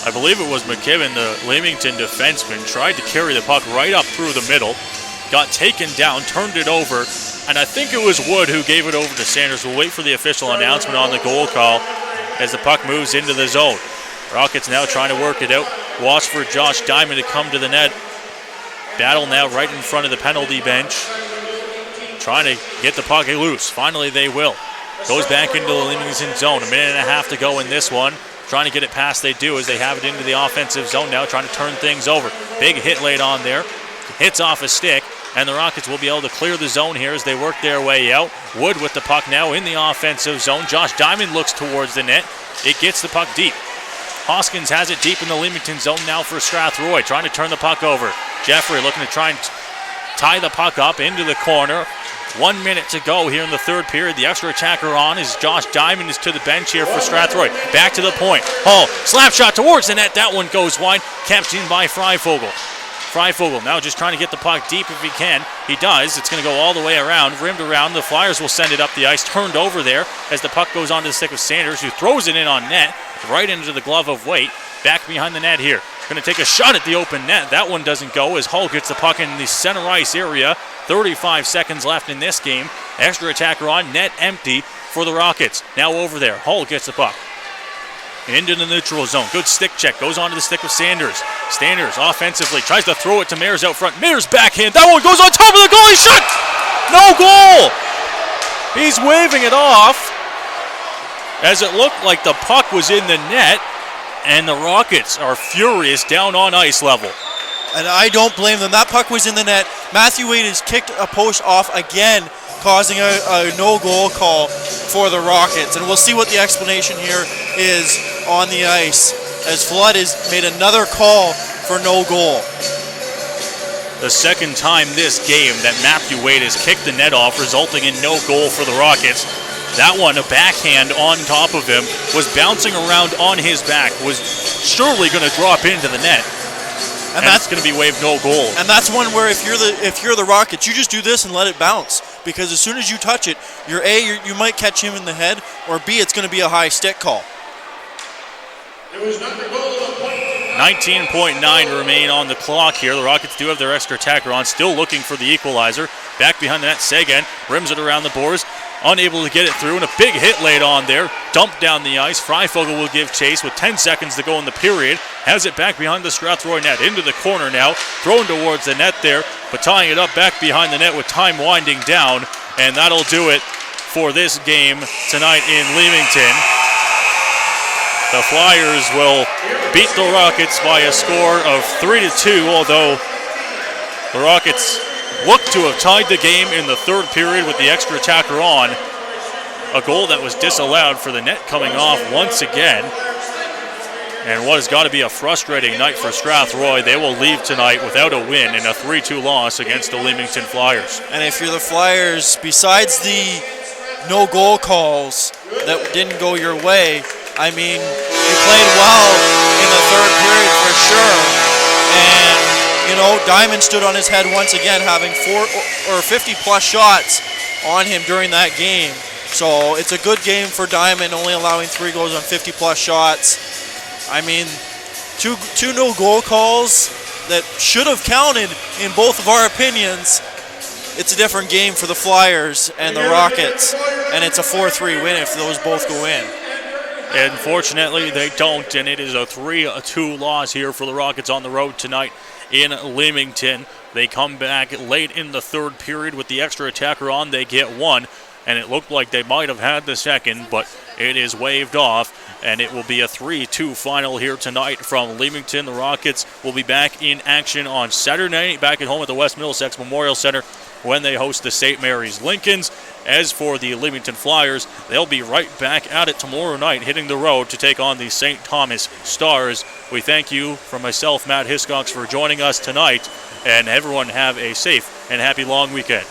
C: I believe it was McKibben, the Leamington defenseman, tried to carry the puck right up through the middle, got taken down, turned it over, and I think it was Wood who gave it over to Sanders. We'll wait for the official announcement on the goal call as the puck moves into the zone. Rockets now trying to work it out. Watch for Josh Diamond to come to the net battle now right in front of the penalty bench, trying to get the puck loose. Finally they will. Goes back into the Leamington zone. A minute and a half to go in this one. Trying to get it past, they do, as they have it into the offensive zone now, trying to turn things over. Big hit laid on there. Hits off a stick, and the Rockets will be able to clear the zone here as they work their way out. Wood with the puck now in the offensive zone. Josh Diamond looks towards the net. It gets the puck deep. Hoskins has it deep in the Leamington zone now for Strathroy, trying to turn the puck over. Jeffrey looking to try and tie the puck up into the corner. 1 minute to go here in the third period. The extra attacker on is Josh Diamond is to the bench here for Strathroy. Back to the point. Hall, slap shot towards the net. That one goes wide. Kept in by Freifogel. Freifogel now just trying to get the puck deep if he can. He does. It's going to go all the way around, rimmed around. The Flyers will send it up the ice, turned over there as the puck goes onto the stick of Sanders, who throws it in on net, right into the glove of Waite. Back behind the net here. Going to take a shot at the open net. That one doesn't go as Hull gets the puck in the center ice area. 35 seconds left in this game. Extra attacker on, net empty for the Rockets. Now over there. Hull gets the puck into the neutral zone. Good stick check. Goes onto the stick of Sanders. Sanders offensively tries to throw it to Mayers out front. Mayers backhand. That one goes on top of the goalie. Shot! No goal! He's waving it off as it looked like the puck was in the net, and the Rockets are furious down on ice level.
B: And I don't blame them. That puck was in the net. Matthew Wade has kicked a post off again, causing a no-goal call for the Rockets. And we'll see what the explanation here is on the ice, as Flood has made another call for no goal.
C: The second time this game that Matthew Wade has kicked the net off, resulting in no goal for the Rockets. That one, a backhand on top of him, was bouncing around on his back, was surely going to drop into the net. And that's going to be waved no goal.
B: And that's one where if you're the Rockets, you just do this and let it bounce, because as soon as you touch it, you might catch him in the head, or B, it's going to be a high stick call.
C: 19.9 remain on the clock here. The Rockets do have their extra attacker on, still looking for the equalizer. Back behind the net, Sagan rims it around the boards, unable to get it through, and a big hit laid on there. Dumped down the ice. Freifogel will give chase with 10 seconds to go in the period. Has it back behind the Strathroy net. Into the corner now. Thrown towards the net there, but tying it up back behind the net with time winding down. And that'll do it for this game tonight in Leamington. The Flyers will beat the Rockets by a score of 3-2, although the Rockets look to have tied the game in the third period with the extra attacker on. A goal that was disallowed for the net coming off once again. And what has got to be a frustrating night for Strathroy. They will leave tonight without a win in a 3-2 loss against the Leamington Flyers.
B: And if you're the Flyers, besides the no goal calls that didn't go your way, I mean, you played well in the third period for sure. And, you know, Diamond stood on his head once again, having 50-plus shots on him during that game. So it's a good game for Diamond, only allowing 3 goals on 50-plus shots. I mean, two no-goal calls that should have counted in both of our opinions. It's a different game for the Flyers and the Rockets, and it's a 4-3 win if those both go in.
C: Unfortunately, they don't, and it is a 3-2 loss here for the Rockets on the road tonight in Leamington. They come back late in the third period with the extra attacker on. They get one, and it looked like they might have had the second, but it is waved off, and it will be a 3-2 final here tonight from Leamington. The Rockets will be back in action on Saturday night, back at home at the West Middlesex Memorial Center when they host the St. Mary's Lincolns. As for the Leamington Flyers, they'll be right back at it tomorrow night, hitting the road to take on the St. Thomas Stars. We thank you, from myself, Matt Hiscox, for joining us tonight, and everyone have a safe and happy long weekend.